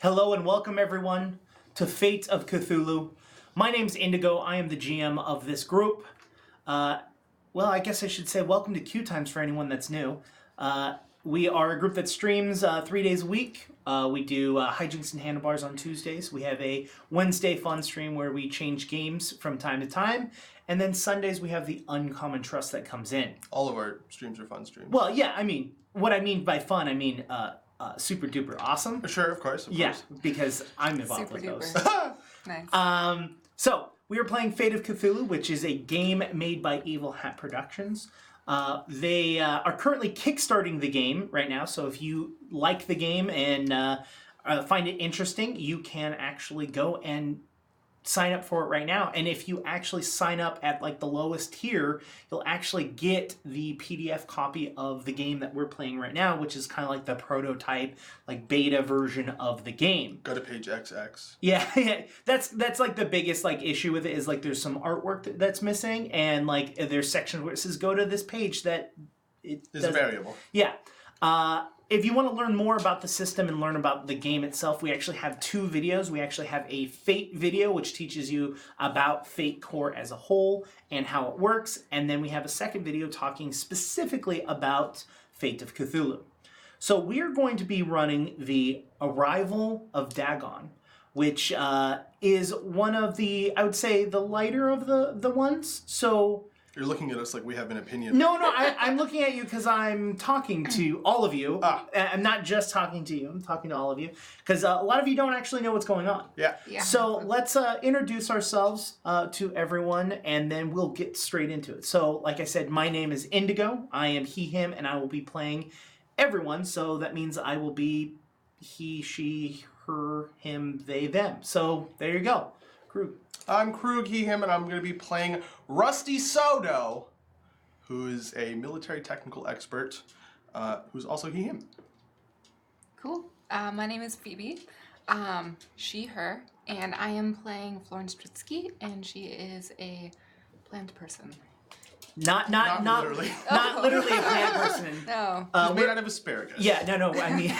Hello and welcome everyone to Fate of Cthulhu. My name's Indigo. I am the GM of this group. I guess I should say welcome to QueueTimes for anyone that's new. We are a group that streams 3 days a week. We do hijinks and handlebars on Tuesdays. We have a Wednesday fun stream where we change games from time to time. And then Sundays we have the Uncommon Trust that comes in. All of our streams are fun streams. Well, yeah, I mean, what I mean by fun, I mean super duper awesome. Sure, of course. Yeah, because I'm involved with those. Nice. So, we are playing Fate of Cthulhu, which is a game made by Evil Hat Productions. They are currently kickstarting the game right now, so if you like the game and find it interesting, you can actually go and sign up for it right now. And if you actually sign up at like the lowest tier, you'll actually get the PDF copy of the game that we're playing right now, which is kind of like the prototype, like beta version of the game. Go to page XX. Yeah, that's like the biggest like issue with it is like there's some artwork that's missing, and like there's sections where it says go to this page that it is a variable. Yeah. If you want to learn more about the system and learn about the game itself, we actually have 2 videos. We actually have a Fate video, which teaches you about Fate Core as a whole and how it works. And then we have a second video talking specifically about Fate of Cthulhu. So we're going to be running the Arrival of Dagon, which is one of the, I would say, the lighter of the ones. So you're looking at us like we have an opinion. No, I'm looking at you because I'm talking to all of you. I'm not just talking to you. I'm talking to all of you because a lot of you don't actually know what's going on. Yeah. So let's introduce ourselves to everyone, and then we'll get straight into it. So, like I said, my name is Indigo. I am he, him, and I will be playing everyone. So that means I will be he, she, her, him, they, them. So there you go. Krug. I'm Krug, he, him, and I'm going to be playing Rusty Sodo, who is a military technical expert, who's also he, him. Cool. My name is Phoebe, she, her, and I am playing Florence Tritsky, and she is a plant person. Not literally. Not literally a plant person. No. He's made out of asparagus. Yeah, no. I mean,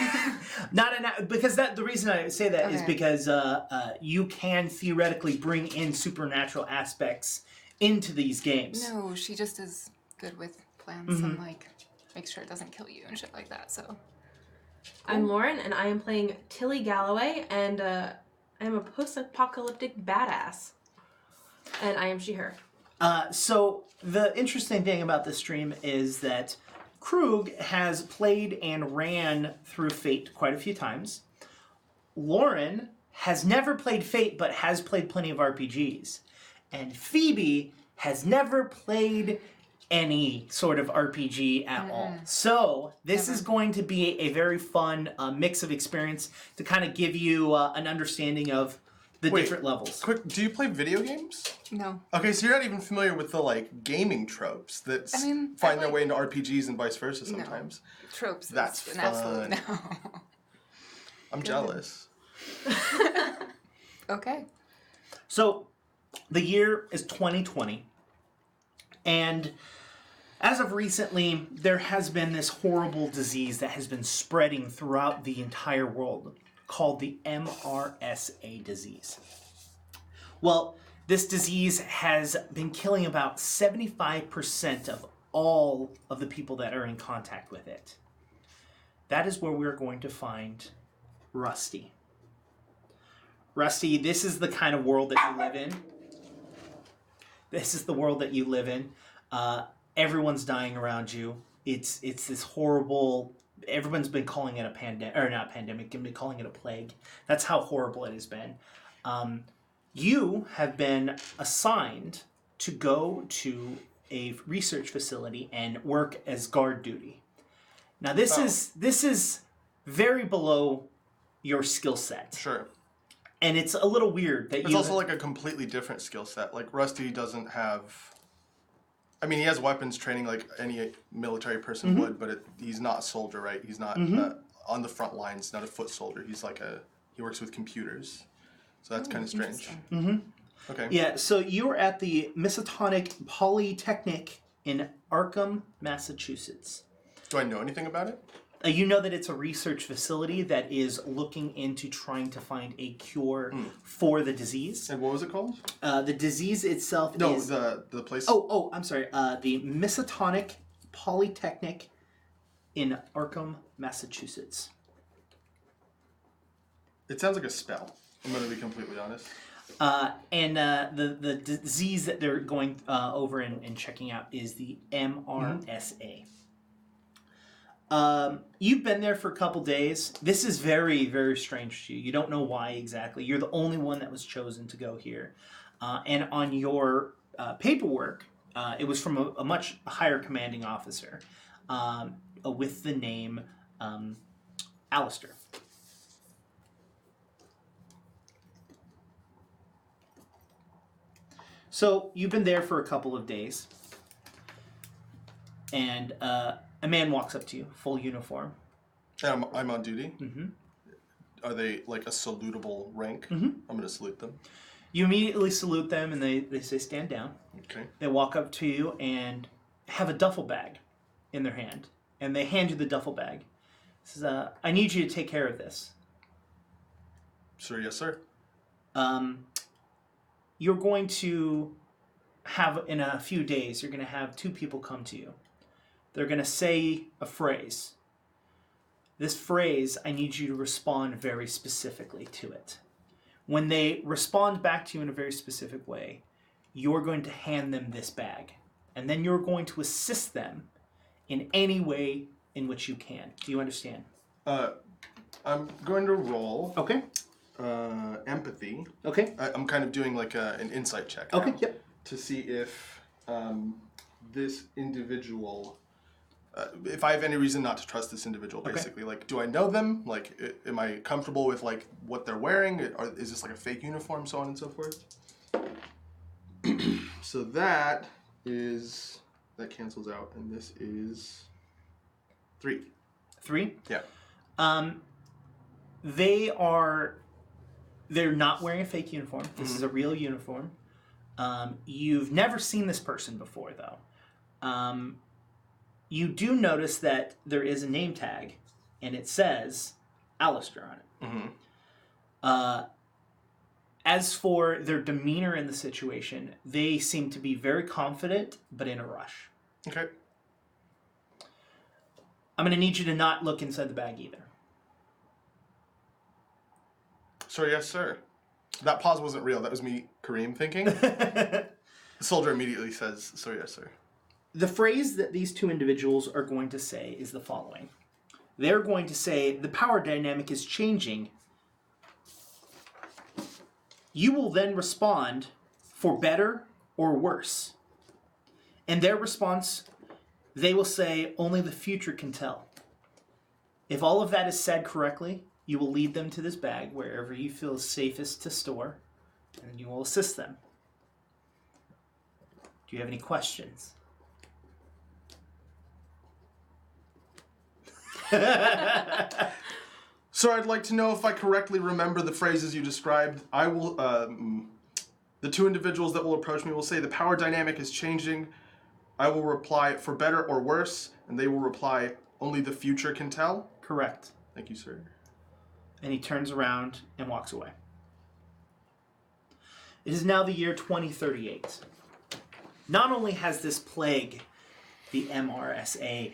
because the reason I say that is because you can theoretically bring in supernatural aspects into these games. No, she just is good with plants and like makes sure it doesn't kill you and shit like that. So. I'm Lauren, and I am playing Tilly Galloway, and I am a post-apocalyptic badass, and I am she, her. So the interesting thing about this stream is that Krug has played and ran through Fate quite a few times. Lauren has never played Fate, but has played plenty of RPGs. And Phoebe has never played any sort of RPG at all. So this is going to be a very fun mix of experience to kind of give you an understanding of the different levels. Quick, do you play video games? No. Okay, so you're not even familiar with the like gaming tropes that find their way into RPGs and vice versa sometimes. No. Tropes. That's is fun. an absolute no. I'm jealous. Okay. So the year is 2020, and as of recently, there has been this horrible disease that has been spreading throughout the entire world called the MRSA disease. Well, this disease has been killing about 75% of all of the people that are in contact with it. That is where we're going to find Rusty. Rusty, this is the kind of world that you live in. This is the world that you live in. Everyone's dying around you. It's this horrible. Everyone's been calling it a pandemic, or not pandemic, and been calling it a plague. That's how horrible it has been. You have been assigned to go to a research facility and work as guard duty. Now this is very below your skill set. Sure. And it's a little weird that it's also like a completely different skill set. Like Rusty doesn't have. I mean, he has weapons training like any military person would, but he's not a soldier, right? He's not on the front lines, not a foot soldier. He's like he works with computers. So that's kind of strange. Okay. Yeah, so you're at the Miskatonic Polytechnic in Arkham, Massachusetts. Do I know anything about it? You know that it's a research facility that is looking into trying to find a cure for the disease. And what was it called? The disease itself No, is... the place. Oh, I'm sorry. The Miskatonic Polytechnic in Arkham, Massachusetts. It sounds like a spell. I'm going to be completely honest. And the disease that they're going over and checking out is the MRSA. You've been there for a couple days. This is very, very strange to you. You don't know why exactly. You're the only one that was chosen to go here. And on your paperwork, it was from a much higher commanding officer with the name Alistair. So you've been there for a couple of days, and a man walks up to you, full uniform. And I'm on duty. Mm-hmm. Are they like a salutable rank? Mm-hmm. I'm going to salute them. You immediately salute them, and they say, stand down. Okay. They walk up to you and have a duffel bag in their hand, and they hand you the duffel bag. Says, I need you to take care of this. Sir, yes, sir. You're going to have, in a few days, you're going to have two people come to you. They're going to say a phrase. This phrase, I need you to respond very specifically to it. When they respond back to you in a very specific way, you're going to hand them this bag. And then you're going to assist them in any way in which you can. Do you understand? I'm going to roll Okay. empathy. Okay. I'm kind of doing like an insight check now Okay, yep. to see if this individual, if I have any reason not to trust this individual, basically. Like, do I know them? Like, am I comfortable with like what they're wearing? Or is this like a fake uniform, so on and so forth? So that cancels out, and this is 3. 3? Yeah. They're not wearing a fake uniform. This is a real uniform. You've never seen this person before, though. You do notice that there is a name tag, and it says Alistair on it. Mm-hmm. As for their demeanor in the situation, they seem to be very confident, but in a rush. Okay. I'm going to need you to not look inside the bag either. Sir, yes, sir. That pause wasn't real. That was me, Kareem, thinking. The soldier immediately says, sir, yes, sir. The phrase that these two individuals are going to say is the following. They're going to say, the power dynamic is changing. You will then respond for better or worse. In their response, they will say, only the future can tell. If all of that is said correctly, you will lead them to this bag wherever you feel safest to store, and you will assist them. Do you have any questions? Sir, I'd like to know if I correctly remember the phrases you described. I will, the two individuals that will approach me will say, the power dynamic is changing. I will reply, for better or worse, and they will reply, only the future can tell. Correct. Thank you, sir. And he turns around and walks away. It is now the year 2038. Not only has this plague, the MRSA,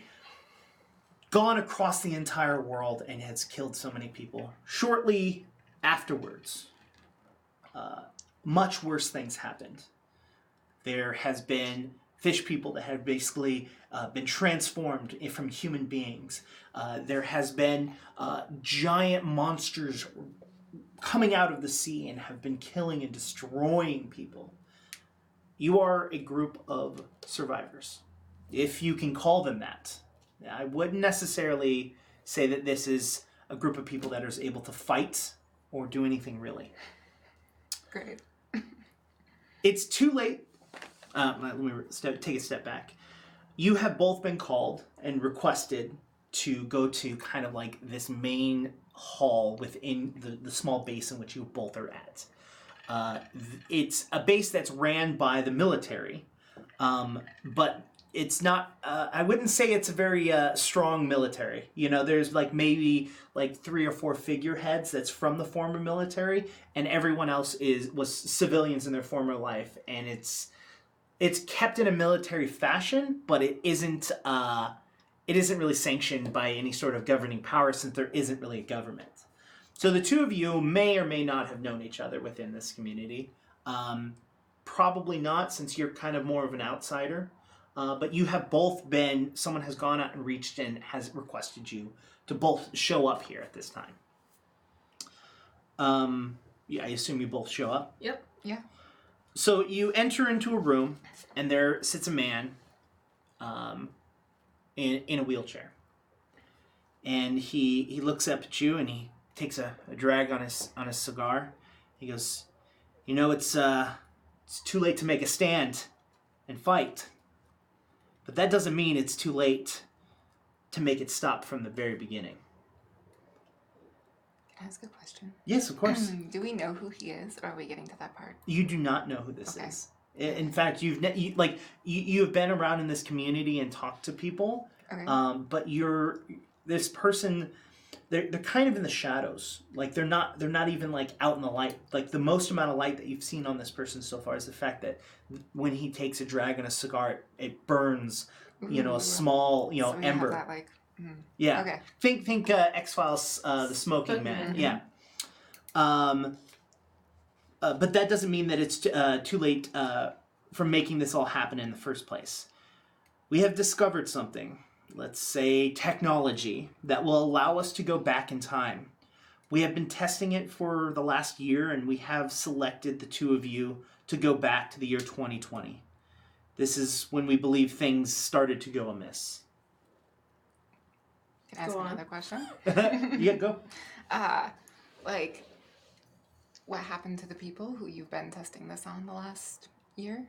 gone across the entire world and has killed so many people, shortly afterwards, much worse things happened. There has been fish people that have basically been transformed from human beings. There has been giant monsters coming out of the sea and have been killing and destroying people. You are a group of survivors, if you can call them that. I wouldn't necessarily say that this is a group of people that is able to fight or do anything really. Great. It's too late. Let me take a step back. You have both been called and requested to go to kind of like this main hall within the small base in which you both are at. It's a base that's ran by the military, but it's not. I wouldn't say it's a very strong military. You know, there's like maybe like 3 or 4 figureheads that's from the former military, and everyone else was civilians in their former life, and it's kept in a military fashion, but it isn't. It isn't really sanctioned by any sort of governing power since there isn't really a government. So the two of you may or may not have known each other within this community. Probably not, since you're kind of more of an outsider. But you have both been, someone has gone out and reached and has requested you to both show up here at this time. Yeah, I assume you both show up? Yep. Yeah. So you enter into a room, and there sits a man in a wheelchair. And he looks up at you, and he takes a drag on his cigar. He goes, you know, it's too late to make a stand and fight. But that doesn't mean it's too late to make it stop from the very beginning. Can I ask a question? Yes, of course. Do we know who he is, or are we getting to that part? You do not know who this Okay. is. In fact, you've been around in this community and talked to people, Okay. but this person. They're kind of in the shadows. Like they're not even like out in the light. Like the most amount of light that you've seen on this person so far is the fact that when he takes a drag on a cigar, it burns, a Ooh. small, So we ember. have that, like, Yeah. Okay. Think X-Files, the Smoking Man. Yeah. But that doesn't mean that it's too late from making this all happen in the first place. We have discovered something. Let's say technology that will allow us to go back in time. We have been testing it for the last year, and we have selected the two of you to go back to the year 2020. This is when we believe things started to go amiss. Can I ask Go on. another question? Yeah, go. Like, what happened to the people who you've been testing this on the last year?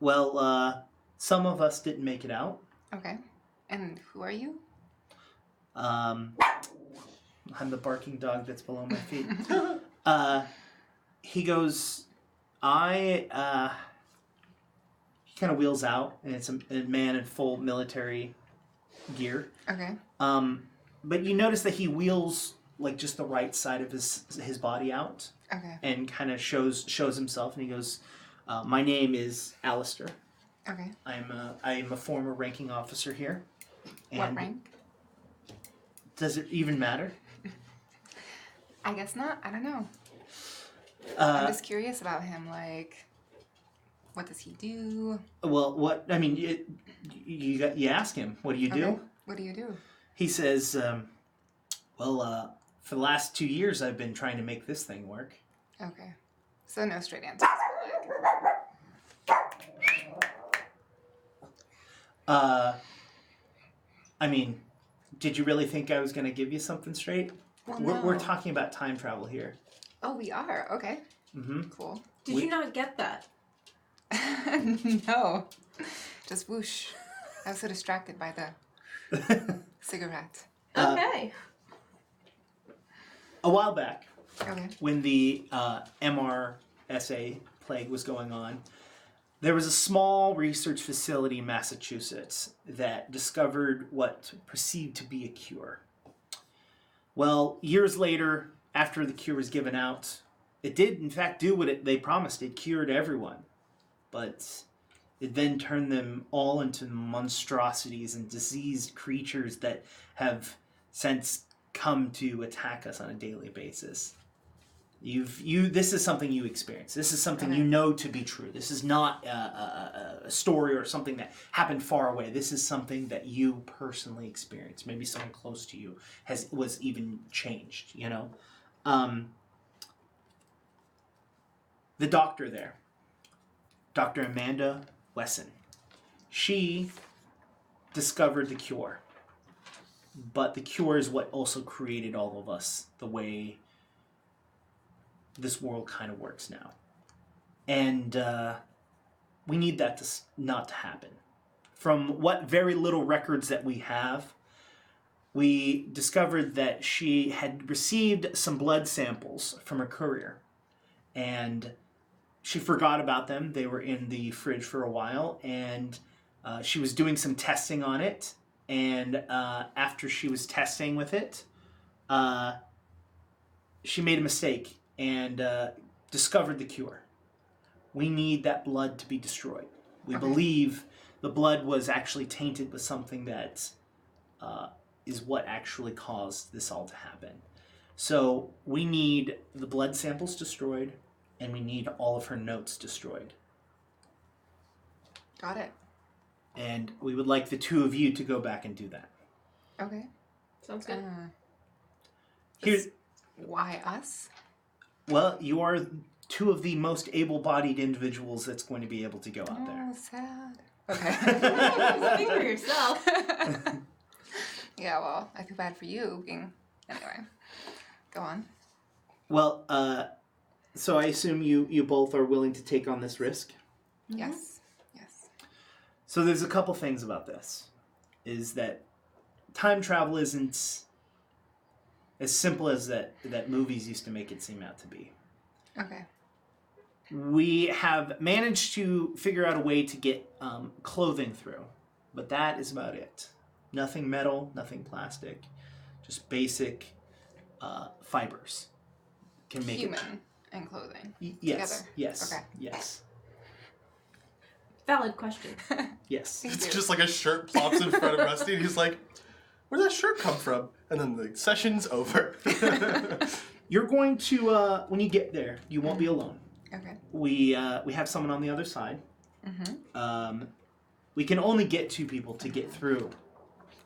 Well, some of us didn't make it out. Okay. And who are you? I'm the barking dog that's below my feet. He goes, he kind of wheels out, and it's a man in full military gear. Okay. But you notice that he wheels like just the right side of his body out, Okay. and kind of shows himself, and he goes, my name is Alistair. Okay. I am a former ranking officer here. What And rank? does it even matter? I guess not. I don't know. I'm Uh, just curious about him. Like, what does he do? well, what I mean, you ask him, what do you do? Okay. What do you do? He says, for the last 2 years, I've been trying to make this thing work. Okay. So no straight answers. I mean, did you really think I was going to give you something straight? Well, We're no. talking about time travel here. Oh, we are. Okay. Mm-hmm. Cool. Did you not get that? No. Just whoosh. I was so distracted by the cigarette. Okay. A while back, Okay. when the MRSA plague was going on, there was a small research facility in Massachusetts that discovered what perceived to be a cure. Well, years later, after the cure was given out, it did in fact do what they promised. It cured everyone. But it then turned them all into monstrosities and diseased creatures that have since come to attack us on a daily basis. This is something you experience. This is something Okay. you know to be true. This is not a story or something that happened far away. This is something that you personally experienced. Maybe someone close to you was even changed. The doctor there, Dr. Amanda Weston, she discovered the cure. But the cure is what also created all of us the way this world kind of works now. And we need that not to happen. From what very little records that we have, we discovered that she had received some blood samples from her courier. And she forgot about them. They were in the fridge for a while, and she was doing some testing on it. And after she was testing with it, she made a mistake and discovered the cure. We need that blood to be destroyed. We believe the blood was actually tainted with something that is what actually caused this all to happen. So we need the blood samples destroyed, and we need all of her notes destroyed. Got it. And we would like the two of you to go back and do that. Okay. Sounds good. Here's, Why us? well, you are two of the most able-bodied individuals that's going to be able to go out there. Oh, sad. Okay. Speak for yourself. Yeah, well, I feel bad for you being... Anyway, go on. Well, so I assume you both are willing to take on this risk? Yes. Yes. So there's a couple things about this. Is that time travel isn't as simple as that movies used to make it seem out to be. Okay. We have managed to figure out a way to get clothing through, but that is about it. Nothing metal, nothing plastic, just basic fibers can make Human and clothing. Yes, together. yes, Okay. yes, Valid question. yes. It's just like a shirt plops in front of Rusty, and he's like, "Where'd that shirt come from?" And then the session's over. You're going to when you get there, you won't be alone. Okay. We have someone on the other side. We can only get two people to get through.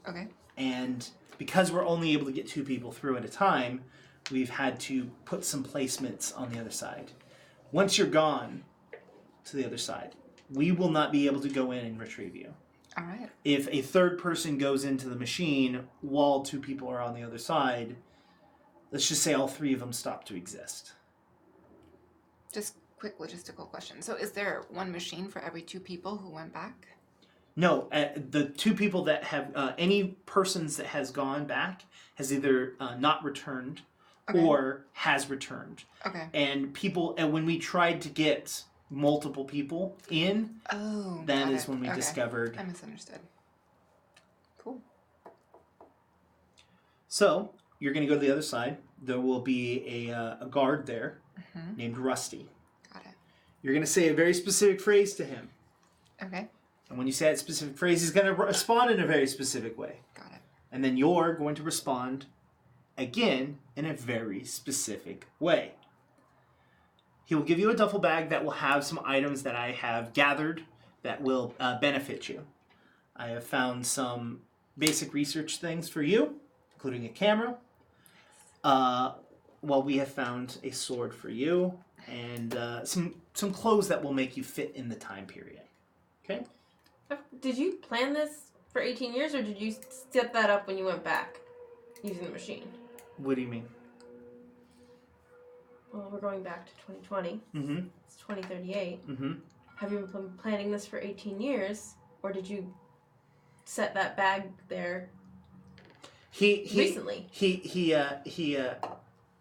Okay. And because we're only able to get two people through at a time, we've had to put some placements on the other side. Once you're gone to the other side, we will not be able to go in and retrieve you. All right. If a third person goes into the machine while two people are on the other side, let's just say all three of them stop to exist. Just quick logistical question. So is there one machine for every two people who went back? No, the two people that have, any persons that has gone back has either not returned or has returned. Okay. And people, and when we tried to get multiple people in, that is when we discovered. I misunderstood. Cool. So, you're going to go to the other side. There will be a guard there named Rusty. Got it. You're going to say a very specific phrase to him. Okay. And when you say that specific phrase, he's going to respond in a very specific way. Got it. And then you're going to respond again in a very specific way. He will give you a duffel bag that will have some items that I have gathered that will benefit you. I have found some basic research things for you, including a camera. Well, we have found a sword for you and some clothes that will make you fit in the time period. Okay? Did you plan this for 18 years, or did you set that up when you went back using the machine? What do you mean? Well, we're going back to 2020. Mm-hmm. It's 2038. Mm-hmm. Have you been planning this for 18 years, or did you set that bag there recently? He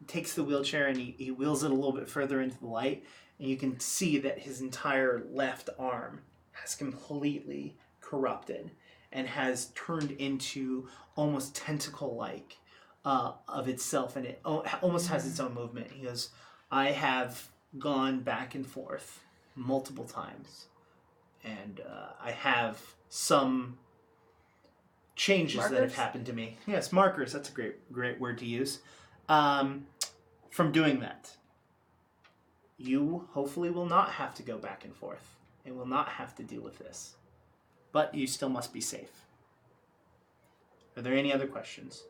takes the wheelchair and he wheels it a little bit further into the light, and you can see that his entire left arm has completely corrupted and has turned into almost tentacle-like of itself, and it almost has its own movement. He goes, I have gone back and forth multiple times, and I have some changes that have happened to me. Yes, markers, that's a great word to use. From doing that, you hopefully will not have to go back and forth and will not have to deal with this. But you still must be safe. Are there any other questions?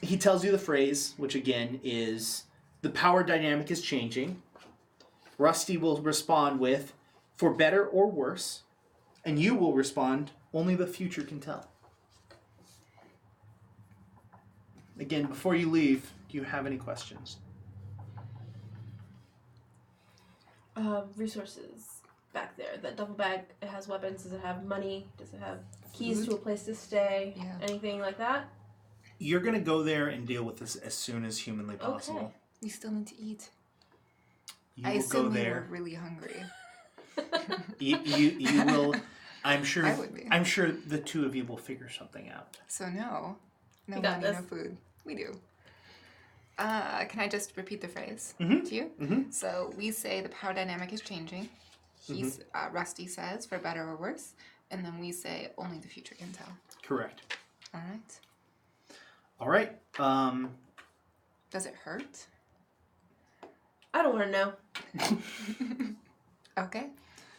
He tells you the phrase, which again is, the power dynamic is changing. Rusty will respond with, for better or worse. And you will respond, only the future can tell. Again, before you leave, do you have any questions? Resources back there. That duffel bag, it has weapons. Does it have money? Does it have keys to a place to stay? Yeah. Anything like that? You're going to go there and deal with this as soon as humanly possible. Okay. We still need to eat. I will go assume you were there. really hungry. You will. I'm sure. I would be. I'm sure the two of you will figure something out. So no We got money, this. no food. We do. Can I just repeat the phrase Mhm. to you? Mhm. So we say the power dynamic is changing. He's Rusty says for better or worse, and then we say only the future can tell. Correct. All right. All right. Does it hurt? I don't want to know. Okay.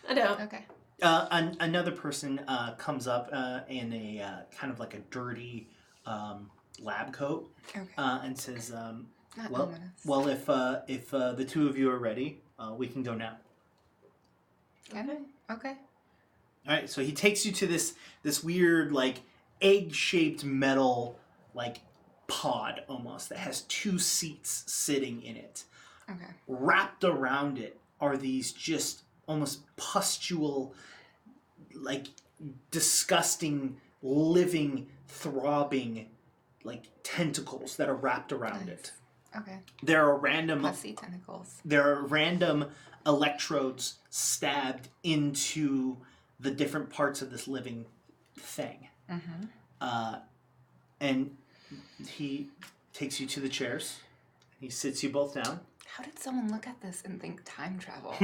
I don't. Okay. Another person comes up in a kind of like a dirty lab coat Okay. and says, Not "Well, ominous. well, if the two of you are ready, we can go now." Okay. All right. So he takes you to this weird like egg-shaped metal like pod almost that has two seats sitting in it. Okay. Wrapped around it are these just almost pustule, like disgusting, living, throbbing, like tentacles that are wrapped around it. Okay. There are random Pussy tentacles. electrodes stabbed into the different parts of this living thing. Mm-hmm. And he takes you to the chairs. He sits you both down. How did someone look at this and think time travel?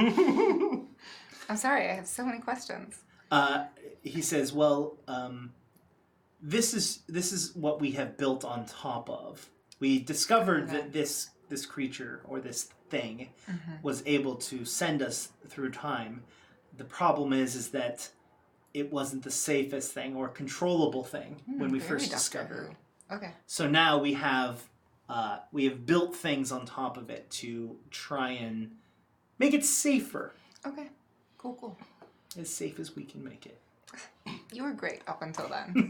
I'm sorry, I have so many questions. He says, "Well, this is what we have built on top of. We discovered that this creature or this thing was able to send us through time. The problem is that it wasn't the safest thing or controllable thing when we Very first Doctor discovered. Who. Okay. So now we have built things on top of it to try and make it safer, Okay. Cool. as safe as we can make it." You were great up until then.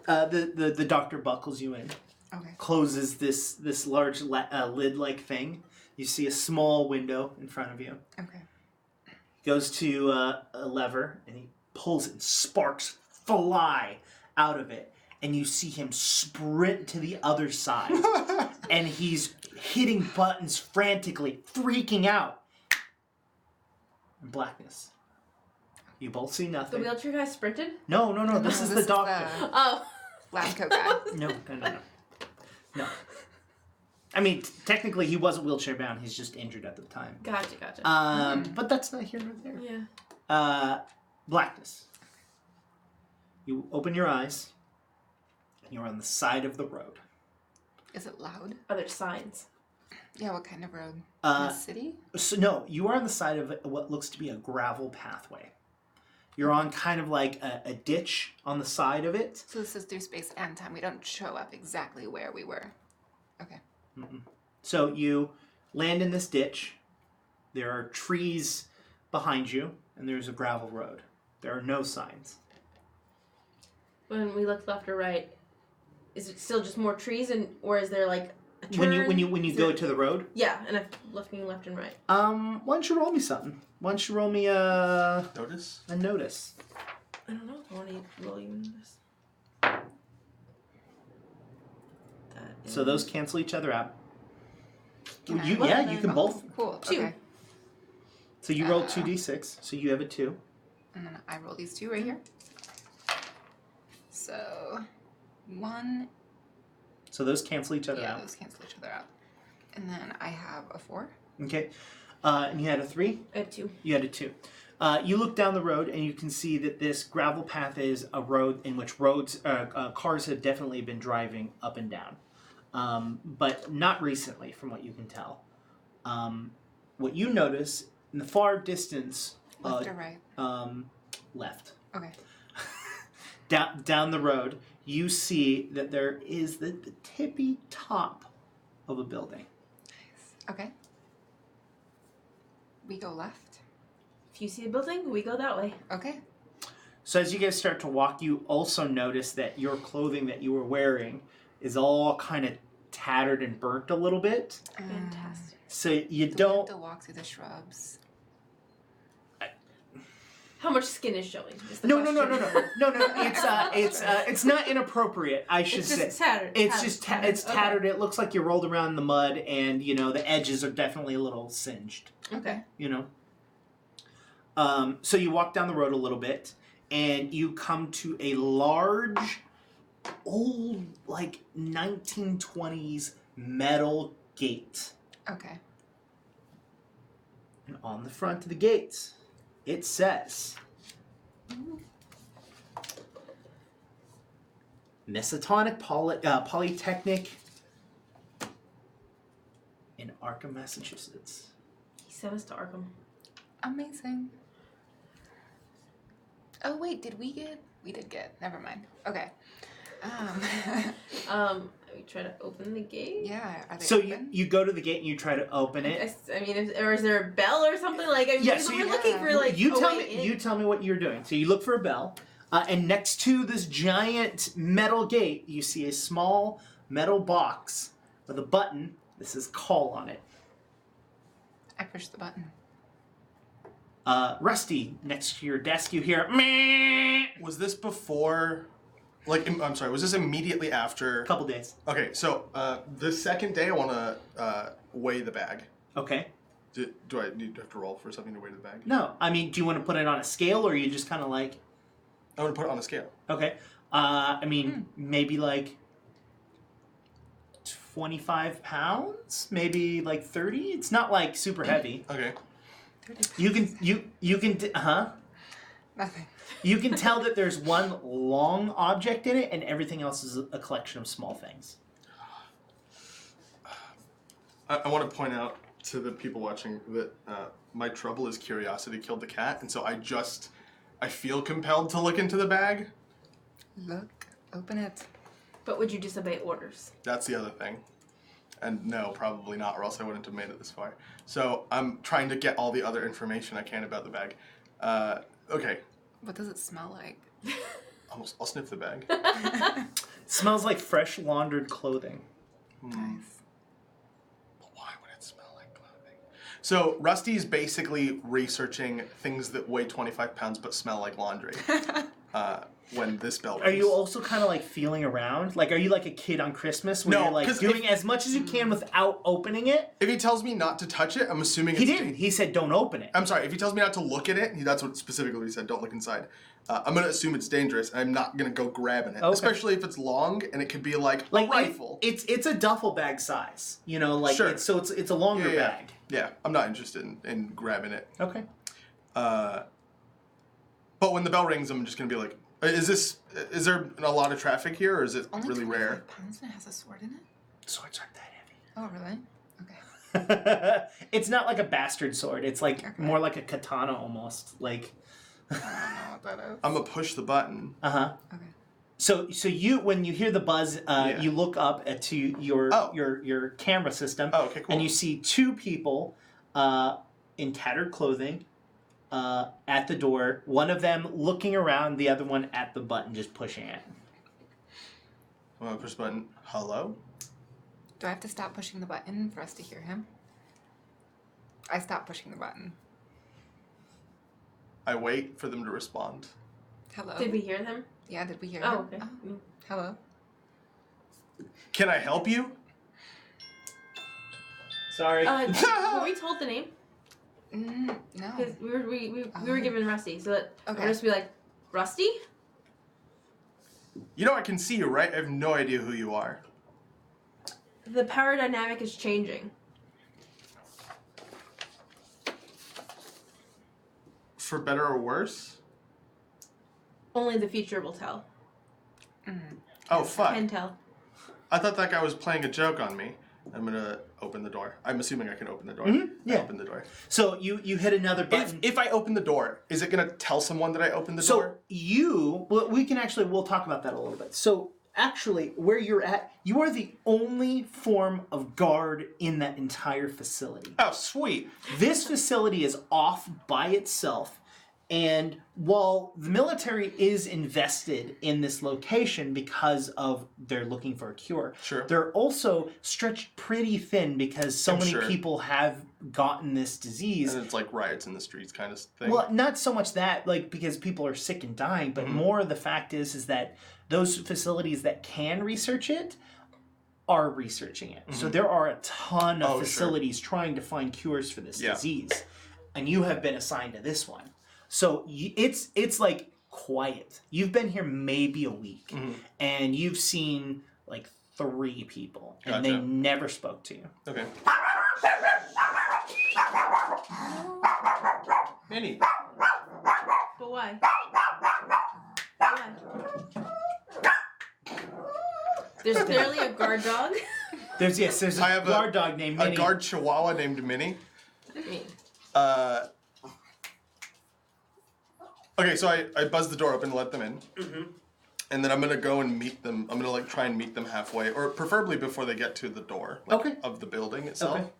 The doctor buckles you in, Okay. closes this large lid-like thing. You see a small window in front of you. Okay. Goes to a lever and he pulls it, and sparks fly out of it, and you see him sprint to the other side, and he's hitting buttons frantically, freaking out. And blackness. You both see The nothing. wheelchair guy sprinted? No. This is the doctor. Oh. Lab coat guy. No. I mean, technically, he wasn't wheelchair bound. He's just injured at the time. Gotcha. But that's not here nor there. Yeah. Blackness. You open your eyes, and you're on the side of the road. Is it loud? Are there signs? Yeah, what kind of road? In the city? So no, you are on the side of what looks to be a gravel pathway. You're on kind of like a ditch on the side of it. So this is through space and time. We don't show up exactly where we were. Okay. So you land in this ditch. There are trees behind you, and there's a gravel road. There are no signs. When we look left or right, is it still just more trees, or is there like a turn? When you go to the road? Yeah, and I'm looking left and right. Why don't you roll me something? Why don't you roll me Notice? a notice? I don't know if I want to roll you this. So those cancel each other out. Can I You roll yeah, them? you can both. Cool. Two. Okay. So you roll 2d6. So you have a 2. And then I roll these two right here. So 1. So those cancel each other Yeah, out. those cancel each other out. And then I have a 4. Okay. And you had a 3. I have 2. You had a 2. You look down the road and you can see that this gravel path is a road in which cars have definitely been driving up and down, but not recently, from what you can tell. What you notice in the far distance, Left or right? left, Okay. down the road, you see that there is the tippy top of a building. Okay. We go left. If you see a building, we go that way. Okay. So as you guys start to walk, you also notice that your clothing that you were wearing is all kind of tattered and burnt a little bit. Fantastic. So you Do we don't... have to walk through the shrubs? How much skin is showing? Is the No. question. It's not inappropriate. I should It's say. just tattered. It's just it's Okay. tattered. It looks like you rolled around in the mud, and the edges are definitely a little singed. Okay. So you walk down the road a little bit, and you come to a large, old, like 1920s metal gate. Okay. And on the front of the gates, it says, Miskatonic Polytechnic in Arkham, Massachusetts. He sent us to Arkham. Amazing. Oh wait, did we get? We did get. Never mind. Okay. We try to open the gate. Yeah. Are they So open? you go to the gate and you try to open it. I mean, or is there a bell or something like? I mean, Yeah, because so we're you- looking for like. You a tell way me. in. You tell me what you're doing. So you look for a bell, and next to this giant metal gate, you see a small metal box with a button. This is call on it. I pushed the button. Rusty, next to your desk, you hear meh. Was this before? I'm sorry. Was this immediately after? A couple days. Okay, so the second day I want to weigh the bag. Okay. Do I need to have to roll for something to weigh the bag? No, I mean, do you want to put it on a scale, or are you just kind of like, I want to put it on a scale. okay? I mean, maybe like 25 pounds, maybe like 30. It's not like super heavy. Okay. You can Nothing. You can tell that there's one long object in it, and everything else is a collection of small things. I want to point out to the people watching that my trouble is curiosity killed the cat, and so I feel compelled to look into the bag. Look. Open it. But would you disobey orders? That's the other thing. And no, probably not, or else I wouldn't have made it this far. So I'm trying to get all the other information I can about the bag. Okay. What does it smell like? I'll sniff the bag. Smells like fresh laundered clothing. Nice. But why would it smell like clothing? So Rusty's basically researching things that weigh 25 pounds but smell like laundry. When this bell rings. Are you also kind of like feeling around? Like, are you like a kid on Christmas where No, you're like 'cause doing as much as you can without opening it? If he tells me not to touch it, I'm assuming He it's didn't. He said, "Don't open it." I'm sorry, if he tells me not to look at it, that's what specifically he said, don't look inside. I'm going to assume it's dangerous, and I'm not going to go grabbing it. Okay. Especially if it's long, and it could be like a rifle. It's a duffel bag size. Sure. It's a longer bag. Yeah, I'm not interested in grabbing it. Okay. But when the bell rings, I'm just going to be like, is there a lot of traffic here, or is it Only really 25 rare? pounds and it has a sword in it? Swords aren't that Oh, really? Okay. heavy. It's not like a bastard sword. It's like Okay. more like a katana almost. Like, I don't know what that is. I'm going to push the button. uh-huh. Okay. So you when you hear the buzz, Yeah. you look up to your Oh. your camera system, Oh, okay, cool. and you see two people in tattered clothing at the door. One of them looking around, the other one at the button, just pushing it. I'm going to push the button. Hello? Do I have to stop pushing the button for us to hear him? I stopped pushing the button. I wait for them to respond. Hello? Did we hear them? Yeah, did we hear Oh, him? okay. Hello? Can I help you? Sorry. Were we told the name? No. Because we were given Rusty, so that Okay. we're just be like, Rusty? You know I can see you, right? I have no idea who you are. The power dynamic is changing. For better or worse? Only the future will tell. Oh, fuck. Can tell. I thought that guy was playing a joke on me. I'm gonna open the door. I'm assuming I can open the door. Yeah. I open the door. So you hit another button. If I open the door, is it gonna tell someone that I opened the door? We'll talk about that a little bit. So actually, where you're at, you are the only form of guard in that entire facility. Oh, sweet. This facility is off by itself, And while the military is invested in this location because of they're looking for a cure, Sure. they're also stretched pretty thin because so many sure. people have gotten this disease. And it's like riots in the streets kind of thing. Well, not so much that, like, because people are sick and dying, but more the fact is that those facilities that can research it are researching it. So there are a ton of facilities trying to find cures for this disease, and you have been assigned to this one. So it's like quiet. You've been here maybe a week, and you've seen like 3 people, and they never spoke to you. Okay. Minnie. But why? There's clearly a guard dog. There's a I have guard dog named Minnie. A guard chihuahua named Minnie. Me. Okay, so I buzz the door open and let them in. And then I'm gonna go and meet them. I'm gonna like try and meet them halfway, or preferably before they get to the door of the building itself.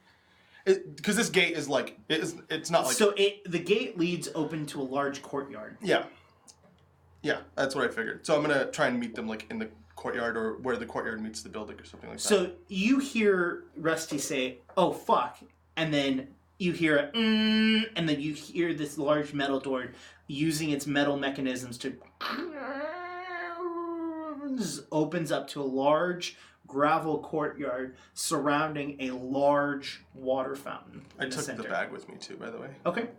Because this gate is like it's not like the gate leads open to a large courtyard. Yeah, that's what I figured. So I'm gonna try and meet them like in the courtyard or where the courtyard meets the building or something like that. So you hear Rusty say, "Oh fuck," and then you hear a and then you hear this large metal door using its metal mechanisms to opens up to a large gravel courtyard surrounding a large water fountain. I took the bag with me too, by the way. Okay.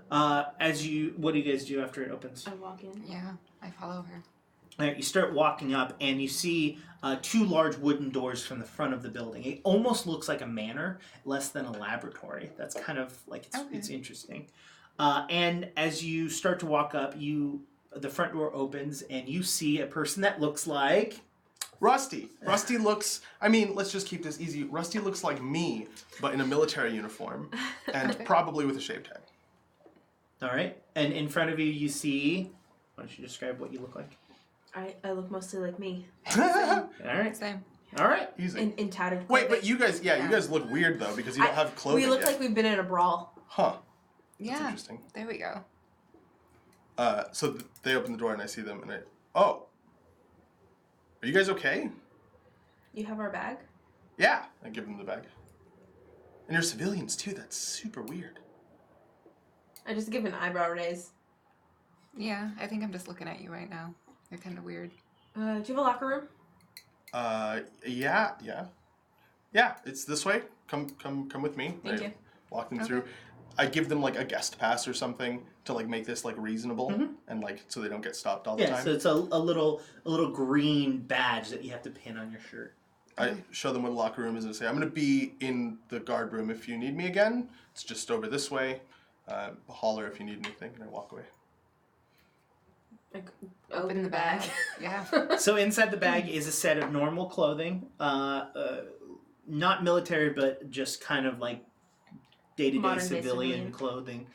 What do you guys do after it opens? I walk in. Yeah, I follow her. All right, you start walking up, and you see 2 large wooden doors from the front of the building. It almost looks like a manor, less than a laboratory. That's kind of like it's interesting. And as you start to walk up, the front door opens, and you see a person that looks like Rusty. Rusty looks, I mean, let's just keep this easy. Rusty looks like me, but in a military uniform, and probably with a shave head. All right, and in front of you, you see. Why don't you describe what you look like? I look mostly like me. All right. Same. All right. Easy. In tattered clothing. Wait, but you guys, you guys look weird though because you don't have clothing. We look yet. like we've been in a brawl. Huh. That's Yeah. interesting. There we go. So they open the door and I see them and are you guys okay? You have our bag? Yeah. I give them the bag. And you're civilians too. That's super weird. I just give an eyebrow raise. Yeah, I think I'm just looking at you right now. You're kind of weird. Do you have a locker room? Yeah. It's this way. Come with me. Thank you. Walk them through. I give them like a guest pass or something to like make this like reasonable and like so they don't get stopped all the time. Yeah, so it's a little green badge that you have to pin on your shirt. I show them what a locker room is and say, I'm going to be in the guard room if you need me again. It's just over this way. Holler if you need anything, and I walk away. Like, Open the bag. Yeah. So inside the bag is a set of normal clothing, not military, but just kind of like day-to-day Modern-day civilian clothing.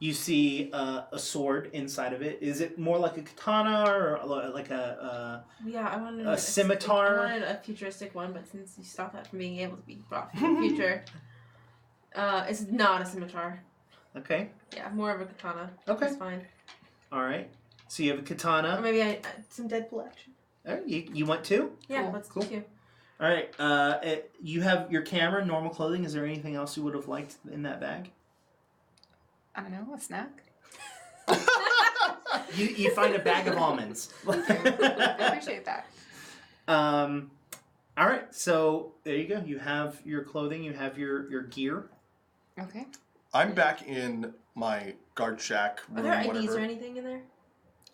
You see a sword inside of it. Is it more like a katana or like a yeah, I wanted a scimitar? I wanted a futuristic one, but since you stopped that from being able to be brought from the future, it's not a scimitar. Okay. Yeah, more of a katana. Okay. It's fine. All right. So you have a katana. Or maybe some Deadpool action. All right, you want two? Yeah, Cool. let's Cool. do. All right. You have your camera, normal clothing. Is there anything else you would have liked in that bag? I don't know, a snack? You find a bag of almonds. I appreciate that. All right. So there you go. You have your clothing. You have your gear. Okay. I'm back in my guard shack Are room, there IDs whatever. or anything in there?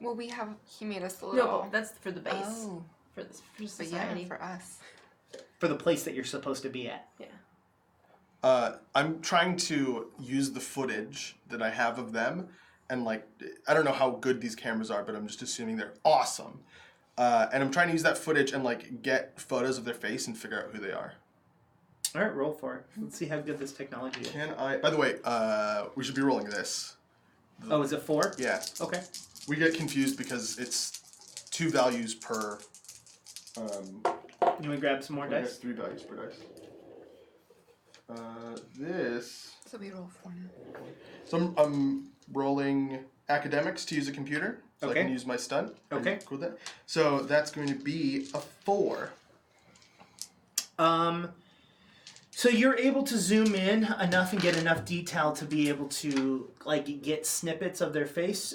Well, he made us a little... No, but that's for the base. Oh. For But society. yeah, for us. For the place that you're supposed to be at. Yeah. I'm trying to use the footage that I have of them, and like, I don't know how good these cameras are, but I'm just assuming they're awesome. And I'm trying to use that footage and like get photos of their face and figure out who they are. All right, roll for it. Let's see how good this technology is. Can I? By the way, we should be rolling this. Oh, is it 4? Yeah. Okay. We get confused because it's 2 values per. You want to grab some more I guess dice? 3 values per dice. This. So we roll 4 now. So I'm rolling academics to use a computer, so Okay. I can use my stunt. Okay. Are you cool with that? So that's going to be a 4. So you're able to zoom in enough and get enough detail to be able to like get snippets of their face.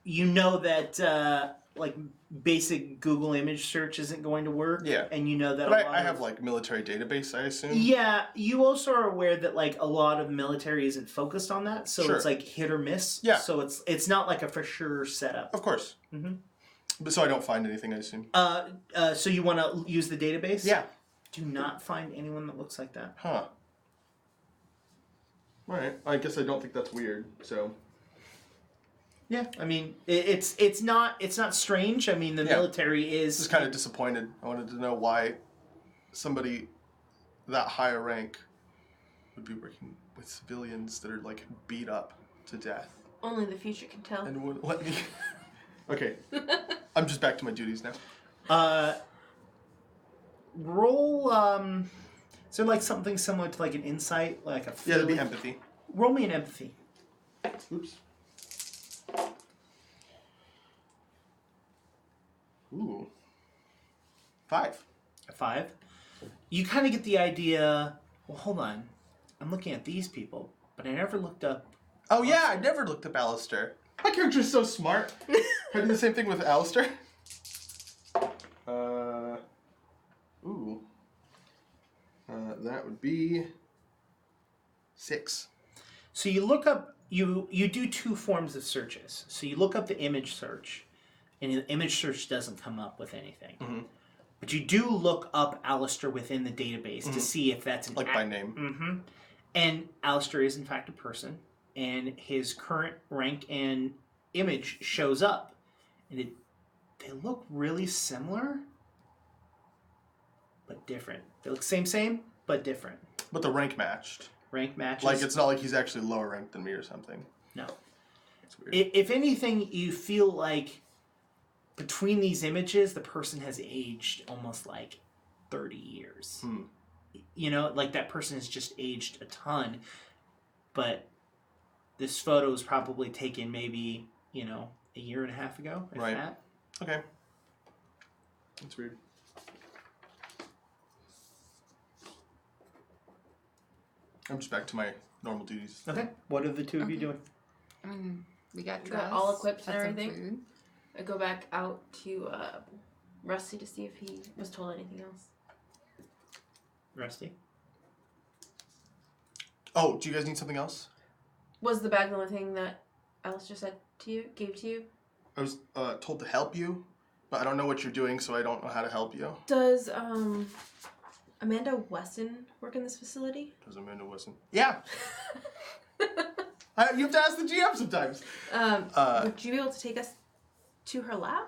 You know that like basic Google image search isn't going to work. Yeah. And you know that But a lot I have like military database, I assume. Yeah, you also are aware that like a lot of military isn't focused on that, so Sure. it's like hit or miss. Yeah. So it's not like a for sure setup. Of course. Mhm. But so I don't find anything, I assume. So you want to use the database? Yeah. Do not find anyone that looks like that. Huh. Alright. I guess I don't think that's weird, so. Yeah, I mean it's not strange. I mean the military is Just kind of disappointed. I wanted to know why somebody that high a rank would be working with civilians that are like beat up to death Only the future can tell. and wouldn't let me. Okay, I'm just back to my duties now. Roll. Is there like something similar to like an insight, like a Yeah, that'd be feeling? empathy. Roll me an empathy. Oops. Ooh. 5. A 5. You kind of get the idea. Well, hold on. I'm looking at these people, but I never looked up. Oh yeah, I never looked up Alistair. My character's so smart. I do the same thing with Alistair. Ooh. That would be 6. So you look up. You do 2 forms of searches. So you look up the image search, and the image search doesn't come up with anything. Mm-hmm. But you do look up Alistair within the database to see if that's an Like by name. Mm-hmm. And Alistair is in fact a person, and his current rank and image shows up, and they look really similar, but different. They look same, but different. But the rank matched. Rank matches. Like it's not like he's actually lower ranked than me or something. No. It's weird. If anything, you feel like between these images, the person has aged almost like 30 years. You know, like that person has just aged a ton. But this photo was probably taken maybe, you know, a year and a half ago, if Right. that. Okay. That's weird. I'm just back to my normal duties. Okay. What are the two of you doing? I mean, we got We got dressed, all equipped and had some everything. food. I go back out to Rusty to see if he was told anything else. Rusty? Oh, do you guys need something else? Was the bag the only thing that Alistair said to you, gave to you? I was told to help you, but I don't know what you're doing, so I don't know how to help you. Does Amanda Weston work in this facility? Because Amanda wasn't. Yeah. You have to ask the GM sometimes. Would you be able to take us to her lab?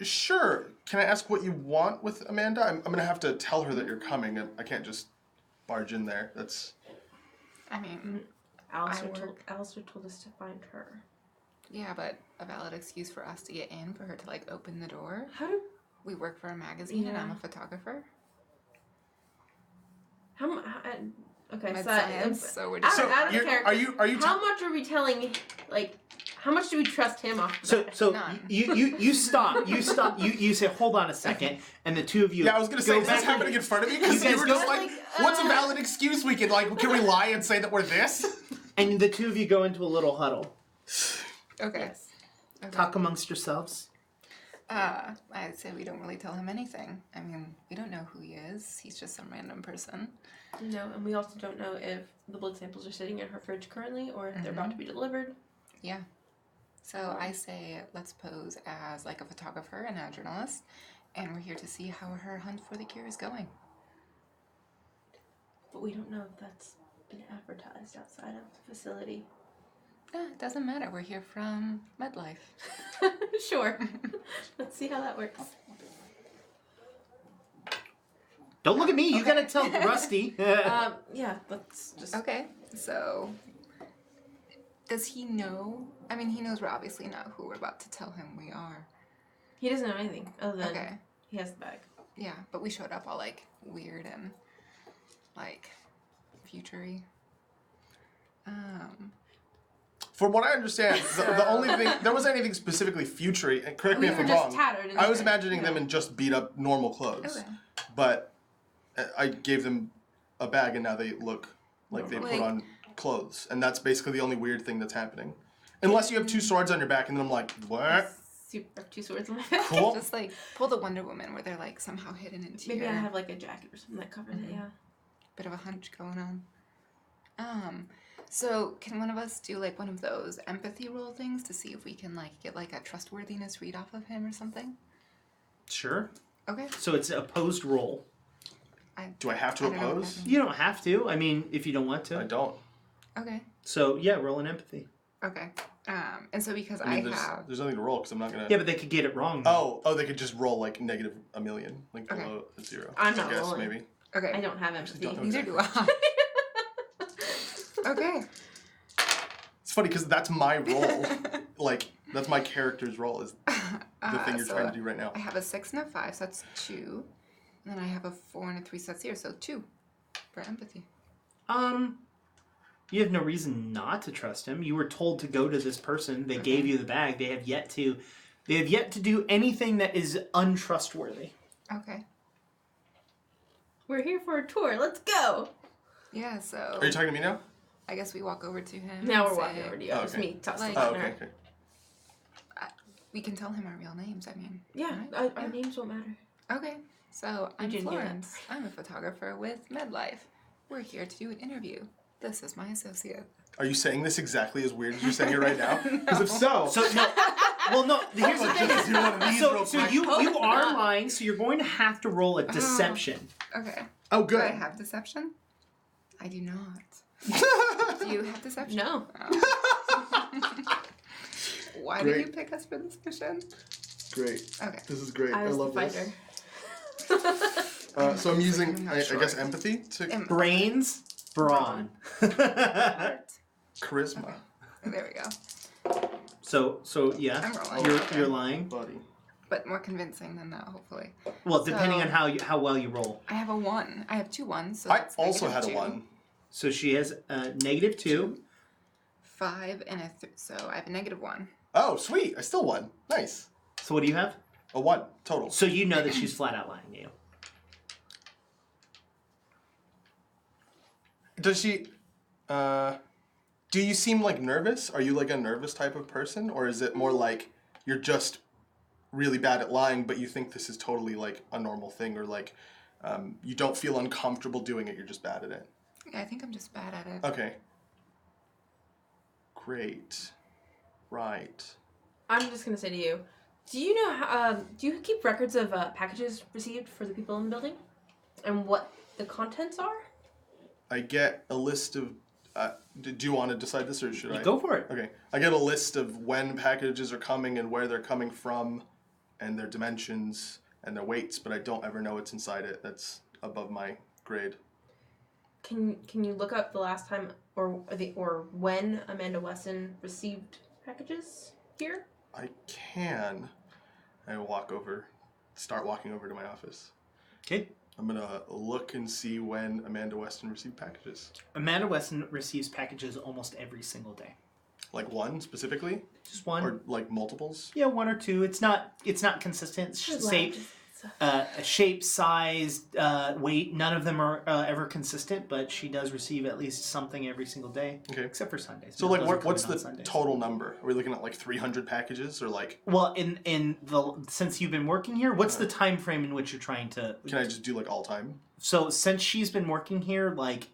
Sure. Can I ask what you want with Amanda? I'm gonna have to tell her that you're coming. I can't just barge in there. That's. I mean, Alistair told us to find her. yeah, but a valid excuse for us to get in, for her to like open the door. How do? We work for a magazine, and I'm Yeah. a photographer. Okay, Med so science, so we're just. So out of you're- character. are you? How much are we telling? Like, how much do we trust him off? the So bat? so None. you stop. You say, hold on a second, and the two of you Yeah, I was gonna say, go is this back- happening in front of me? Because You you guys were go just like, what's a valid excuse we can we lie and say that we're this? And the two of you go into a little huddle. Okay. Yes. Okay. Talk amongst yourselves. I'd say we don't really tell him anything. I mean, we don't know who he is. He's just some random person. No, and we also don't know if the blood samples are sitting in her fridge currently or if they're about to be delivered. Yeah. So I say let's pose as like a photographer and a journalist, and we're here to see how her hunt for the cure is going. But we don't know if that's been advertised outside of the facility. It doesn't matter. We're here from MedLife. Sure. Let's see how that works. Don't look at me. You gotta tell Rusty. Yeah, let's just. Okay. So does he know? I mean, he knows we're obviously not who we're about to tell him we are. He doesn't know anything other than Okay. he has the bag. Yeah, but we showed up all like weird and like future-y. From what I understand, the only thing there wasn't anything specifically future. And correct me if I'm wrong. Tattered and I was shit, imagining you them know. in just beat up normal clothes, Okay. but I gave them a bag and now they look like they Like- put on clothes, and that's basically the only weird thing that's happening. Unless you have 2 swords on your back, and then I'm like, what? Super 2 swords in my back. Cool. Just like pull the Wonder Woman where they're like somehow hidden into Maybe your I have like a jacket or something that covers it. Yeah. bit of a hunch going on. So can one of us do like one of those empathy roll things to see if we can like get like a trustworthiness read off of him or something? Sure. Okay. So it's an opposed roll. Do I have to I don't know what oppose? that You don't have to. I mean, if you don't want to. I don't. Okay. So yeah, roll an empathy. Okay. And so because I mean, have there's nothing to roll because I'm not gonna. Yeah, but they could get it wrong. Oh, they could just roll like negative a million, like Okay. below a 0. I'm I not guess rolling. maybe. okay. I don't have empathy. don't know. Neither do I. Okay. It's funny because that's my role. Like that's my character's role is the thing you're so trying to do right now. I have a 6 and a 5, so that's 2. And then I have a 4 and a 3, so that's 0, so 2 for empathy. You have no reason not to trust him. You were told to go to this person. They gave you the bag. They have yet to do anything that is untrustworthy. Okay. We're here for a tour. Let's go. Yeah, so Are you talking to me now? I guess we walk over to him. Now and we're say- walking over to you. Oh, It's okay. me. Toss Like- the Oh, button okay, out. okay. We can tell him our real names, I mean. Yeah, right? our names don't matter. Okay, so I'm didn't hear that. Florence. I'm a photographer with MedLife. We're here to do an interview. This is my associate. Are you saying this exactly as weird as you're saying it right now? Because if so, So no, well no. Here's the let's thing. just do one of these real So quick. you Hope are not. lying. So you're going to have to roll a deception. Okay. Oh, Do I good. have deception? I do not. Do you have deception? No. Oh. Why did you Great. pick us for this mission? Great. Okay. This is great. I I was love the this. fighter. So I'm using, I'm not I sure. guess, empathy to Brains, brawn. Heart. charisma. There we go. So yeah, I'm rolling. you're Okay. you're lying. Buddy. But more convincing than that, hopefully. Well, depending So- on how well you roll. I have a 1. I have 2 1s. So I that's also had a -2. 1. So she has -2. 5 and a so I have a -1. Oh, sweet. I still won. Nice. So what do you have? A 1 total. So you know that she's flat out lying to you. Does she, do you seem like nervous? Are you like a nervous type of person? Or is it more like you're just really bad at lying, but you think this is totally like a normal thing? Or like you don't feel uncomfortable doing it, you're just bad at it? Yeah, I think I'm just bad at it. Okay. Great. Right. I'm just gonna say to you, do you know how? Do you keep records of packages received for the people in the building, and what the contents are? I get a list of. Do you want to decide this or should I? Go for it. Okay. I get a list of when packages are coming and where they're coming from, and their dimensions and their weights, but I don't ever know what's inside it. That's above my grade. Can you look up the last time or when Amanda Weston received packages here? I can. I start walking over to my office. Okay. I'm gonna look and see when Amanda Weston received packages. Amanda Weston receives packages almost every single day. Like one specifically, Just one. or like multiples. Yeah, 1 or 2. It's not consistent. It's just shape, size, weight. None of them are ever consistent, but she does receive at least something every single day. Okay. Except for Sundays. So Those like, are what's coming the on Sundays. total number? Are we looking at like 300 packages or like? Well, since you've been working here, what's the time frame in which you're trying to? Can I just do like all time? So since she's been working here, like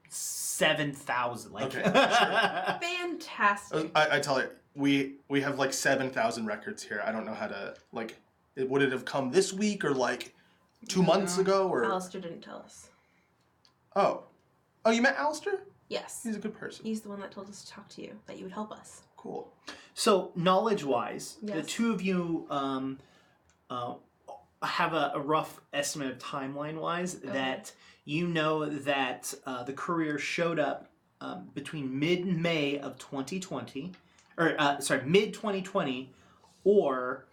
7,000. Like. Okay, Fantastic. I tell you, we have like 7,000 records here. I don't know how to like. Would it have come this week or like 2 months ago or? Alistair didn't tell us. Oh, you met Alistair? Yes. He's a good person. He's the one that told us to talk to you, that you would help us. Cool. So knowledge-wise, the Yes. two of you have a rough estimate of timeline-wise that you know that the courier showed up between mid-May of 2020, or mid-2020, or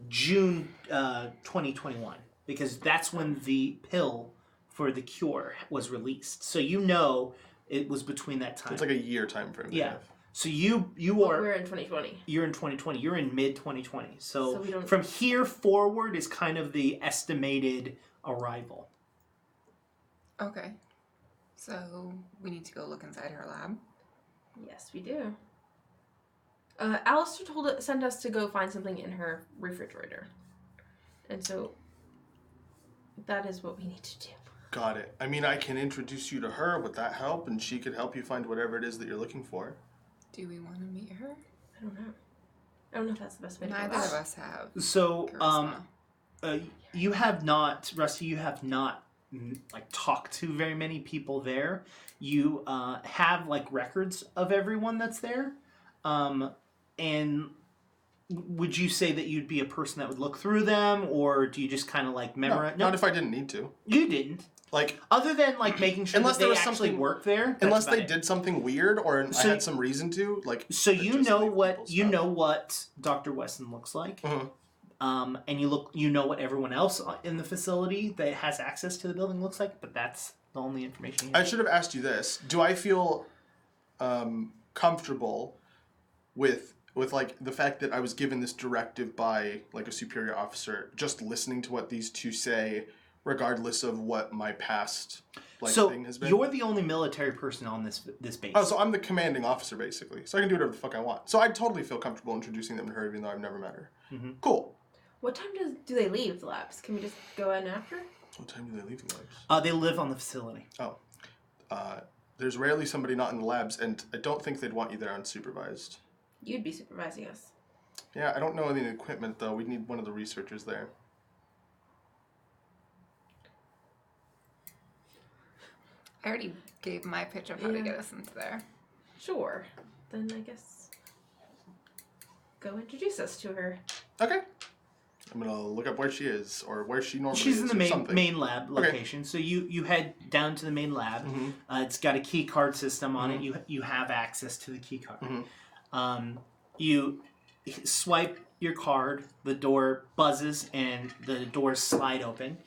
June 2021, because that's when the pill for the cure was released. So you know it was between that time. It's like a year time frame. they Yeah. have. So you But are we're in 2020. you're in 2020. You're in mid 2020. So we don't- from here forward is kind of the estimated arrival. Okay. So we need to go look inside her lab. Yes, we do. Alistair sent us to go find something in her refrigerator. And so that is what we need to do. Got it. I mean, I can introduce you to her. Would that help? And she could help you find whatever it is that you're looking for. Do we want to meet her? I don't know. I don't know if that's the best way to go Neither about of it. us have. So Charisma. you have not, Rusty. You have not like talked to very many people there. You have like records of everyone that's there, and would you say that you'd be a person that would look through them, or do you just kind of like memorize? Not if I didn't need to. You didn't. Like, Other than like making sure Unless that there they was actually something- work there. that's unless about they it. did something weird or So- I had some reason to, like. So just you leave know people's stuff. what Dr. Weston looks like, Mhm. and you know what everyone else in the facility that has access to the building looks like, but that's the only information you I have. should have asked you this. Do I feel comfortable with like the fact that I was given this directive by like a superior officer, just listening to what these two say, regardless of what my past thing has been? You're the only military person on this base. Oh, so I'm the commanding officer basically, so I can do whatever the fuck I want. So I totally feel comfortable introducing them to her, even though I've never met her. Mm-hmm. Cool. What time do they leave the labs? Can we just go in after? What time do they leave the labs? They live on the facility. There's rarely somebody not in the labs, and I don't think they'd want you there unsupervised. You'd be supervising us. Yeah, I don't know any equipment though. We'd need one of the researchers there. I already gave my pitch of how to Yeah. get us into there. Sure. Then I guess go introduce us to her. Okay. I'm gonna look up where she is, or where she normally She's is, in the or main something. main lab location. So you head down to the main lab. Mhm. It's got a key card system on Mm-hmm. it. You have access to the key card. Mhm. You swipe your card. The door buzzes and the doors slide open.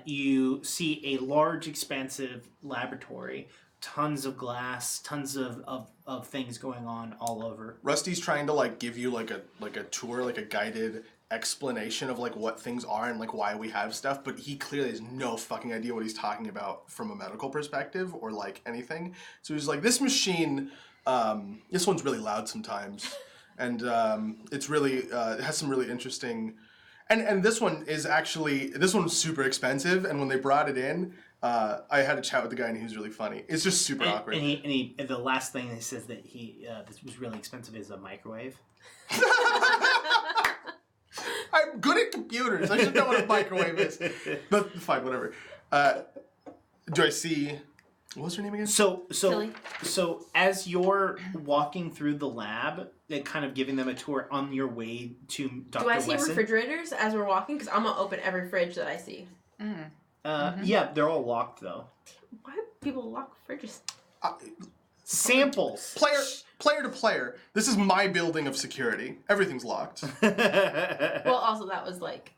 You see a large, expansive laboratory. Tons of glass. Tons of things going on all over. Rusty's trying to like give you like a tour, like a guided explanation of like what things are and like why we have stuff, but he clearly has no fucking idea what he's talking about from a medical perspective or like anything. So he's like, this machine, this one's really loud sometimes, and it's really it has some really interesting. And this one's super expensive, and when they brought it in, I had a chat with the guy and he was really funny. It's just super awkward. And the last thing he says that this was really expensive is a microwave. I'm good at computers. I should know what a microwave is. But fine, whatever. Do I see? What was her name again? Tilly. So as you're walking through the lab, and kind of giving them a tour on your way to Dr. Do I see Wesson. refrigerators as we're walking? Because I'm going to open every fridge that I see. Yeah, they're all locked though. Why do people lock fridges? Samples. Player to player. This is my building of security. Everything's locked. Well, also, that was like,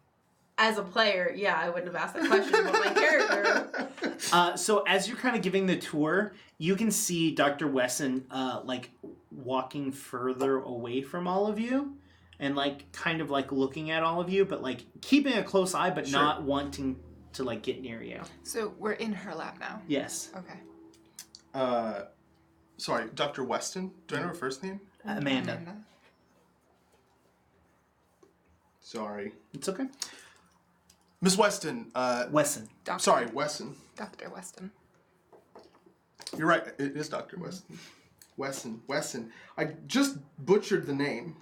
as a player, yeah, I wouldn't have asked that question, but my character. So as you're kind of giving the tour, you can see Dr. Wesson like walking further away from all of you, and like kind of like looking at all of you, but like keeping a close eye, but Sure. not wanting to like get near you. So we're in her lab now. Yes, Okay. Sorry, Dr. Weston. Do I know her first name? Amanda. Sorry. It's okay. Miss Weston. Wesson. Dr. Sorry, Weston. Dr. Weston. You're right. It is Dr. Weston. Weston. I just butchered the name,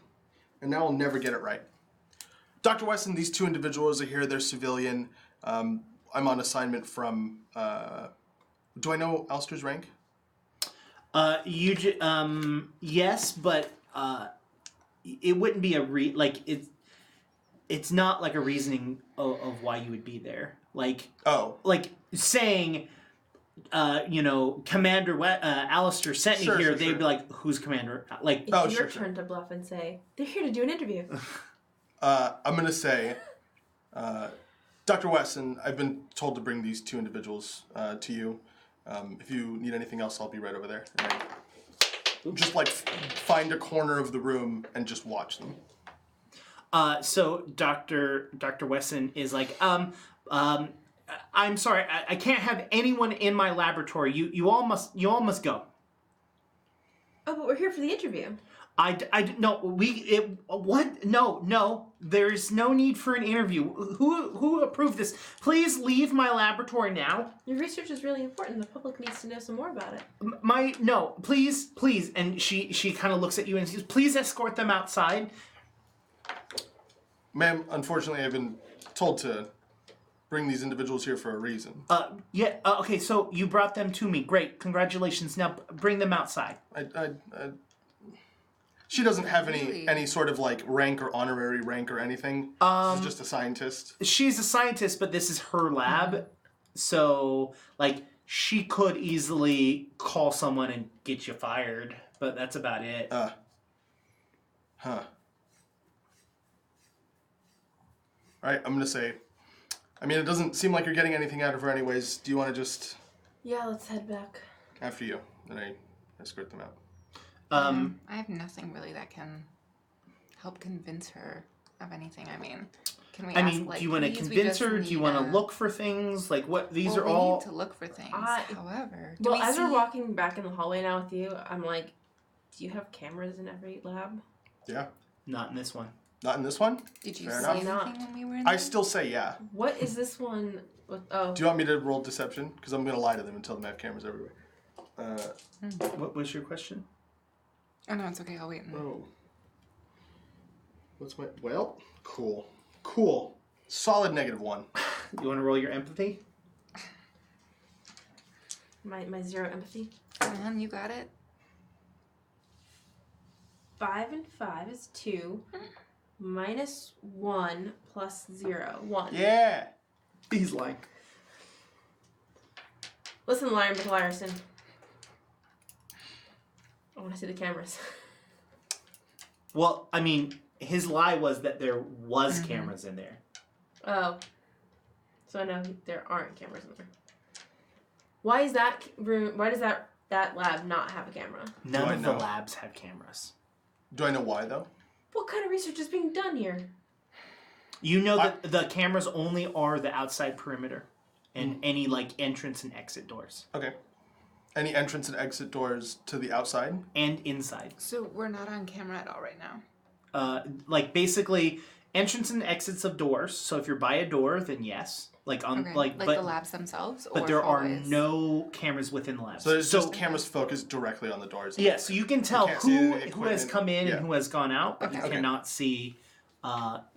and now I'll never get it right. Dr. Weston, these two individuals are here. They're civilian. I'm on assignment from... do I know Alistair's rank? Yes, but it wouldn't be it's not like a reasoning of why you would be there. Like saying, Commander Alistair sent me Sure, here. sure, They'd sure. be like, "Who's Commander?" Like, It's Oh, your sure, turn to bluff and say, they're here to do an interview. I'm going to say, Dr. Weston, I've been told to bring these two individuals to you. If you need anything else, I'll be right over there. And I just like find a corner of the room and just watch them. So Dr. Weston is like, I'm sorry, I can't have anyone in my laboratory. You all must go. Oh, but we're here for the interview. No, there's no need for an interview. Who approved this? Please leave my laboratory now. Your research is really important. The public needs to know some more about it. Please. And she kind of looks at you and says, please escort them outside. Ma'am, unfortunately, I've been told to bring these individuals here for a reason. Okay, so you brought them to me. Great, congratulations. Now bring them outside. She doesn't have Really? any sort of like rank or honorary rank or anything. She's just a scientist. She's a scientist, but this is her lab. So, like, she could easily call someone and get you fired, but that's about it. Huh. Alright, I'm gonna say, I mean, it doesn't seem like you're getting anything out of her anyways. Do you want to just... Yeah, let's head back. After you. Then I escort them out. I have nothing really that can help convince her of anything. I mean, can we ask, like, do you want to please, we convince just her? Do you want to need a- look for things? Like, what? These are we all... need to look for things. However, Well, as we're walking back in the hallway now with you, I'm like, do you have cameras in every lab? Yeah. Not in this one. Not in this one? Did you Fair see enough. anything when we were in I there? still say yeah. What is this one with, oh. Do you want me to roll deception? Because I'm going to lie to them and tell them I have cameras everywhere. What was your question? Oh, no, it's okay. I'll wait. Oh. What's my... Well, cool. Solid -1. You want to roll your empathy? My 0 empathy. Come on, you got it. 5 and 5 is 2. -1 plus 0. 1. Yeah. He's lying. Listen, Liar McLyerson. I want to see the cameras. Well, I mean, his lie was that there was cameras in there. Oh. So I know there aren't cameras in there. Why is that room? Why does that lab not have a camera? None I of the know? labs have cameras. Do I know why, though? What kind of research is being done here? You know that the cameras only are the outside perimeter and any, like, entrance and exit doors. Okay. Any entrance and exit doors to the outside? And inside. So we're not on camera at all right now. Like, basically, entrance and exits of doors. So if you're by a door, then yes. Like, Okay. like the labs themselves? But or there are hallways? no cameras within the labs. So there's just cameras focused directly on the doors. Yeah, so you can tell can't see who the has equipment. come in Yeah. and who has gone out, but you Okay. cannot see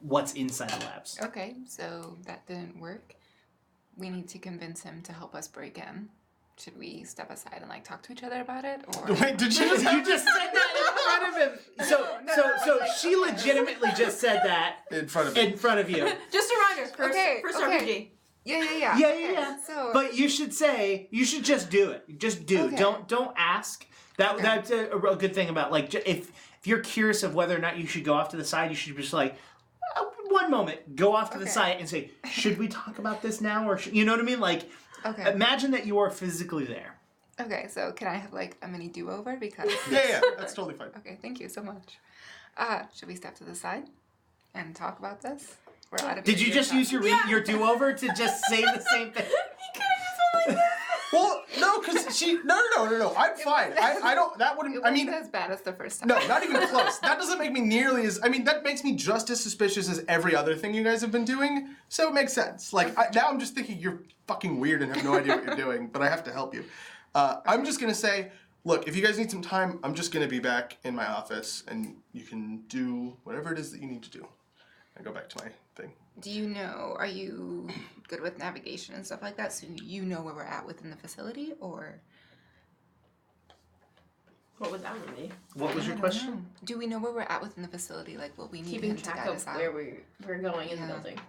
what's inside the labs. Okay, so that didn't work. We need to convince him to help us break in. Should we step aside and, like, talk to each other about it? Or Wait, did you just... You just said that in front of him. So she legitimately just said that In front of in front of you. Just a reminder. First Okay, RPG. Yeah. Yeah. So, But you should just do it. Just do. Okay. Don't ask. That's a real good thing about, like, if you're curious of whether or not you should go off to the side, you should just, like, one moment, go off to the Okay. side and say, should we talk about this now? Or you know what I mean? Like, okay. imagine that you are physically there. Okay, so can I have, like, a mini do-over? Because... Yeah, that's totally fine. Okay, thank you so much. Should we step to the side and talk about this? We're out of Did you just use your do-over to just say the same thing? Well, no, because No. I'm fine. I don't... That wouldn't... It I mean... wasn't as bad as the first time. No, not even close. That doesn't make me nearly as... I mean, that makes me just as suspicious as every other thing you guys have been doing, so it makes sense. Like, now I'm just thinking you're fucking weird and have no idea what you're doing, but I have to help you. I'm just going to say, look, if you guys need some time, I'm just going to be back in my office, and you can do whatever it is that you need to do. I go back to my thing. Do you know, are you good with navigation and stuff like that, so you know where we're at within the facility, or... What would that one be? What was I your don't question? know. Do we know where we're at within the facility? Like, what we need Keeping him to track guide of us out? where we're going in the Yeah. building.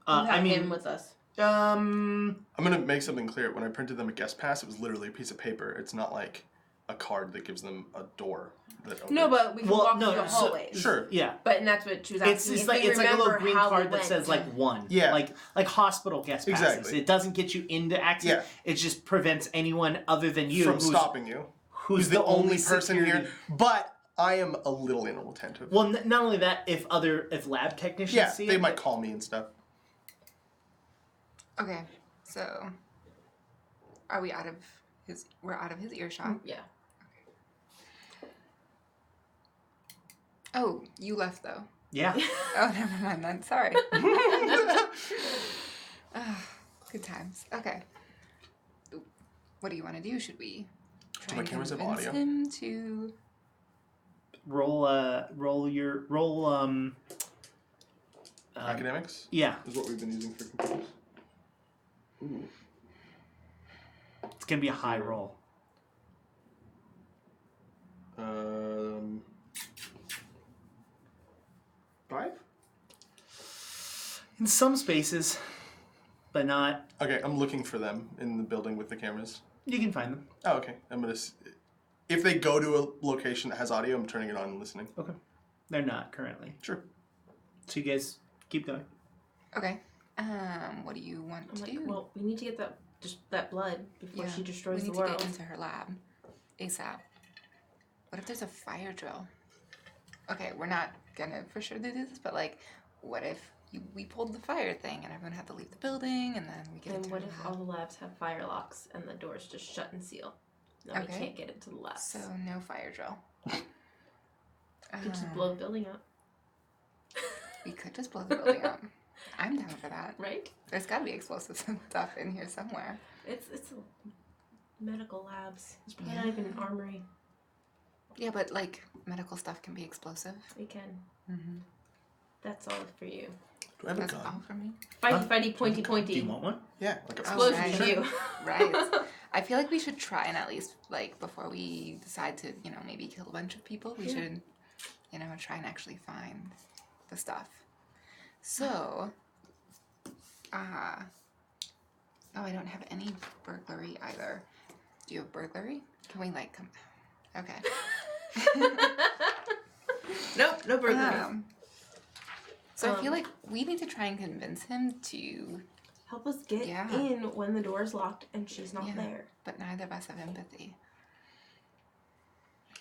I We'll have him mean, with us. I'm going to make something clear. When I printed them a guest pass, it was literally a piece of paper. It's not like a card that gives them a door that opens. No, but we can walk through the hallways. Sure. yeah. But and that's what she was asking. It's if like we it's like a little remember green how we card that went. says like one. Yeah. Like hospital guest passes. Exactly. It doesn't get you into access. Yeah. It just prevents anyone other than you From who's, stopping you. who's the only person security. here. But I am a little inattentive. Well, not only that, if lab technicians Yeah, see they it, might call me and stuff. Okay, so are we out of his? We're out of his earshot. Yeah. Oh, you left though. Yeah. Oh, never mind then. Sorry. Good times. Okay. What do you want to do? Should we try my and cameras have convince audio? him to? roll Academics yeah. is what we've been using for computers. Ooh. It's gonna be a high roll. 5? In some spaces, but not. Okay, I'm looking for them in the building with the cameras. You can find them. Oh, okay. If they go to a location that has audio, I'm turning it on and listening. Okay. They're not currently. Sure. So you guys keep going. Okay. What do you want I'm to like, do? well, we need to get that blood before she destroys we the need world. to get into her lab ASAP. What if there's a fire drill? Okay, we're not gonna for sure do this, but like, what if we pulled the fire thing and everyone had to leave the building and then we get And into what her if lab? all the labs have fire locks and the doors just shut and seal? Now we Okay. can't get into the labs. So no fire drill. We could just blow the building up, We could just blow the building up. I'm down for that. right? There's gotta be explosives and stuff in here somewhere. It's medical labs. It's probably not even an armory. Yeah, but like medical stuff can be explosive. We can. Mm-hmm. That's all for you. Do I have a That's gun? all for me. Fighty, fighty, pointy, Do pointy. you want one? Yeah, like a Explosion right. for you. Right. I feel like we should try and at least, like, before we decide to, maybe kill a bunch of people, we should, try and actually find the stuff. So, oh, I don't have any burglary either. Do you have burglary? Can we, like, come... Okay. Nope, no burglary. So I feel like we need to try and convince him to... Help us get Yeah. in when the door's locked and she's not Yeah. there. But neither of us have empathy.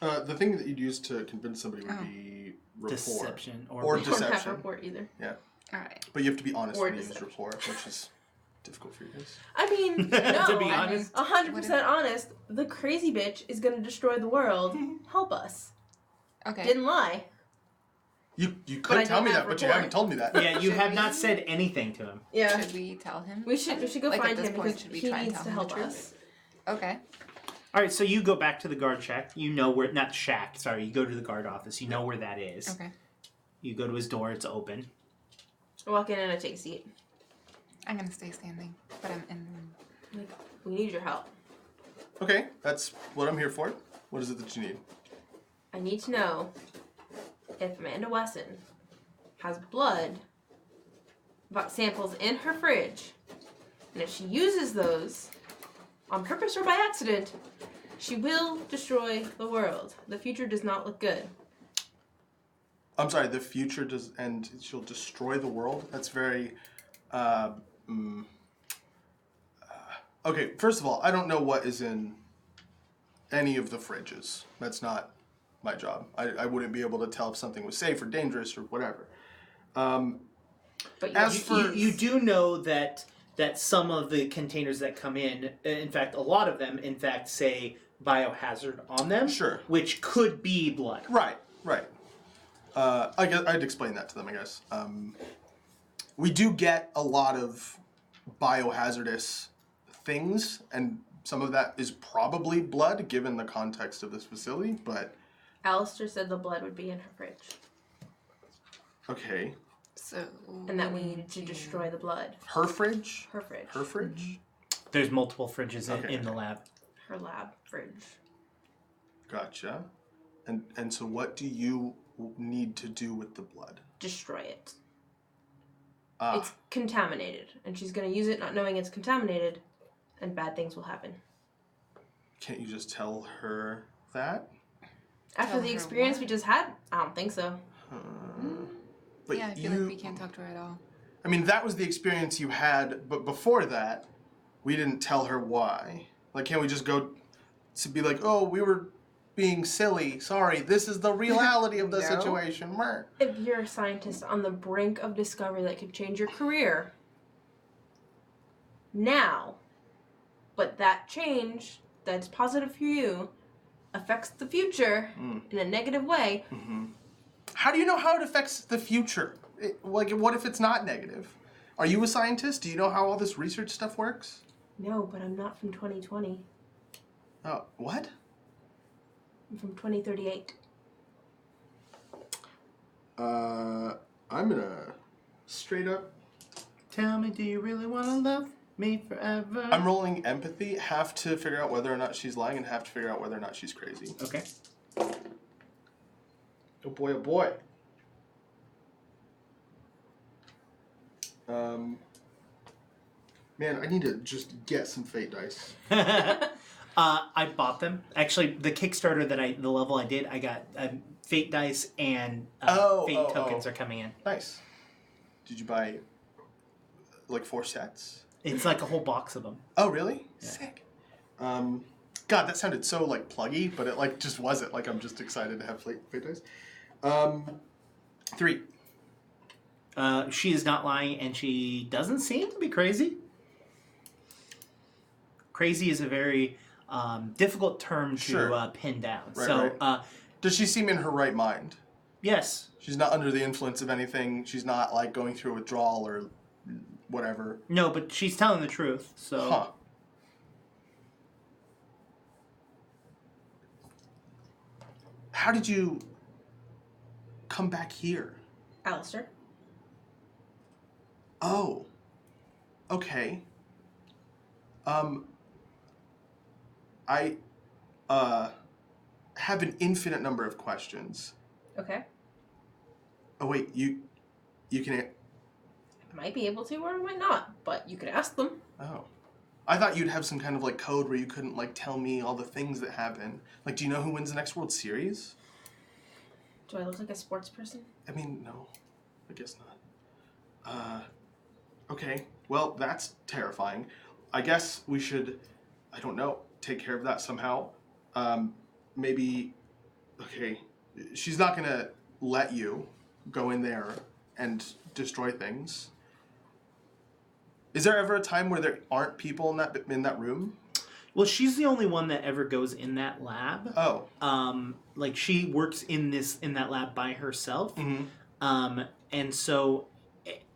The thing that you'd use to convince somebody would be rapport. Deception Or We don't have deception. report either. Yeah. All right. But you have to be honest Or when you use deception. rapport, which is difficult for you guys. I mean, no. To be I mean, honest. 100% honest. The crazy bitch is gonna destroy the world. Help us. Okay. Didn't lie. You But I could tell don't me have that, but you rapport. haven't told me that. Yeah, you Should have we- not said anything to him. Yeah. Should we tell him? We should go Like, at find this him point, because should we he try and needs tell to him the help truth? us. Okay. All right, so you go back to the guard shack. You know where, not shack, sorry. You go to the guard office. You know where that is. Okay. You go to his door. It's open. I walk in and I take a seat. I'm gonna stay standing, but I'm in the room. Like, we need your help. Okay, that's what I'm here for. What is it that you need? I need to know if Amanda Weston has blood samples in her fridge, and if she uses those on purpose or by accident, she will destroy the world. The future does not look good. I'm sorry, the future does, and she'll destroy the world? That's very, okay, first of all, I don't know what is in any of the fridges. That's not my job. I wouldn't be able to tell if something was safe or dangerous or whatever. But As you, for- You do know that some of the containers that come in fact, a lot of them, in fact, say biohazard on them. Sure. Which could be blood. Right. I guess I'd explain that to them, I guess. We do get a lot of biohazardous things, and some of that is probably blood, given the context of this facility, but... Alistair said the blood would be in her fridge, Okay. So. and that we needed to destroy the blood. Her fridge? Her fridge. Her fridge? There's multiple fridges Okay, in the okay. lab. Her lab fridge. Gotcha. And so what do you need to do with the blood? Destroy it. Ah, It's contaminated, and she's gonna use it not knowing it's contaminated, and bad things will happen. can't you just tell her that? After Tell the her experience what? we just had, I don't think so. But Yeah, I feel like we can't talk to her at all. I mean, that was the experience you had, but before that, we didn't tell her why. Like, can't we just go... to be like, oh, we were being silly. Sorry, this is the reality of the No. situation. Mer. If you're a scientist on the brink of discovery that could change your career, now, but that change that's positive for you affects the future in a negative way. How do you know how it affects the future? What if it's not negative? Are you a scientist? Do you know how all this research stuff works? No, but I'm not from 2020. Oh, what? I'm from 2038. I'm gonna straight up. Tell me, do you really want to love me forever? I'm rolling empathy, half to figure out whether or not she's lying, and half to figure out whether or not she's crazy. Okay. Oh boy, oh boy. Man, I need to just get some fate dice. I bought them. Actually, the Kickstarter the level I did, I got fate dice and fate tokens are coming in. Nice. Did you buy like 4 sets? It's like a whole box of them. Oh, really? Yeah. Sick. God, that sounded so like pluggy, but it like just wasn't. Like I'm just excited to have fate dice. 3. She is not lying, and she doesn't seem to be crazy. Crazy is a very difficult term to pin down. Right. Does she seem in her right mind? Yes. She's not under the influence of anything. She's not like going through a withdrawal or whatever. No, but she's telling the truth. So. Huh. How did you come back here? Alistair? Oh. Okay. I have an infinite number of questions. Okay. Oh wait, you can. I might be able to or I might not, but you could ask them. Oh. I thought you'd have some kind of like code where you couldn't like tell me all the things that happen. Like, do you know who wins the next World Series? Do I look like a sports person? I mean, no. I guess not. Okay. Well, that's terrifying. I guess we should, I don't know, take care of that somehow. Maybe, okay, she's not going to let you go in there and destroy things. Is there ever a time where there aren't people in that room? Well, she's the only one that ever goes in that lab. Oh. Like she works in that lab by herself. Mm-hmm. And so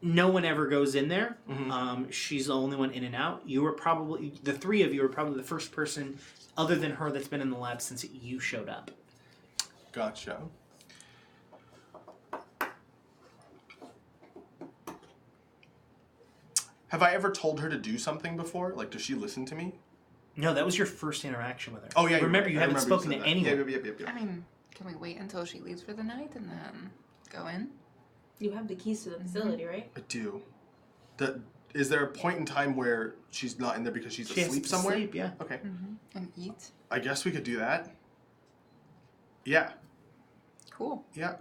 no one ever goes in there. Mm-hmm. She's the only one in and out. You were probably, the 3 of you are probably the first person other than her that's been in the lab since you showed up. Gotcha. Have I ever told her to do something before? Like, does she listen to me? No, that was your first interaction with her. Oh, yeah. Remember, you I haven't remember spoken you to said that. anyone. Yeah. I mean, can we wait until she leaves for the night and then go in? You have the keys to the facility, right? I do. Is there a point in time where she's not in there because she's She has asleep to somewhere? sleep, yeah. Okay. And eat? I guess we could do that. Yeah. Cool. Yeah.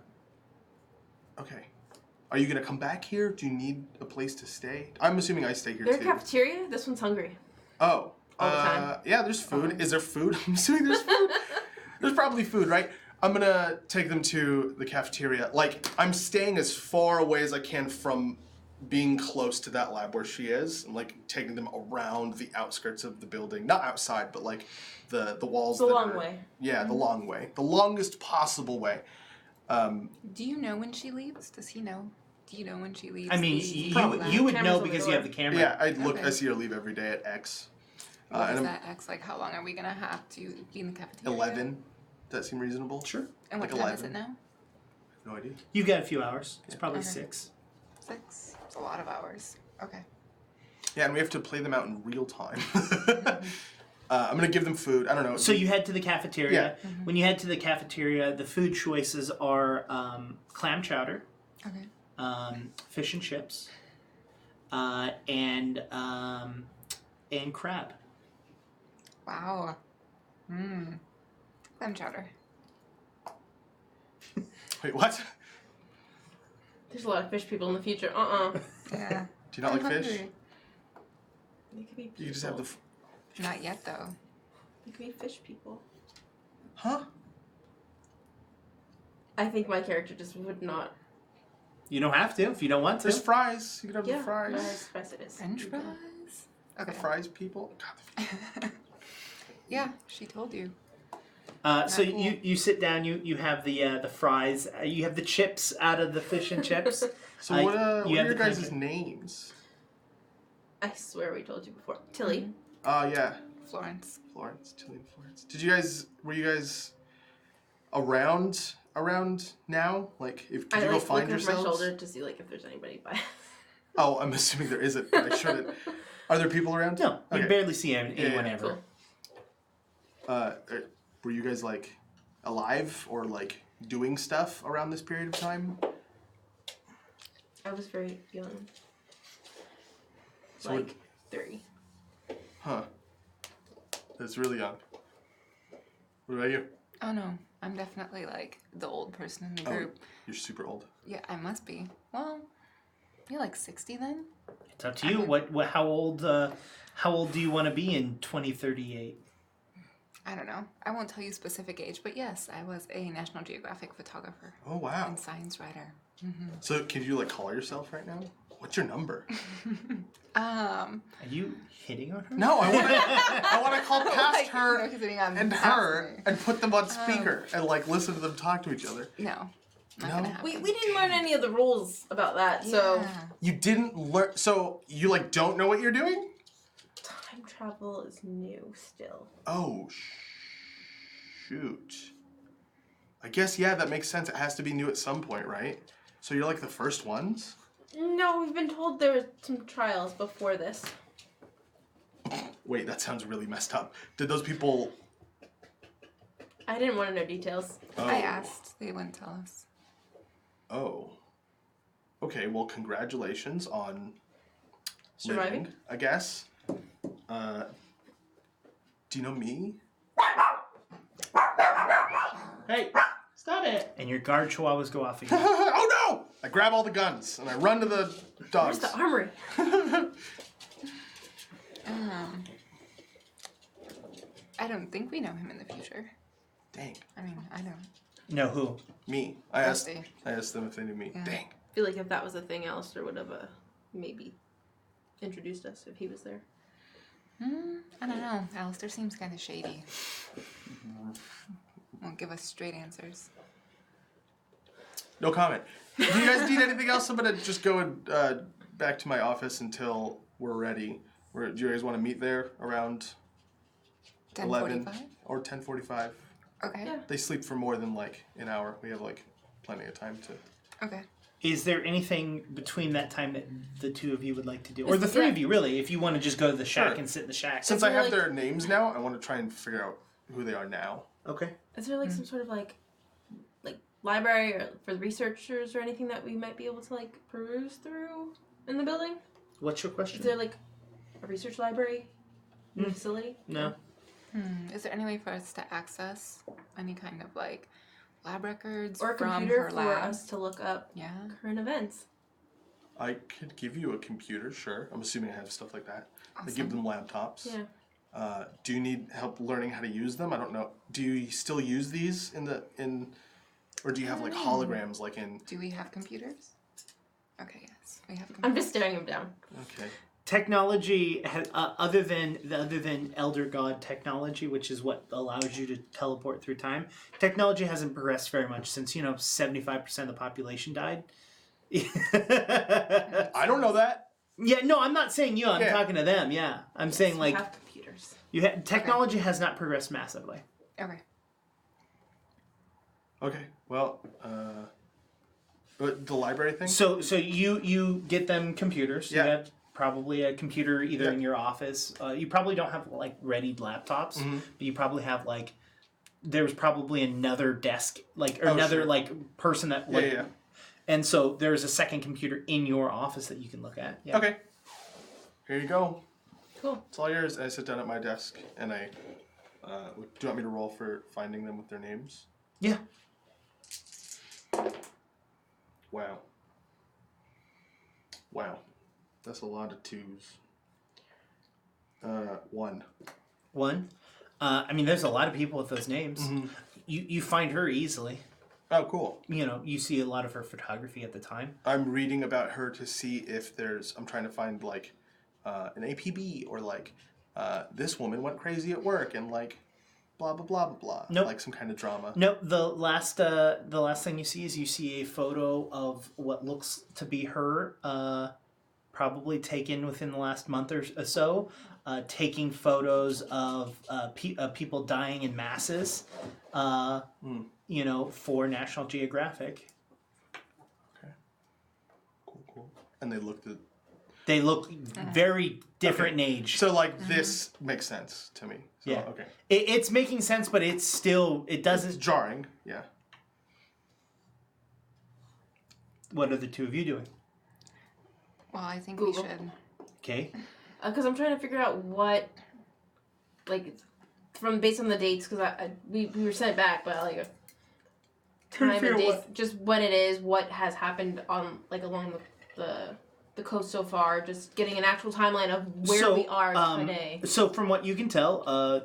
Okay. Are you going to come back here? Do you need a place to stay? I'm assuming I stay here There's a too. cafeteria. This one's hungry. Oh. All the time. Yeah, there's food. Is there food? I'm assuming there's food. There's probably food, right? I'm going to take them to the cafeteria. Like, I'm staying as far away as I can from being close to that lab where she is. I'm, like, taking them around the outskirts of the building. Not outside, but, like, the walls. The long way. Yeah, the long way. The longest possible way. Do you know when she leaves? Does he know? Do you know when she leaves? I mean, Probably. you would Cameras know on the because you door. have the camera. Yeah, I look. Okay. I see her leave every day at X. What is and that X like? How long are we gonna have to be in the cafeteria? 11. Does that seem reasonable? Sure. And what like time is 11. it now? No idea. You've got a few hours. It's probably Okay. 6. 6. It's a lot of hours. Okay. Yeah, and we have to play them out in real time. I'm gonna give them food. I don't know. So you head to the cafeteria. Yeah. When you head to the cafeteria, the food choices are clam chowder, Okay. fish and chips, and crab. Wow. Clam chowder. Wait, what? There's a lot of fish people in the future. Yeah. Do you not I'm like fish? hungry. They could be You just have the. Not yet, though. You can be fish people. Huh? I think my character just would not. You don't have to if you don't want to. There's fries. You can have the Fries. fries. Fries it is. French fries? The Okay. fries people. God, Yeah, she told you. So Cool. you sit down. You have the fries. You have the chips out of the fish and chips. so you what are have your the guys' contra- names? I swear we told you before. Tilly. Yeah. Florence. Florence. Tilly and Florence. Were you guys around now? Like, if did I you go find look over my yourselves? shoulder to see if there's anybody by. Oh, I'm assuming there isn't, but I shouldn't. Are there people around? No, you Okay. barely see anyone yeah. ever. Cool. Were you guys like alive or like doing stuff around this period of time? I was very young. So like 3. Huh. That's really young. What about you? Oh no, I'm definitely like the old person in the Oh, group. you're super old. Yeah, I must be. Well, you're like 60 then? It's up to you. What? How old? How old do you want to be in 2038? I don't know. I won't tell you specific age, but yes, I was a National Geographic photographer Oh wow. and science writer. So can you like call yourself right now? What's your number? Are you hitting on her? No, I want to call past Like, her no, he's hitting on and past her me. and put them on speaker and like listen to them talk to each other. No, not No? gonna happen. We didn't learn any of the rules about that, so Yeah. You didn't learn, so you like don't know what you're doing? time travel is new still. Oh, shoot. I guess, yeah, that makes sense. It has to be new at some point, right? So you're like the first ones? No, we've been told there were some trials before this. Wait, that sounds really messed up. Did those people... I didn't want to know details. Oh. I asked. They wouldn't tell us. Oh. Okay, well, congratulations on Surviving? living, I guess. Do you know me? Hey, stop it! And your guard chihuahuas go off again. Oh no! I grab all the guns and I run to the dogs. Where's the armory? I don't think we know him in the future. Dang. I mean, I don't. No, who? Me. I asked Rusty. them if they knew me. Yeah. Dang. I feel like if that was a thing, Alistair would have maybe introduced us if he was there. I don't know. Alistair seems kind of shady. Won't give us straight answers. No comment. Do you guys need anything else? I'm gonna just go back to my office until we're ready. Do you guys want to meet there around 11 10:45? or 10:45? Okay. Yeah. They sleep for more than like an hour. We have like plenty of time to. Okay. Is there anything between that time that the two of you would like to do, or Is- the three yeah. of you really, if you want to just go to the shack Sure. and sit in the shack? Since Is I there, have like- their names now, I want to try and figure out who they are now. Okay. Is there like some sort of like library or for the researchers or anything that we might be able to like peruse through in the building? What's your question? Is there like a research library in the facility? No. Is there any way for us to access any kind of like lab records Or a from computer her for lab? us to look up Yeah. current events? I could give you a computer, sure. I'm assuming I have stuff like that. I give Awesome. them laptops. Yeah. Do you need help learning how to use them? I don't know. Do you still use these or do you have like holograms like in? Do we have computers? Okay, yes, we have computers. I'm just staring him down. Okay. Technology has, other than Elder God technology, which is what allows you to teleport through time. Technology hasn't progressed very much since 75% of the population died. I don't know that. Yeah, no, I'm not saying you. I'm Yeah. talking to them. Yeah, I'm saying We like have computers. technology has not progressed massively. Okay. Okay. Well, but the library thing. So you get them computers. Yeah. You have probably a computer either Yeah. in your office. You probably don't have like readied laptops, but you probably have like there's probably another desk or another sure. like person that Yeah, like, yeah. and so there's a second computer in your office that you can look at. Yeah. Okay. Here you go. Cool. It's all yours. I sit down at my desk and I. Do you want me to roll for finding them with their names? Yeah. Wow. Wow. That's a lot of twos. 1. One. I mean, there's a lot of people with those names. Mm-hmm. You find her easily. Oh, cool. You know, you see a lot of her photography at the time. I'm reading about her to see if I'm trying to find like an APB or like this woman went crazy at work and like blah blah blah blah blah. Nope. Like some kind of drama. No, the last thing you see is you see a photo of what looks to be her, probably taken within the last month or so, taking photos of people dying in masses, you know, for National Geographic. Okay. Cool. And they looked at. They look very different in age. So like this makes sense to me. So, Yeah. Okay. It's making sense, but it doesn't. It's jarring. Yeah. What are the two of you doing? Well, I think Google. we should. Okay. Because I'm trying to figure out what, like, based on the dates, because we were sent back, but like a time and figure date, just when it is, what has happened on like along the coast so far, just getting an actual timeline of where we are today. So from what you can tell,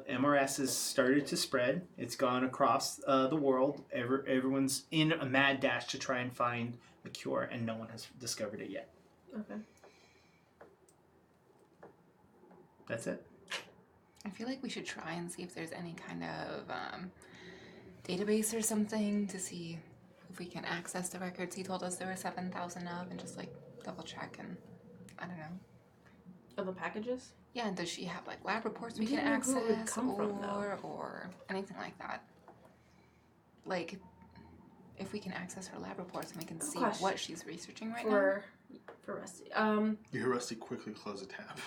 MRS has started to spread. It's gone across the world. Everyone's in a mad dash to try and find a cure, and no one has discovered it yet. Okay. That's it. I feel like we should try and see if there's any kind of database or something to see if we can access the records he told us there were 7,000 of, and just like double check and I don't know. Of the packages? Yeah, and does she have like lab reports we We can don't know access who it would come from, though. or anything like that? Like, if we can access her lab reports and we can see question. what she's researching right For Rusty. You hear Rusty quickly close a tab.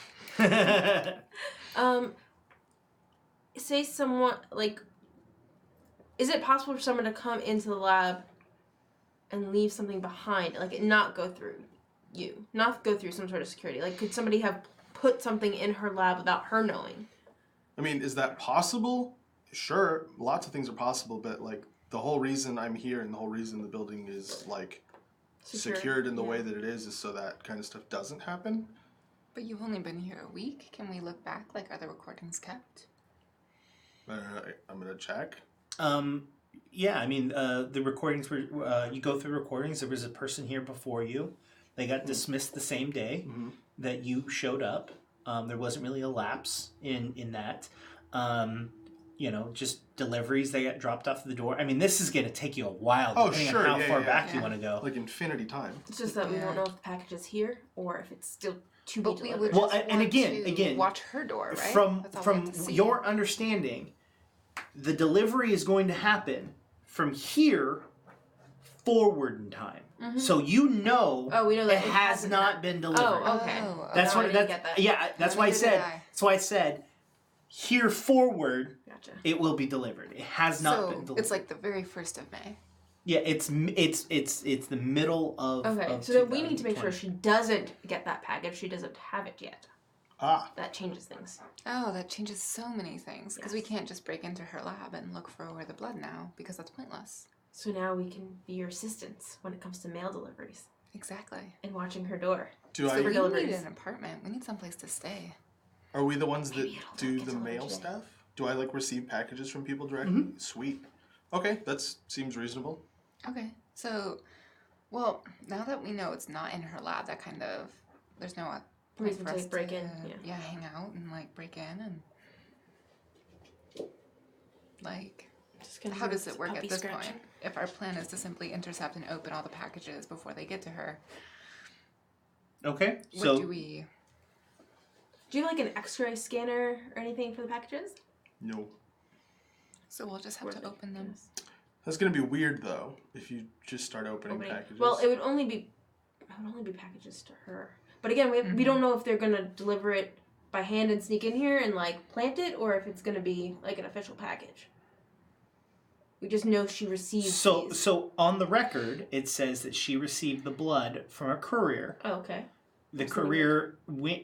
Say someone, like, is it possible for someone to come into the lab and leave something behind? Like, it not go through you? Not go through some sort of security? Like, could somebody have put something in her lab without her knowing? I mean, is that possible? Sure, lots of things are possible, but like the whole reason I'm here and the whole reason the building is like secured in the way that it is so that kind of stuff doesn't happen. But you've only been here a week. Can we look back? Like, are the recordings kept? I'm gonna check. Yeah, I mean, the recordings were, you go through recordings. There was a person here before you. They got dismissed the same day that you showed up. There wasn't really a lapse in that. You know, just deliveries, they got dropped off the door. I mean, this is going to take you a while, depending on how far back you want to go. Like infinity time. It's just that we won't know if the package is here or if it's still to be But we delivered. would Well, just and want again, to watch her door, right? From That's all we have from to see. your understanding, the delivery is going to happen from here forward in time. So you know, we know that it has not been delivered. Oh, okay. That's No, I what. didn't That's get that. yeah. That's why I Neither said. did I. That's why I said. Here forward, Gotcha. it will be delivered. It has not been delivered. It's like the very 1st of May. Yeah, it's the middle of. Okay, of so then we need to make sure 2020. she doesn't get that package. She doesn't have it yet. That changes things. Oh, that changes so many things. Because we can't just break into her lab and look for the blood now, because that's pointless. So now we can be your assistants when it comes to mail deliveries Exactly. and watching her door. Do So I? we deliveries. need an apartment. We need someplace to stay. Are we the ones that Maybe it'll do take the until mail today. stuff? Do I like receive packages from people directly? Sweet. Okay, that seems reasonable. Okay. So, well, now that we know it's not in her lab, that kind of, there's no place Reason for to us break to, in, yeah. hang out and like break in and like, Just gonna how hear does it work at puppy this scratching. point? If our plan is to simply intercept and open all the packages before they get to her, Okay, what so do we? Do you have like an X-ray scanner or anything for the packages? No. So we'll just have to open them. That's gonna be weird though if you just start opening packages. Well, it would only be packages to her. But again, we don't know if they're gonna deliver it by hand and sneak in here and like plant it, or if it's gonna be like an official package. We just know she received these. So on the record, it says that she received the blood from a courier. Oh, okay. The courier went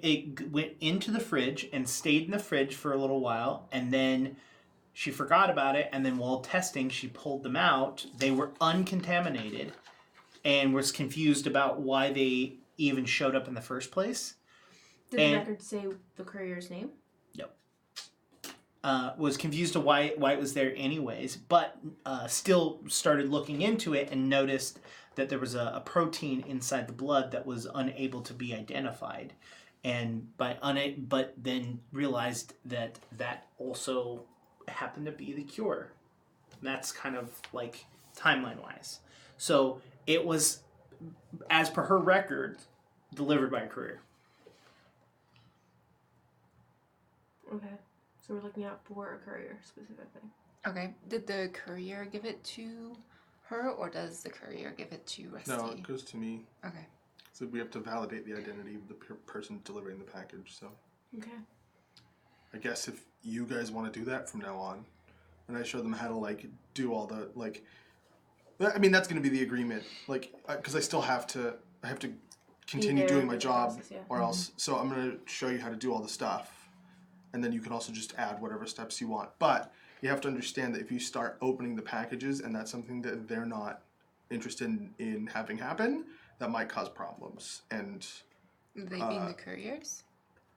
into the fridge and stayed in the fridge for a little while, and then she forgot about it. And then while testing, she pulled them out. They were uncontaminated, and was confused about why they even showed up in the first place. Did the record say the courier's name? No. was confused to why it was there anyways, but still started looking into it and noticed that there was a protein inside the blood that was unable to be identified, and but then realized that also happened to be the cure. And that's kind of like timeline wise. So it was, as per her record, delivered by a courier. Okay. So we're looking out for a courier specifically. Okay. Did the courier give it to her, or does the courier give it to Rusty? No, it goes to me. Okay. So we have to validate the identity of the person delivering the package. So Okay. I guess if you guys want to do that from now on, and I show them how to like do all the like, I mean that's going to be the agreement. Like, because I have to continue doing my job, process, yeah. or else. So I'm going to show you how to do all the stuff. And then you can also just add whatever steps you want. But you have to understand that if you start opening the packages and that's something that they're not interested in having happen, that might cause problems. And They being the couriers?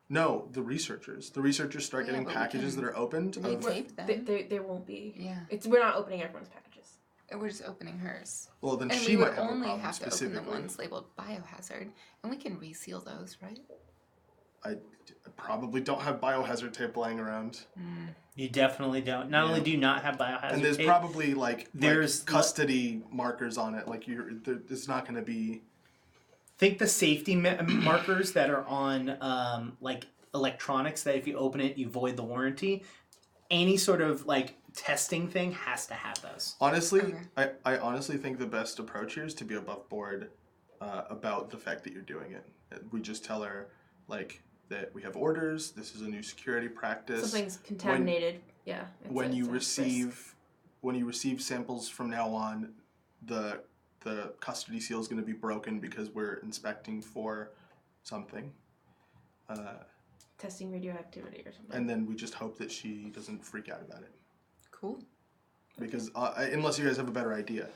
no, the researchers. The researchers start getting packages that are opened. We tape them. They won't be. Yeah. We're not opening everyone's packages. We're just opening hers. Well, then And she we might would have a only problem have to open specifically. the ones labeled biohazard, and we can reseal those, right? I probably don't have biohazard tape lying around. You definitely don't. Not only do you not have biohazard And there's tape, probably there's custody markers on it. Like it's not going to be. think the safety markers that are on like electronics that if you open it you void the warranty. Any sort of like testing thing has to have those. Honestly, I honestly think the best approach here is to be above board about the fact that you're doing it. We just tell her like that we have orders. This is a new security practice. Something's contaminated. When you receive samples from now on, the custody seal is going to be broken because we're inspecting for something. Testing radioactivity or something. And then we just hope that she doesn't freak out about it. Cool. Because unless you guys have a better idea.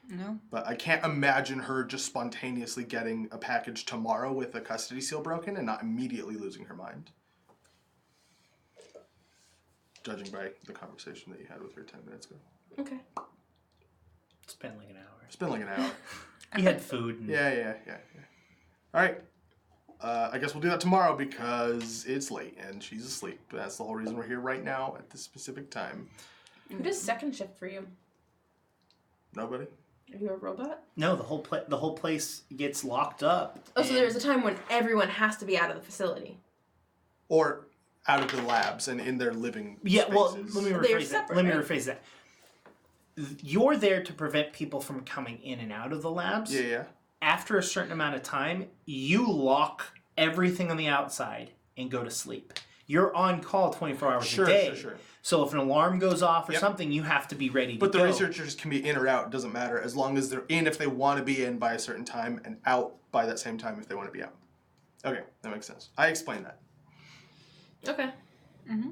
No. But I can't imagine her just spontaneously getting a package tomorrow with a custody seal broken and not immediately losing her mind. Judging by the conversation that you had with her 10 minutes ago. Okay. It's been like an hour. It's been like an hour. You had food. And... Yeah. All right. I guess we'll do that tomorrow because it's late and she's asleep. That's the whole reason we're here right now at this specific time. Who does second shift for you? Nobody? Are you a robot? No, the whole place gets locked up. Oh, so there's a time when everyone has to be out of the facility. Or out of the labs and in their living Yeah, well, spaces. let me They're rephrase that. separate, Let me right? rephrase that. You're there to prevent people from coming in and out of the labs. Yeah. After a certain amount of time, you lock everything on the outside and go to sleep. You're on call 24 hours a day. Sure. So if an alarm goes off or something, you have to be ready to But go. the researchers can be in or out, it doesn't matter, as long as they're in if they want to be in by a certain time and out by that same time if they want to be out. Okay, that makes sense. I explained that. Okay. Mm-hmm.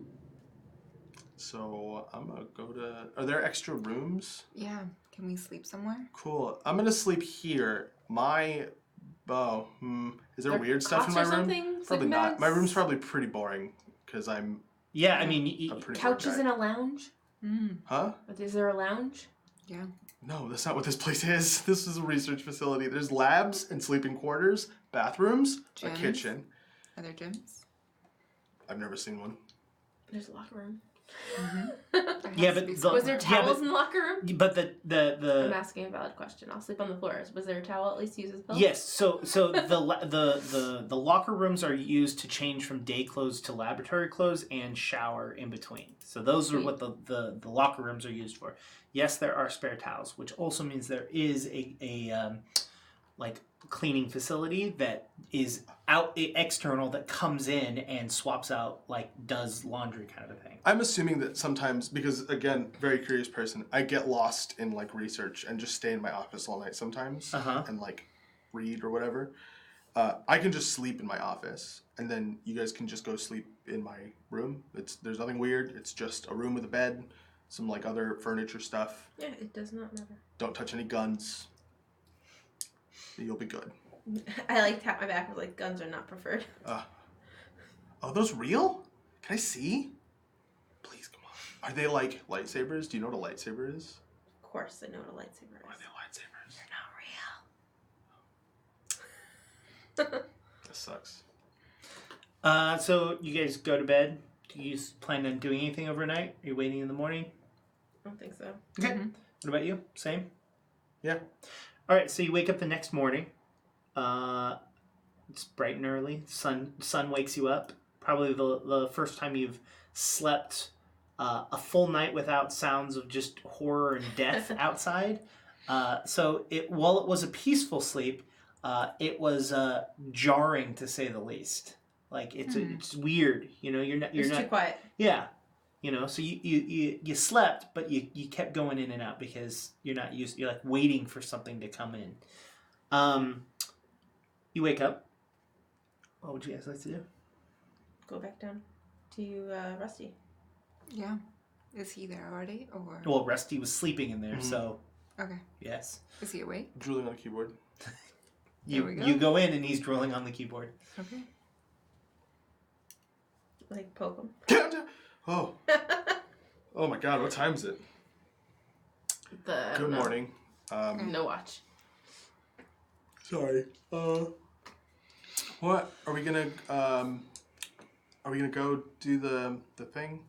So I'm going to go to... Are there extra rooms? Yeah. Can we sleep somewhere? Cool. I'm going to sleep here. My... Oh, is there weird stuff in my cots or room? something? Probably Sleeping not. bags? My room's probably pretty boring because I'm Yeah, I mean... a pretty Couches bored in guy. a lounge? Huh? Is there a lounge? Yeah. No, that's not what this place is. This is a research facility. There's labs and sleeping quarters, bathrooms, a Gyms? kitchen. Are there gyms? I've never seen one. There's a locker room. There Yeah, has to but be the- some- Was there Yeah, towels but- in the locker room? But I'm the asking a valid question. I'll sleep on the floors. Was there a towel at least to use as pillow? yes, so the locker rooms are used to change from day clothes to laboratory clothes and shower in between. So those are what the locker rooms are used for. Yes, there are spare towels, which also means there is a like cleaning facility that is out external that comes in and swaps out, like does laundry kind of a thing. I'm assuming that sometimes, because again, very curious person, I get lost in like research and just stay in my office all night sometimes and like read or whatever. I can just sleep in my office and then you guys can just go sleep in my room. There's nothing weird. It's just a room with a bed, some like other furniture stuff. Yeah, it does not matter. Don't touch any guns. You'll be good. I like tap my back with like guns are not preferred. Oh, those real? Can I see? Please, Are they like lightsabers? Do you know what a lightsaber is? Of course I know what a lightsaber is. Are they lightsabers? They're not real. This sucks. So you guys go to bed. Do you plan on doing anything overnight? Are you waiting in the morning? I don't think so. Okay. What about you? Same? Yeah. All right, so you wake up the next morning. It's bright and early. Sun wakes you up. Probably the first time you've slept a full night without sounds of just horror and death outside. So while it was a peaceful sleep, it was jarring to say the least. Like it's weird, you know. You're not Too quiet. Yeah, you know. So you slept, but you kept going in and out because you're not used. You're like waiting for something to come in. You wake up. What would you guys like to do? Go back down to Rusty. Yeah. Is he there already, or? Well, Rusty was sleeping in there, so Okay. yes. Is he awake? Drooling on a keyboard. There we go. You go in and he's drooling on the keyboard. Okay. Like poke him. Oh. Oh my God! What time is it? Good morning. No watch. Sorry. What are we gonna go do the thing?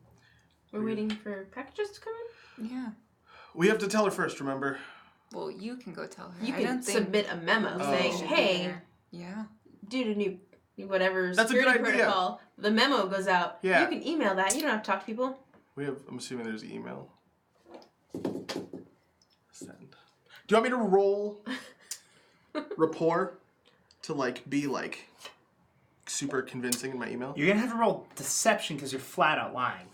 We're waiting for packages to come in? Yeah. We have to tell her first, remember? Well, you can go tell her. You I can don't think submit a memo saying, she should be hey, there. Yeah. due to new whatever That's a good security idea. protocol, the memo goes out. Yeah. You can email that. You don't have to talk to people. I'm assuming there's email. Send. Do you want me to roll rapport to be super convincing in my email? You're gonna have to roll deception because you're flat out lying.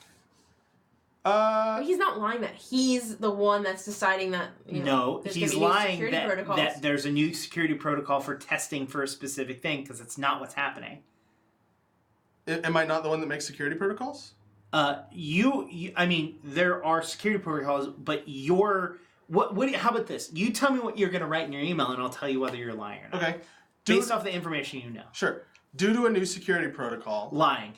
He's not lying that. He's the one that's deciding that, No, there's he's gonna be new lying security that protocols. there's a new security protocol for testing for a specific thing because it's not what's happening. Am I not the one that makes security protocols? I mean, there are security protocols, but how about this? You tell me what you're going to write in your email, and I'll tell you whether you're lying or not. Okay. Based off the information you know. Sure. Due to a new security protocol. Lying.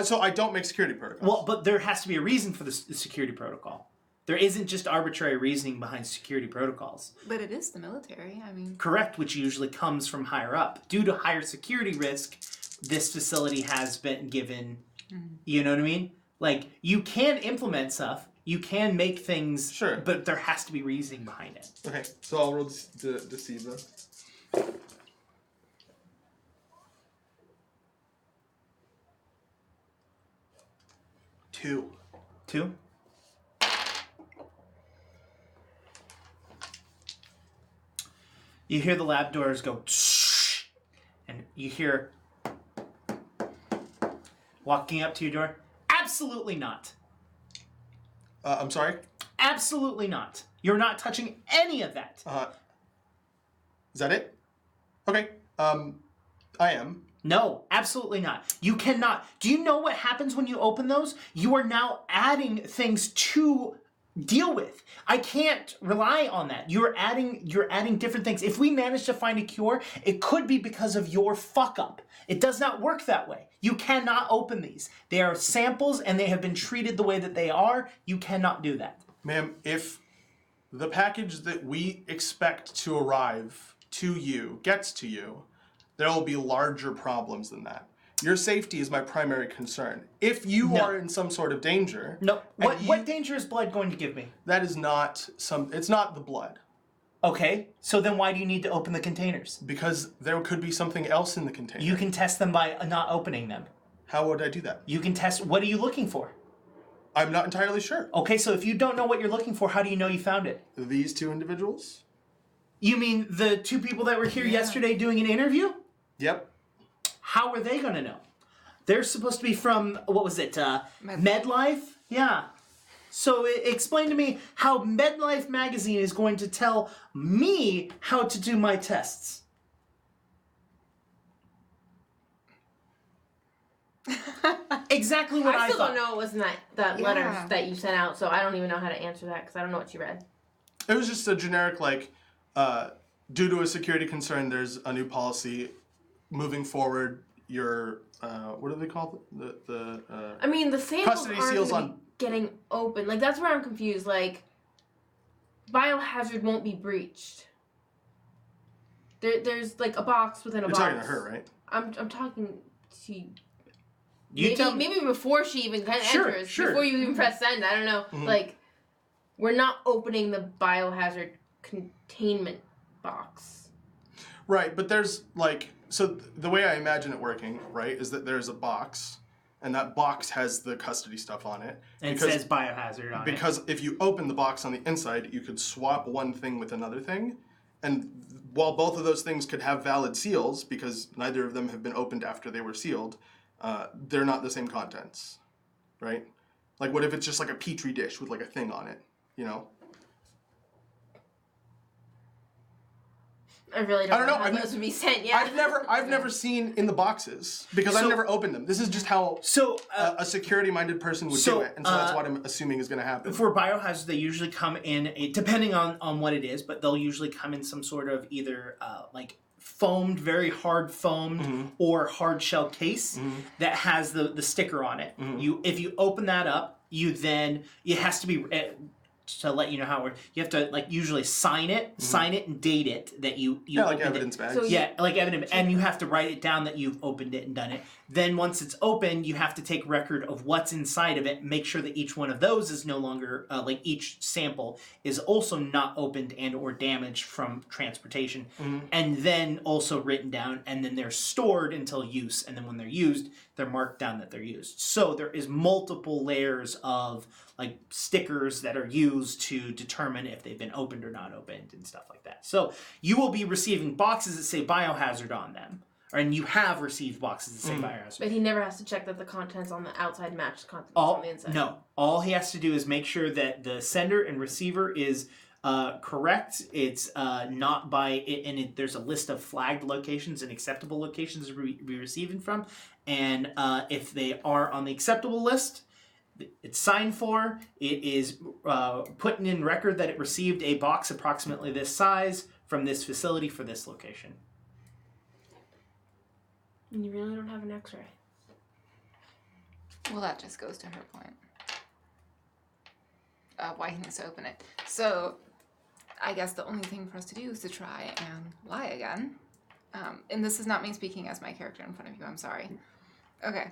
So I don't make security protocols. Well, but there has to be a reason for the security protocol. There isn't just arbitrary reasoning behind security protocols. But it is the military. I mean. Correct, which usually comes from higher up. Due to higher security risk, this facility has been given, you know what I mean? Like, you can implement stuff, you can make things, Sure. but there has to be reasoning behind it. Okay, so I'll roll deceive then. 2. 2? You hear the lab doors go shh, and you hear walking up to your door. Absolutely not. I'm sorry? Absolutely not. You're not touching any of that. Is that it? Okay. I am. No, absolutely not. You cannot. Do you know what happens when you open those? You are now adding things to deal with. I can't rely on that. You're adding different things. If we manage to find a cure, it could be because of your fuck up. It does not work that way. You cannot open these. They are samples and they have been treated the way that they are. You cannot do that. Ma'am, if the package that we expect to arrive to you gets to you, there will be larger problems than that. Your safety is my primary concern. If you are in some sort of danger... No. What danger is blood going to give me? That is not it's not the blood. Okay, so then why do you need to open the containers? Because there could be something else in the container. You can test them by not opening them. How would I do that? You can test, what are you looking for? I'm not entirely sure. Okay, so if you don't know what you're looking for, how do you know you found it? These two individuals? You mean the two people that were here yesterday doing an interview? Yep. How are they going to know? They're supposed to be from, what was it, MedLife? Yeah. So explain to me how MedLife magazine is going to tell me how to do my tests. Exactly what I still thought. don't know what was in that letter that you sent out, so I don't even know how to answer that because I don't know what you read. It was just a generic, due to a security concern, there's a new policy. Moving forward, your, what do they call it? I mean, the samples custody aren't seals gonna on getting open. Like, that's where I'm confused. Like, biohazard won't be breached. There's like a box within a box. You're talking to her, right? I'm talking to you. You Maybe before she even kind of enters, sure. before you even press send. I don't know. Mhm. Like, we're not opening the biohazard containment box. Right, but there's like, so the way I imagine it working, right, is that there's a box, and that box has the custody stuff on it. And it says biohazard on it. Because if you open the box on the inside, you could swap one thing with another thing. And while both of those things could have valid seals, because neither of them have been opened after they were sealed, they're not the same contents, right? Like, what if it's just like a petri dish with like a thing on it, you know? I really don't know how know. those would be sent. Yeah. I've never seen in the boxes because I've never opened them. This is just how a security-minded person would do it, and so that's what I'm assuming is going to happen. For biohazard, they usually come in, depending on what it is, but they'll usually come in some sort of either like foamed, very hard foamed, or hard shell case that has the sticker on it. If you open that up, it has to be. To let you know how it works, you have to like usually sign it and date it that you like opened evidence it. badge. So Like evidence, and you have to write it down that you've opened it and done it. Then once it's open, you have to take record of what's inside of it, make sure that each one of those is no longer like each sample is also not opened and or damaged from transportation, and then also written down, and then they're stored until use, and then when they're used, they're marked down that they're used. So there is multiple layers of like stickers that are used to determine if they've been opened or not opened and stuff like that. So you will be receiving boxes that say biohazard on them, and you have received boxes that say biohazard. But he never has to check that the contents on the outside match the contents on the inside. No. All he has to do is make sure that the sender and receiver is correct. It's not by it, and there's a list of flagged locations and acceptable locations to be receiving from. And if they are on the acceptable list, it's signed for. It is putting in record that it received a box approximately this size from this facility for this location. And you really don't have an X-ray. Well, that just goes to her point. Why he needs to open it. So, I guess the only thing for us to do is to try and lie again. And this is not me speaking as my character in front of you. I'm sorry. Okay.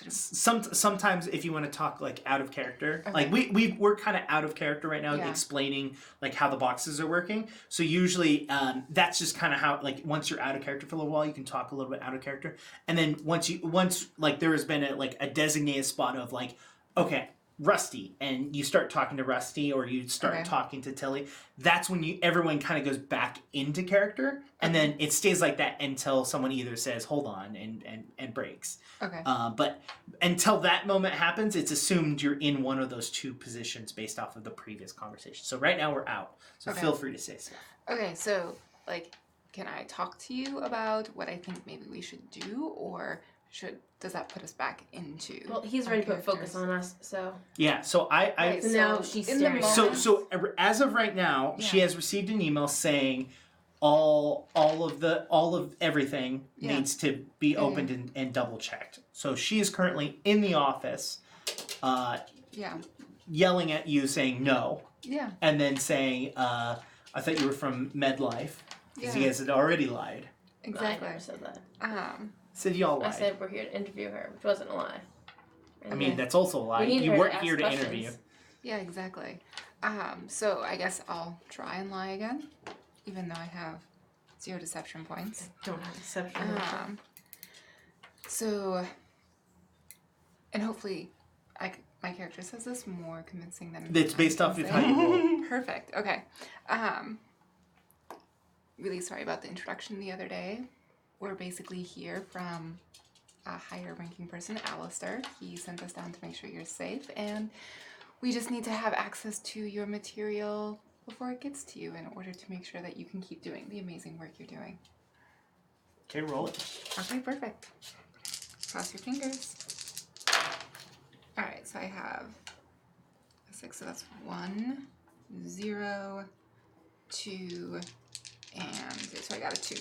Sometimes if you want to talk like out of character, Okay. like we're kind of out of character right now, Yeah. explaining like how the boxes are working. So usually that's just kind of how, like, once you're out of character for a little while, you can talk a little bit out of character, and then once like there has been a designated spot of like, okay, Rusty, and you start talking to Rusty or you start talking to Tilly, that's when everyone kind of goes back into character, and then it stays like that until someone either says hold on and breaks. Okay. But until that moment happens, it's assumed you're in one of those two positions based off of the previous conversation. So right now we're out, so feel free to say stuff. Okay, so, like, can I talk to you about what I think maybe we should do, or does that put us back into... Well, he's our ready to put characters? focus on us, so... Yeah, so I Right, So now she's in the staring. moment- so as of right now, she Yeah. has received an email saying all of everything Yeah. needs to be opened and double checked. So she is currently in the office, Yeah. yelling at you saying no, Yeah. and then saying, "I thought you were from MedLife," because you Yeah. guys had already lied. Exactly. I never said that. Said y'all I lied. said we're here to interview her, which wasn't a lie. I mean, that's also a lie. We need You her to weren't ask here to questions. interview. Yeah, exactly. So I guess I'll try and lie again, even though I have 0 deception points. Don't have deception. So, and hopefully, my character says this more convincing than It's based off of how you roll. Perfect. Okay. Really sorry about the introduction the other day. We're basically here from a higher ranking person, Alistair. He sent us down to make sure you're safe, and we just need to have access to your material before it gets to you in order to make sure that you can keep doing the amazing work you're doing. Okay, roll it. Okay, perfect. Cross your fingers. Alright, so I have a 6, so that's 1, 0, 2, and so I got a 2.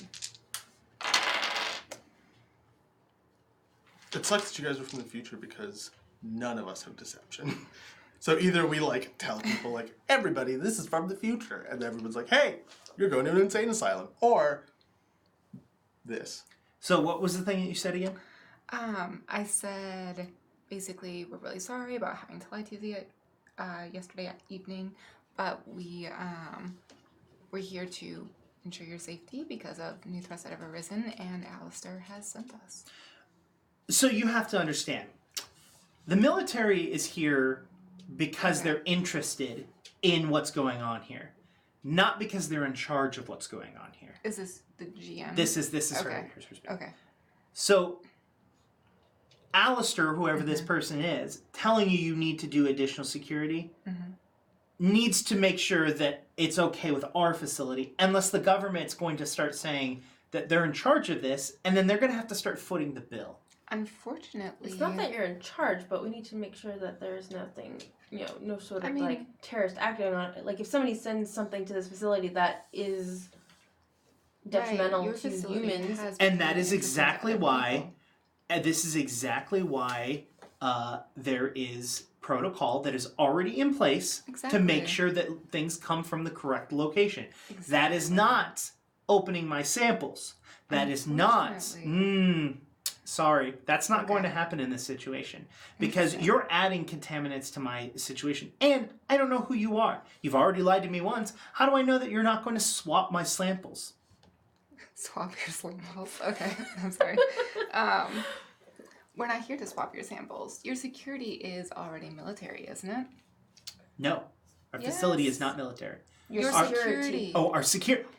It sucks that you guys are from the future because none of us have deception. So either we like tell people like, everybody, this is from the future, and everyone's like, hey, you're going to an insane asylum, or this. So what was the thing that you said again? I said basically we're really sorry about having to lie to you yesterday evening, but we're here to ensure your safety because of new threats that have arisen, and Alistair has sent us. So you have to understand, the military is here because they're interested in what's going on here, not because they're in charge of what's going on here. Is this the GM? This is Okay. her perspective. Okay. So, Alistair, whoever this person is, telling you need to do additional security, needs to make sure that it's okay with our facility, unless the government's going to start saying that they're in charge of this, and then they're going to have to start footing the bill. Unfortunately, It's not that you're in charge, but we need to make sure that there's nothing, no sort of like terrorist acting on it. Like if somebody sends something to this facility that is detrimental your to facility humans, has And been that is interested exactly other why, people. and this is exactly why there is protocol that is already in place to Exactly. make sure that things come from the correct location. That is not opening my samples. That is not. Unfortunately. Sorry, that's not going to Okay. happen in this situation because Interesting. you're adding contaminants to my situation, and I don't know who you are. You've already lied to me once. How do I know that you're not going to swap my samples? Swap your samples. Okay, I'm sorry. We're not here to swap your samples. Your security is already military, isn't it? No, our facility is Yes. not military. Your Our- security. Oh, our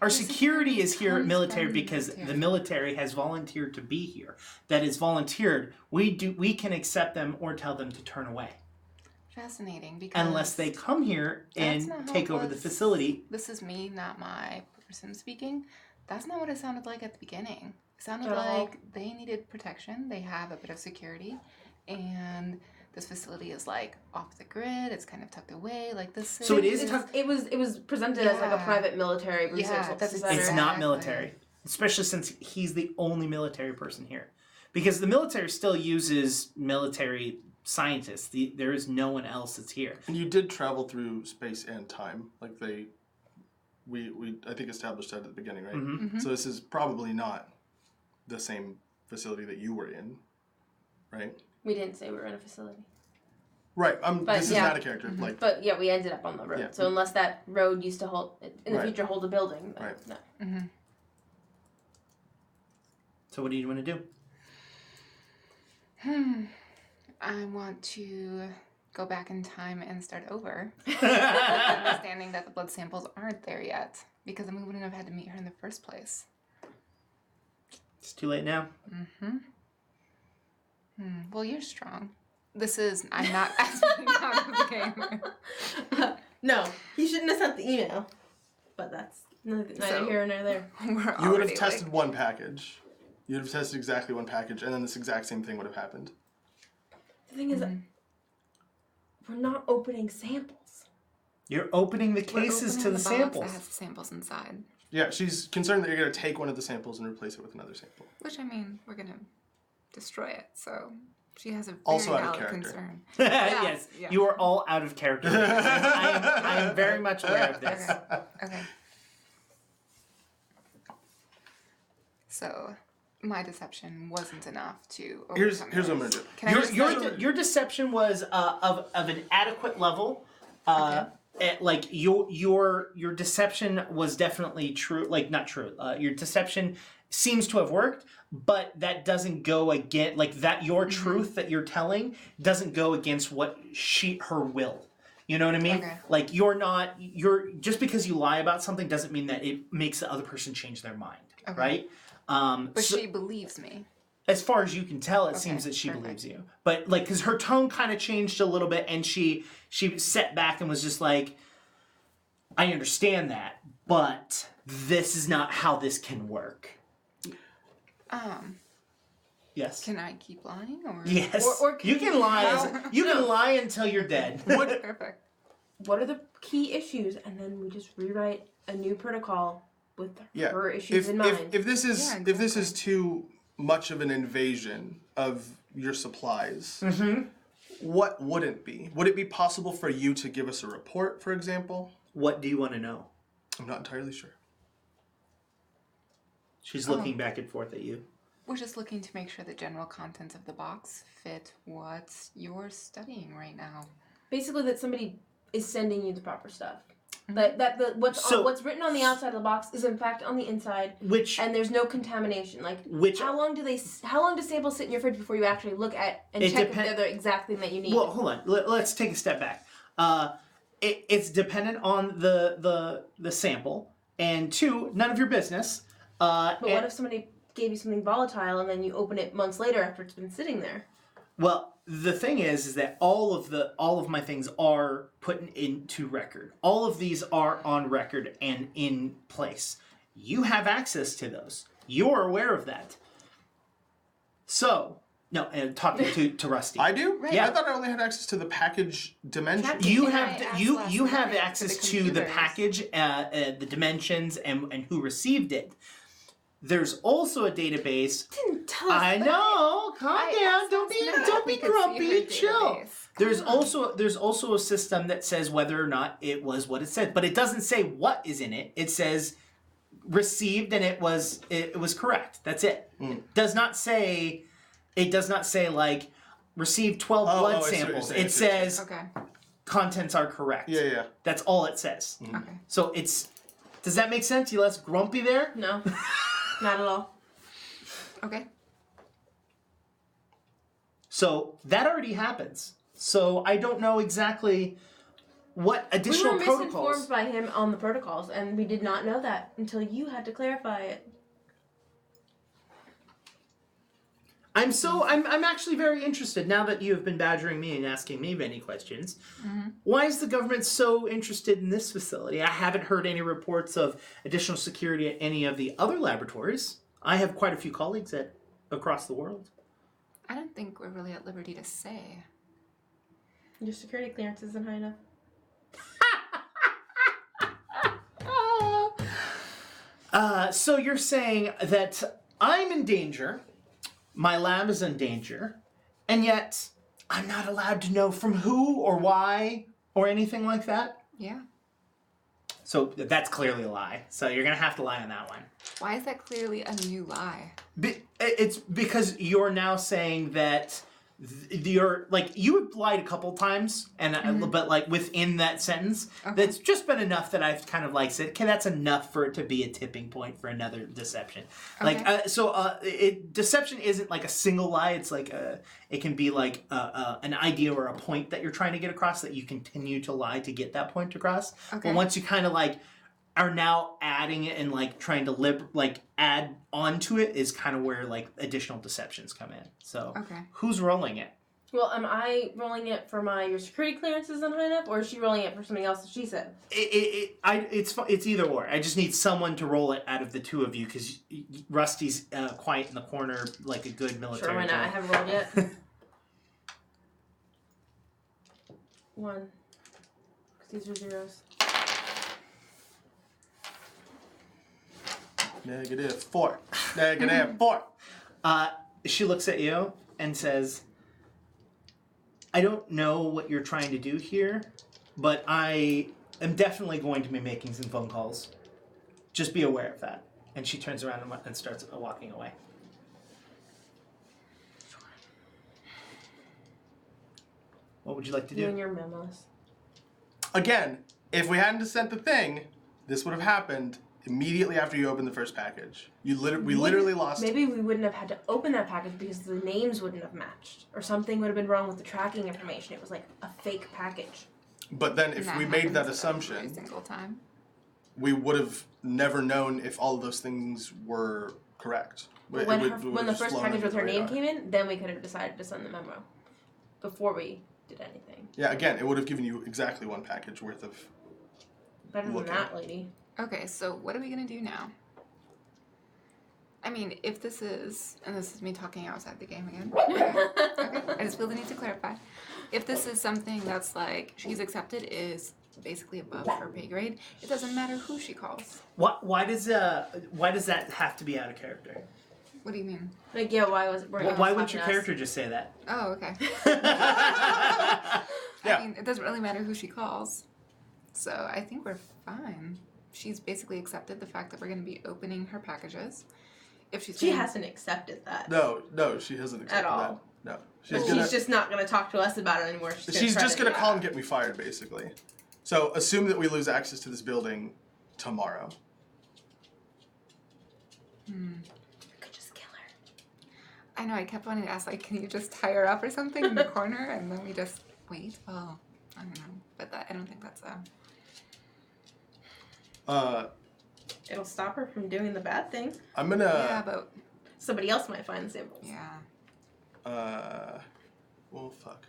security is here comes military from because military. the military has volunteered to be here. That is volunteered. We can accept them or tell them to turn away Fascinating, because unless they come here that's and not how take it over the was. facility. This is me, not my person speaking. That's not what it sounded like at the beginning. It sounded At all. like they needed protection. They have a bit of security, and this facility is like off the grid. It's kind of tucked away. Like this. So it is it was presented as like a Yeah. private military research Yeah, that's center. It's not Exactly. military, especially since he's the only military person here. Because the military still uses military scientists. There is no one else that's here. And you did travel through space and time, like we I think established that at the beginning, right? Mhm. So this is probably not the same facility that you were in, right? We didn't say we were in a facility. Right. But This is yeah. not a character. Like But yeah, we ended up on the road. Yeah. So unless that road used to hold in the Right. future hold a building, then Right. no. So what do you want to do? I want to go back in time and start over, understanding that the blood samples aren't there yet, because then we wouldn't have had to meet her in the first place. It's too late now. Well, you're strong. I'm not asking out of the game. No, he shouldn't have sent the email. But that's neither So- here nor there. We're you would have already, tested like, one package. You would have tested exactly one package, and then this exact same thing would have happened. The thing is, we're not opening samples. You're opening the we're cases to opening the box samples. that has the samples inside. Yeah, she's concerned that you're going to take one of the samples and replace it with another sample. Which, I mean, we're gonna destroy it, so she has a very Also out of valid character. concern. Yes, yeah. you are all out of character. I am very much aware of this. Okay. So, my deception wasn't enough to Here's overcome what I'm yours. going to do. Can I just say- Your deception was of an adequate level. Like your deception was definitely true. Like not true. Your deception seems to have worked, but that doesn't go against like that. Your truth that you're telling doesn't go against what her will. You know what I mean? Okay. Like you're just because you lie about something doesn't mean that it makes the other person change their mind, Okay. right? But so- she believes me. as far as you can tell, it Okay, seems that she perfect. believes you. But like, because her tone kind of changed a little bit, and she sat back and was just like, "I understand that, but this is not how this can work." Yes. Can I keep lying or? Yes. Or you can lie. how- You can lie until you're dead. Perfect. What are the key issues? And then we just rewrite a new protocol with Yeah. her issues If, in mind. if this is Yeah, if this is too much of an invasion of your supplies, What wouldn't be? Would it be possible for you to give us a report, for example? What do you want to know? I'm not entirely sure. She's looking back and forth at you. We're just looking to make sure the general contents of the box fit what you're studying right now. Basically, that somebody is sending you the proper stuff. But what's written on the outside of the box is in fact on the inside, and there's no contamination. How long do samples sit in your fridge before you actually look at and check if they're the exact thing that you need? Well, hold on. Let's take a step back. It's dependent on the sample, and 2, none of your business. But what if somebody gave you something volatile and then you open it months later after it's been sitting there? Well, the thing is that all of my things are put into record. All of these are on record and in place. You have access to those. You're aware of that. So, and talking to Rusty. I do? Right. Yeah. I thought I only had access to the package dimension. You And have I you asked you last have night access for the to the computers. package, the dimensions, and who received it. There's also a database. Didn't tell us I that. know. Calm I down. asked Don't last be night don't if we be could see grumpy. her Chill. database. There's also a system that says whether or not it was what it said, but it doesn't say what is in it. It says received and it was correct. That's it. It does not say like received 12 blood I see what you're samples. saying, It says Okay. contents are correct. Yeah. That's all it says. Okay. So does that make sense? You less grumpy there? No, not at all. Okay. So that already happens. So I don't know exactly what additional We were protocols. misinformed by him on the protocols, and we did not know that until you had to clarify it. I'm actually very interested now that you have been badgering me and asking me many questions. Mm-hmm. Why is the government so interested in this facility? I haven't heard any reports of additional security at any of the other laboratories. I have quite a few colleagues across the world. I don't think we're really at liberty to say. Your security clearance isn't high enough. So you're saying that I'm in danger, my lab is in danger, and yet I'm not allowed to know from who or why or anything like that? Yeah. So that's clearly a lie. So you're going to have to lie on that one. Why is that clearly a new lie? It's because you're now saying that you're like you have lied a couple times, and but like within that sentence, that's just been enough that I've kind of like said, okay, that's enough for it to be a tipping point for another deception. Okay. Like deception isn't like a single lie. It's like it can be like an idea or a point that you're trying to get across that you continue to lie to get that point across. Okay. But once you kind of like are now adding it and like trying to add onto it is kind of where like additional deceptions come in. So who's rolling it? Well, am I rolling it for your security clearance isn't high enough, or is she rolling it for something else that she said? It's either or. I just need someone to roll it out of the two of you because Rusty's quiet in the corner like a good military. Sure, why not? I haven't rolled yet. 1. Because these are zeros. -4. -4. She looks at you and says, I don't know what you're trying to do here, but I am definitely going to be making some phone calls. Just be aware of that. And she turns around and starts walking away. What would you like to do? You and your memos. Again, if we hadn't sent the thing, this would have happened immediately after you opened the first package. We literally lost. Maybe we wouldn't have had to open that package because the names wouldn't have matched, or something would have been wrong with the tracking information. It was like a fake package. But then if we made that happens assumption, every single time. we would have never known if all of those things were correct. But when the first package with her name came in, then we could have decided to send the memo before we did anything. Yeah, again, it would have given you exactly one package worth of. Better than that, lady. Okay, so what are we gonna do now? I mean, if this is, and this is me talking outside the game again. Okay, I just feel the need to clarify. If this is something that's like she's accepted is basically above her pay grade, it doesn't matter who she calls. Why does that have to be out of character? What do you mean? Like, yeah, why wouldn't your character just say that? Oh, okay. Yeah. I mean, it doesn't really matter who she calls. So I think we're fine. She's basically accepted the fact that we're going to be opening her packages. If she's She being- hasn't accepted that. No, she hasn't accepted all. that. No. She's just not going to talk to us about it anymore. She's just going to call and get me fired, basically. So assume that we lose access to this building tomorrow. could just kill her. I know, I kept wanting to ask, like, can you just tie her up or something in the corner? And then we just wait? Well, I don't know. But I don't think that's It'll stop her from doing the bad thing. I'm gonna. Yeah, but... Somebody else might find the samples. Yeah. Well, fuck.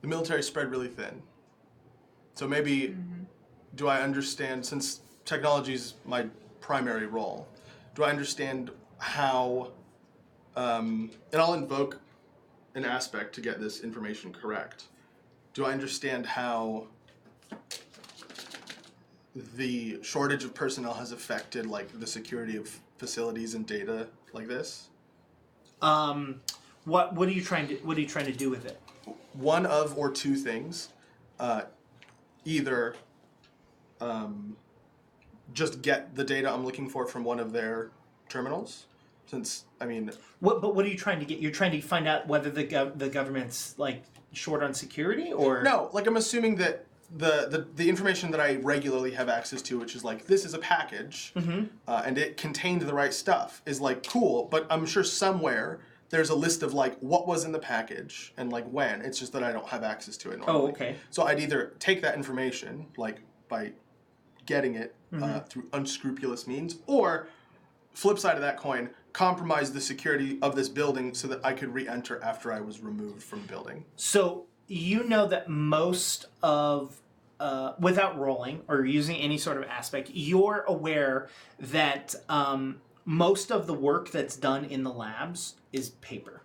The military spread really thin. So maybe, do I understand, since technology is my primary role, do I understand how, and I'll invoke an aspect to get this information correct. Do I understand how the shortage of personnel has affected, like, the security of facilities and data like this? What are you trying to do with it? One of or two things. Either just get the data I'm looking for from one of their terminals, since, I mean... But what are you trying to get? You're trying to find out whether the government's, like, short on security, or... No, like, I'm assuming that the information that I regularly have access to, which is like, this is a package, and it contained the right stuff, is like, cool, but I'm sure somewhere there's a list of, like, what was in the package and, like, when. It's just that I don't have access to it normally. Oh, okay. So I'd either take that information, like, by getting it through unscrupulous means, or, flip side of that coin, compromise the security of this building so that I could re-enter after I was removed from the building. So you know that most of, without rolling or using any sort of aspect, you're aware that most of the work that's done in the labs is paper.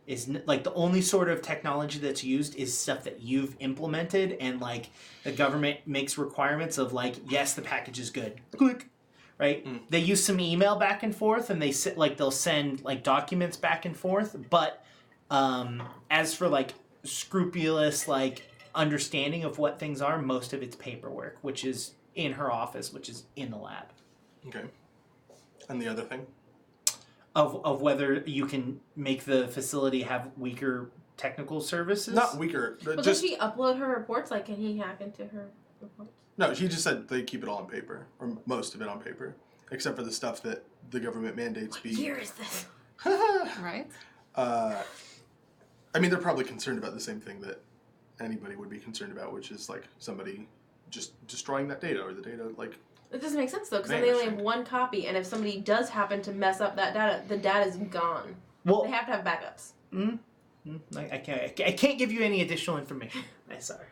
Is like the only sort of technology that's used is stuff that you've implemented, and like the government makes requirements of, like, yes, the package is good. Click. Right? They use some email back and forth, and they'll send like documents back and forth, but as for like scrupulous like understanding of what things are, most of it's paperwork, which is in her office, which is in the lab. Okay. And the other thing? Of whether you can make the facility have weaker technical services? Not weaker. Well, Just, does she upload her reports? Like, can he hack into her reports? no, she just said they keep it all on paper, or most of it on paper, except for the stuff that the government mandates be... What year is this? Right? I mean, they're probably concerned about the same thing that anybody would be concerned about, which is, like, somebody just destroying that data, or the data, like... It doesn't make sense, though, because then they only have Vanishing. one copy, and if somebody does happen to mess up that data, the data's gone. Well, They have to have backups. I can't give you any additional information. I'm sorry.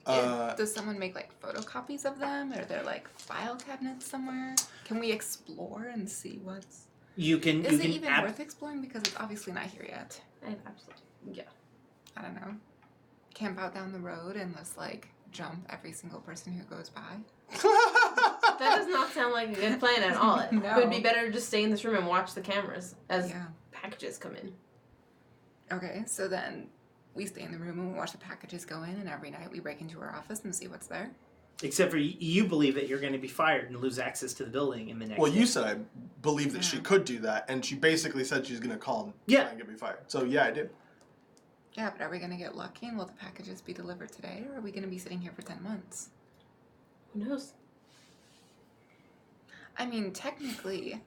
Does someone make, like, photocopies of them? Are there, like, file cabinets somewhere? Can we explore and see what's... You can. Is it even worth exploring? Because it's obviously not here yet. Absolutely. Yeah. I don't know. Camp out down the road and just, like, jump every single person who goes by? That does not sound like a good plan at all. No. It would be better to just stay in this room and watch the cameras as Yeah. packages come in. Okay, so then we stay in the room and we watch the packages go in, and every night we break into her office and see what's there. Except for you believe that you're going to be fired and lose access to the building in the next. Well, you day. said I believe that she could do that, and she basically said she's going to call and Yeah. try and get me fired. So, yeah, I did. Yeah, but are we going to get lucky and will the packages be delivered today, or are we going to be sitting here for 10 months? Who knows? I mean, technically,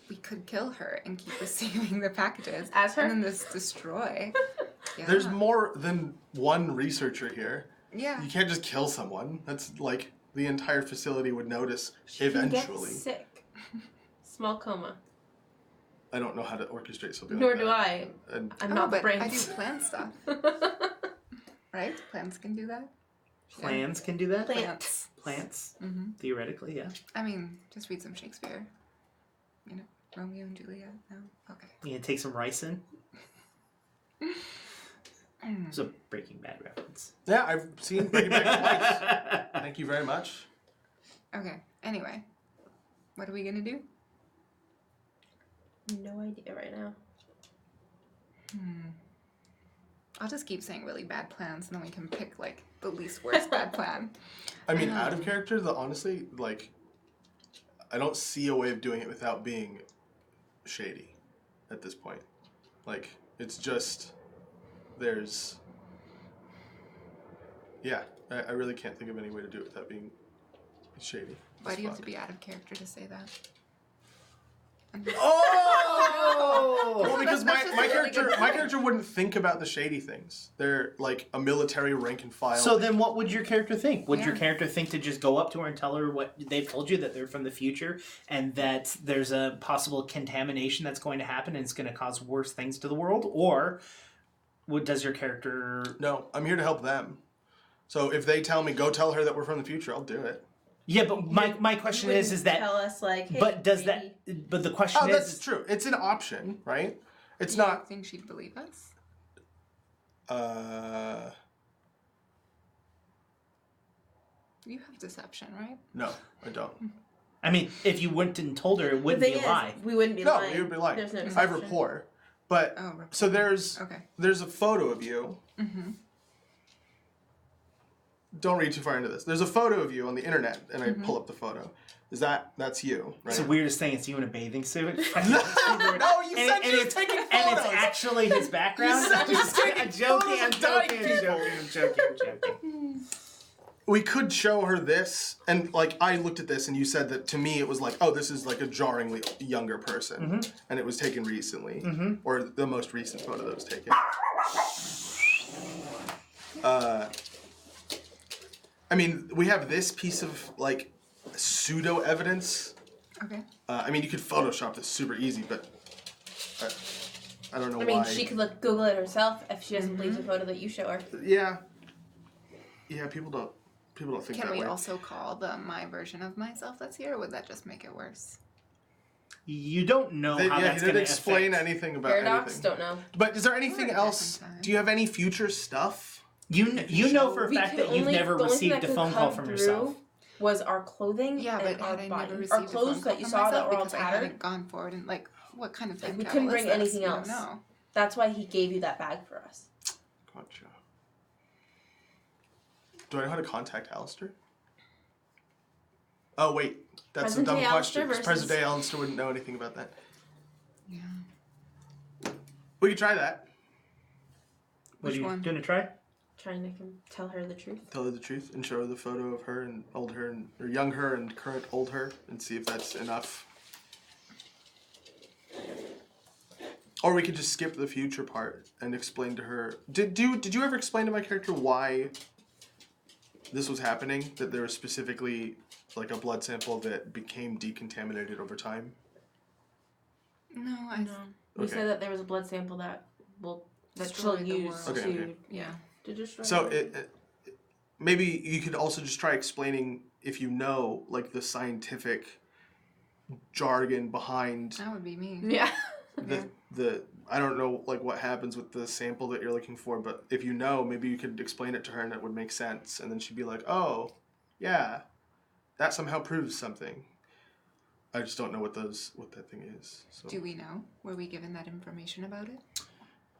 we could kill her and keep receiving the packages. As her? And then just destroy. Yeah. There's more than one researcher here. Yeah. You can't just kill someone. That's like the entire facility would notice She can eventually. get sick. Small coma. I don't know how to orchestrate something Nor like do that. I. And I'm not the but brains. I do plan stuff. Right? Plants can do that. Plans can do that. Plants. Plants, Mm-hmm. theoretically, yeah. I mean, just read some Shakespeare. You know, Romeo and Juliet. No? Okay. You gonna take some ricin? It's a Breaking Bad reference. yeah, I've seen Breaking Bad twice. Thank you very much. Okay. Anyway, what are we gonna do? No idea right now. I'll just keep saying really bad plans, and then we can pick like the least worst bad plan. I mean, out of character, honestly, like, I don't see a way of doing it without being shady at this point. Like, it's just, there's, yeah, I really can't think of any way to do it without being shady. Why as do you have fuck. to be out of character to say that? Oh! Well, because That's just a really good my point. character wouldn't think about the shady things. They're like a military rank and file. So then what would your character think? Would your Yeah. character think to just go up to her and tell her what they've told you, that they're from the future and that there's a possible contamination that's going to happen and it's going to cause worse things to the world? Or does your character... No, I'm here to help them. So if they tell me, go tell her that we're from the future, I'll do it. Yeah, but my question is that... Tell us, like, hey, But does maybe- that... But the question Oh, is... that's true. It's an option, right? It's Do you not... think she'd believe us? You have deception, right? No, I don't. I mean, if you went and told her, it The wouldn't be thing a is, lie. we wouldn't be No, lying. you would be lying. There's no I have deception. rapport. But, Oh, rapport. so there's Okay. a photo of you. Mm-hmm. Don't read too far into this. There's a photo of you on the internet, and Mm-hmm. I pull up the photo. That's you, right? It's the weirdest thing. It's you in a bathing suit. No, you said you was taking And photos. it's actually his background. You said you was taking I'm joking, I'm photos of dying joking, I'm joking. We could show her this, and like I looked at this, and you said that to me it was like, oh, this is like a jarringly younger person, and it was taken recently, or the most recent photo that was taken. I mean, we have this piece of like pseudo evidence. Okay. I mean, you could Photoshop this super easy, but I don't know I mean, why. she could Google it herself if she doesn't believe the photo that you show her. Yeah. People don't think Can that we way. also call my version of myself that's here, or would that just make it worse? You don't know how He that's going didn't to explain affect. anything about Paradox? anything. Don't know. But is there anything Or a else? different time. Do you have any future stuff? You know for a We fact could that you've only- never the only thing received that a could phone call come from through yourself. Was our clothing Yeah, and but had our I body. never received Our a phone clothes call that you from saw that myself were all because I tattered. haven't gone forward and like, what kind of Like, time we travel couldn't bring is this? anything We don't else. know. That's why he gave you that bag for us. Gotcha. Do I know how to contact Alistair? Oh wait, that's Present a dumb day question. Alistair Because present day Alistair wouldn't know anything about that. Yeah. We could try that. What are Which you one? going to try? Trying to tell her the truth. Tell her the truth and show her the photo of her and old her and or young her and current old her and see if that's enough. Or we could just skip the future part and explain to her. Did you ever explain to my character why this was happening? That there was specifically like a blood sample that became decontaminated over time? No, I No. We Okay. said that there was a blood sample that she'll Destroyed the use world. Okay, to okay. yeah. to destroy. So the maybe you could also just try explaining if you know like the scientific jargon behind That would be me. yeah. the I don't know like what happens with the sample that you're looking for, but if you know, maybe you could explain it to her and it would make sense, and then she'd be like, "Oh, yeah, that somehow proves something." I just don't know what that thing is. So. Do we know? Were we given that information about it?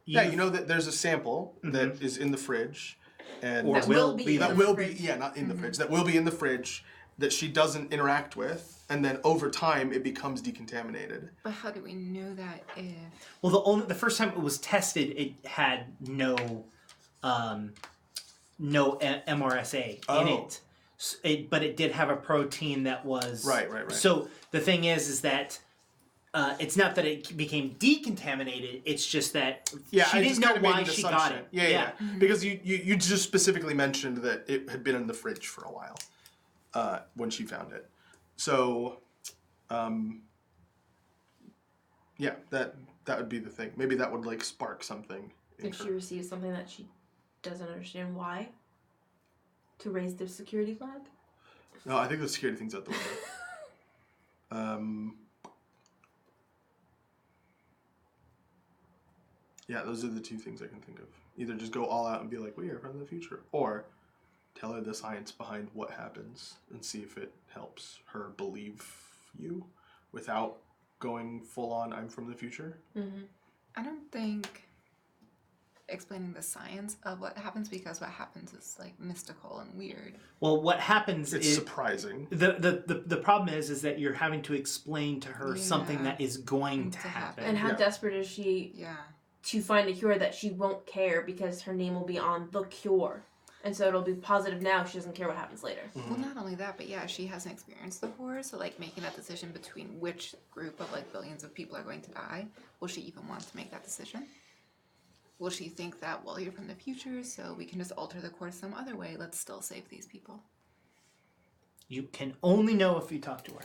Yeah, you know that there's a sample that is in the fridge, and Or That will will be be. in that the will fridge. be not in the fridge. That will be in the fridge that she doesn't interact with, and then over time it becomes decontaminated. But how do we know that if... Well, the first time it was tested, it had no MRSA in Oh. it. But it did have a protein that was Right. So the thing is that it's not that it became decontaminated. It's just that Yeah, she I didn't just know kinda made why an she got assumption. it. Yeah. Because you just specifically mentioned that it had been in the fridge for a while when she found it. So, yeah, that would be the thing. Maybe that would like spark something. in If she her. receives something that she doesn't understand why, to raise the security flag. No, I think the security thing's out the window. Yeah, those are the two things I can think of. Either just go all out and be like, we are from the future, or tell her the science behind what happens and see if it helps her believe you without going full on I'm from the future. Mm-hmm. I don't think explaining the science of what happens, because what happens is like mystical and weird. Well, what happens It's is surprising. the problem is that you're having to explain to her Yeah. something that is going to To happen. happen. And how Yeah. desperate is she Yeah. to find a cure that she won't care because her name will be on the cure. And so it'll be positive now. She doesn't care what happens later. Well, not only that, but yeah, she hasn't experienced the horror, so like making that decision between which group of like billions of people are going to die, will she even want to make that decision? Will she think that, well, you're from the future, so we can just alter the course some other way, let's still save these people? You can only know if you talk to her.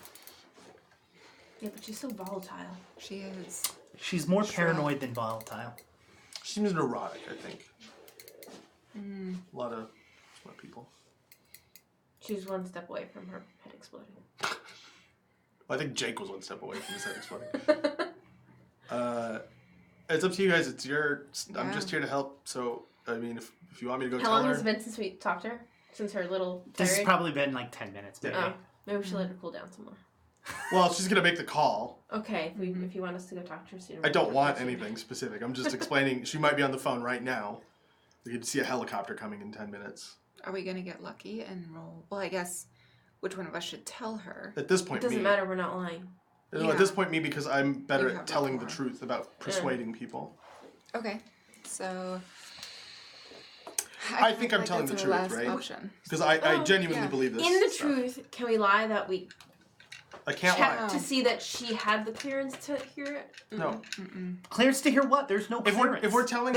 Yeah, but she's so volatile. She is. She's more Sure. paranoid than volatile. She seems neurotic, I think. A lot of smart people. She's one step away from her head exploding. I think Jake was one step away from his head exploding. It's up to you guys. It's your. I'm Yeah. just here to help. So I mean, if you want me to go How tell long her, has it been since we talked to her? Since her little This has tirade? probably been like 10 minutes, maybe. Oh, maybe we should let her cool down some more. well, she's gonna make the call. Okay, if you want us to go talk to her sooner. I don't we'll want talk to her anything specific. I'm just explaining. She might be on the phone right now. We could see a helicopter coming in 10 minutes. Are we gonna get lucky and roll? Well, I guess which one of us should tell her? At this sooner. point, It doesn't me. matter, we're not lying. No, Yeah. at this point, me because I'm better You have at telling the rapport. truth about persuading people. Okay, so I think feel I'm telling that's the our truth, last right? Option. Because I Oh, genuinely yeah. believe this. In the stuff. truth, can we lie that we I can't checked lie. to see that she had the clearance to hear it? No. Clearance to hear what? There's no If clearance. we're telling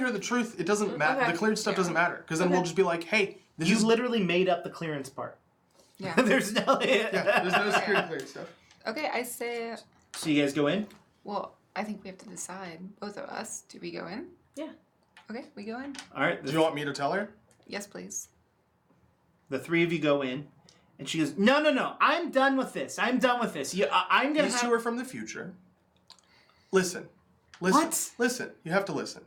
her the truth, it doesn't matter. Okay. The cleared stuff Yeah. doesn't matter because then we'll just be like, hey, this You is literally made up the clearance part. Yeah. There's no... yeah. There's no security cleared stuff. Okay, I say. So you guys go in? Well, I think we have to decide. Both of us. Do we go in? Yeah. Okay, we go in. All right. Do you want me to tell her? Yes, please. The three of you go in, and she goes, no, I'm done with this. I'm done with this. I'm going to These two are from the future. Listen. What? Listen. You have to listen.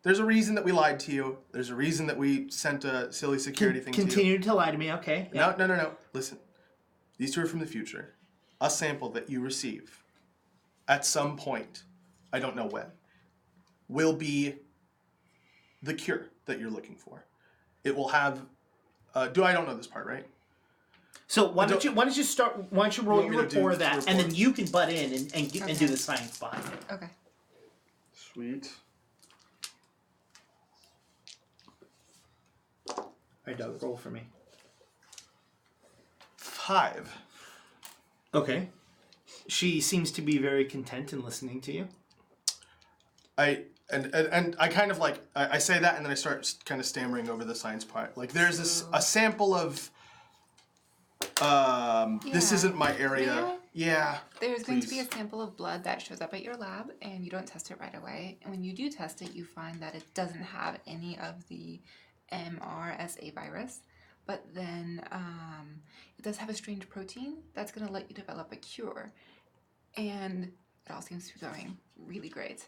There's a reason that we lied to you. There's a reason that we sent a silly security thing to you. Continue to lie to me, okay? Yeah. No. Listen. These two are from the future. A sample that you receive at some point, I don't know when, will be the cure that you're looking for. It will have. I don't know this part, right? So why don't you roll You want your me to do rapport of the that, and then report? you can butt in and do Okay. the science behind it. Okay. Sweet. All right, Doug, roll for me. 5. Okay. She seems to be very content in listening to you. I kind of like I say that and then I start kind of stammering over the science part. Like there's a sample of this Yeah. isn't my area. May I? Yeah. There's going to be a Please. sample of blood that shows up at your lab, and you don't test it right away. And when you do test it, you find that it doesn't have any of the MRSA virus, but then it does have a strange protein that's going to let you develop a cure. And it all seems to be going really great.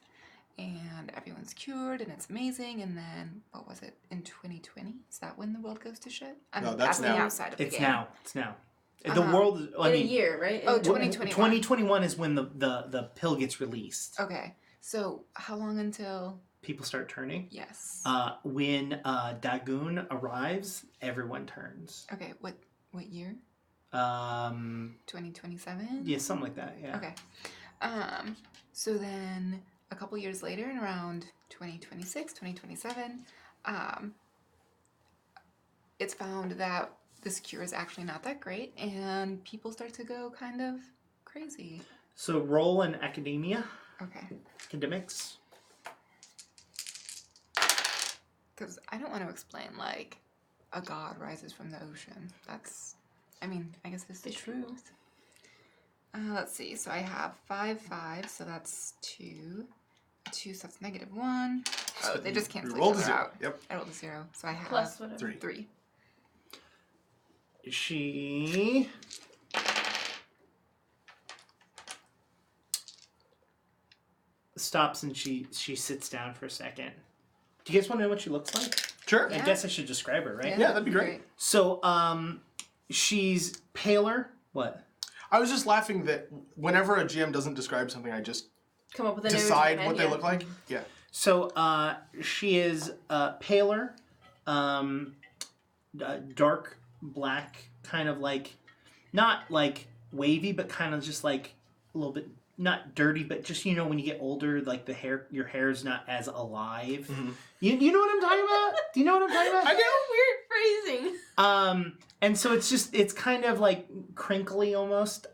And everyone's cured, and it's amazing. And then, what was it, in 2020? Is that when the world goes to shit? I'm No, that's asking now. outside of the It's game. now. It's now. The world. I In mean, a year, right? Oh, In- 2021. 2021 is when the pill gets released. Okay, so how long until? People start turning. Yes. When Dagon arrives, everyone turns. Okay, what year? 2027? Yeah, something like that. Yeah. Okay. So then a couple years later, in around 2026, 2027, it's found that this cure is actually not that great, and people start to go kind of crazy. So roll in academia, Okay. academics. Because I don't want to explain, like, a god rises from the ocean. That's, I mean, I guess it's the truth. Let's see. So I have 5, 5, so that's 2. 2, so that's -1. Oh, they just cancel You rolled a each other 0. out. Yep. I rolled a 0, so I have Plus whatever. 3. 3. She stops and she sits down for a second. Do you guys want to know what she looks like? Sure. I Yeah. guess I should describe her, right? Yeah, that'd be great. So, she's paler. What? I was just laughing that whenever a GM doesn't describe something, I just Come up with an decide image in what your they head, look like. Yeah. So she is paler, dark black, kind of like, not like wavy, but kind of just like a little bit, not dirty, but just, you know, when you get older, like your hair is not as alive. Mm-hmm. You know what I'm talking about? Do you know what I'm talking about? I do. Weird phrasing. And so it's kind of like crinkly almost.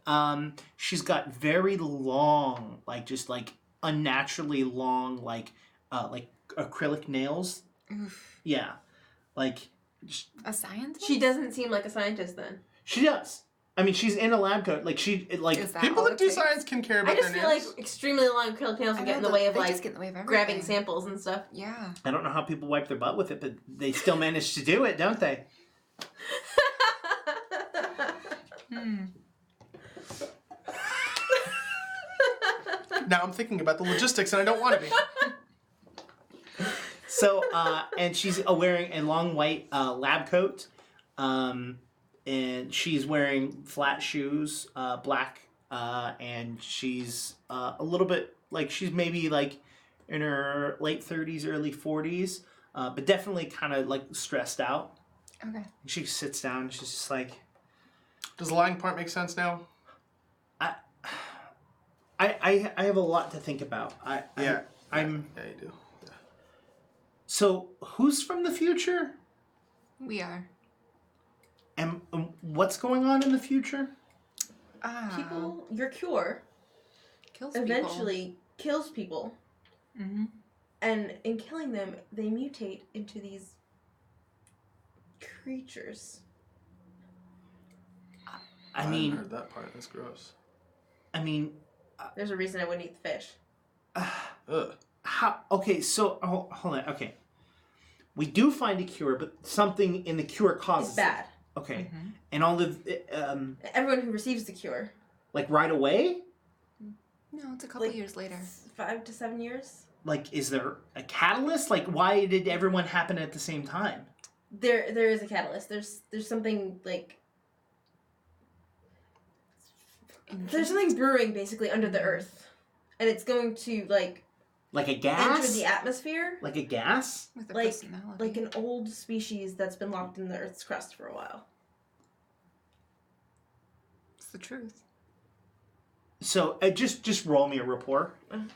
She's got very long, like just like unnaturally long, like acrylic nails. Oof. Yeah, like A scientist? She doesn't seem like a scientist then. she does. I mean, she's in a lab coat. Like Is that People all that it do takes? science can care I about just their feel nails. like extremely long acrylic nails I will get in know, the way of they like just get in the way of grabbing everything. samples and stuff. Yeah. I don't know how people wipe their butt with it, but they still manage to do it, don't they? Now I'm thinking about the logistics, and I don't want to be. So, and she's wearing a long white lab coat, and she's wearing flat shoes, black, and she's a little bit like she's maybe like in her late 30s, early 40s, but definitely kind of like stressed out. Okay. She sits down and she's just like, Does the lying part make sense now? I have a lot to think about. Yeah, I'm you do. Yeah. So who's from the future? We are. And what's going on in the future? People, your cure Kills eventually kills people. Mm-hmm. And in killing them, they mutate into these creatures. I haven't mean, heard that part. That's gross. I mean, There's a reason I wouldn't eat the fish. Ugh. how? Okay, so hold on. Okay, we do find a cure, but something in the cure causes It's bad. it. Okay, and all of Everyone who receives the cure, like right away. No, it's a couple Like- years later. 5 to 7 years. Like, is there a catalyst? Like, why did everyone happen at the same time? There is a catalyst. There's something like there's something brewing basically under the earth, and it's going to like Like a enter gas? the atmosphere. Like a gas? With a Like- personality. Like an old species that's been locked in the Earth's crust for a while. It's the truth. So just roll me a rapport. I don't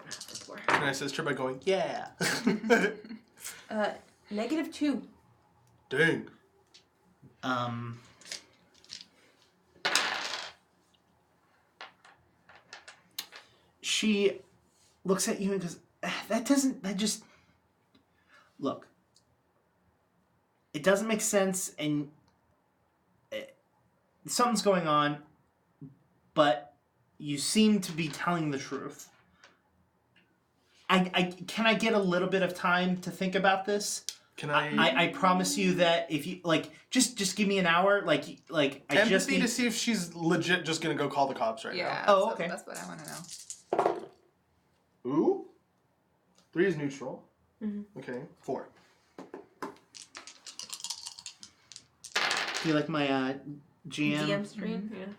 have this for. And I says Trip by going, yeah. -2. Dang. She looks at you and goes, look, it doesn't make sense, and something's going on, but you seem to be telling the truth. Can I get a little bit of time to think about this? Can I I promise you that if you like, just give me an hour. Like I empathy just need to see if she's legit just gonna go call the cops right Yeah. Oh, so okay. That's what I want to know. now? Ooh. 3 is neutral. Mm-hmm. Okay. 4. Do you like my GM? DM stream.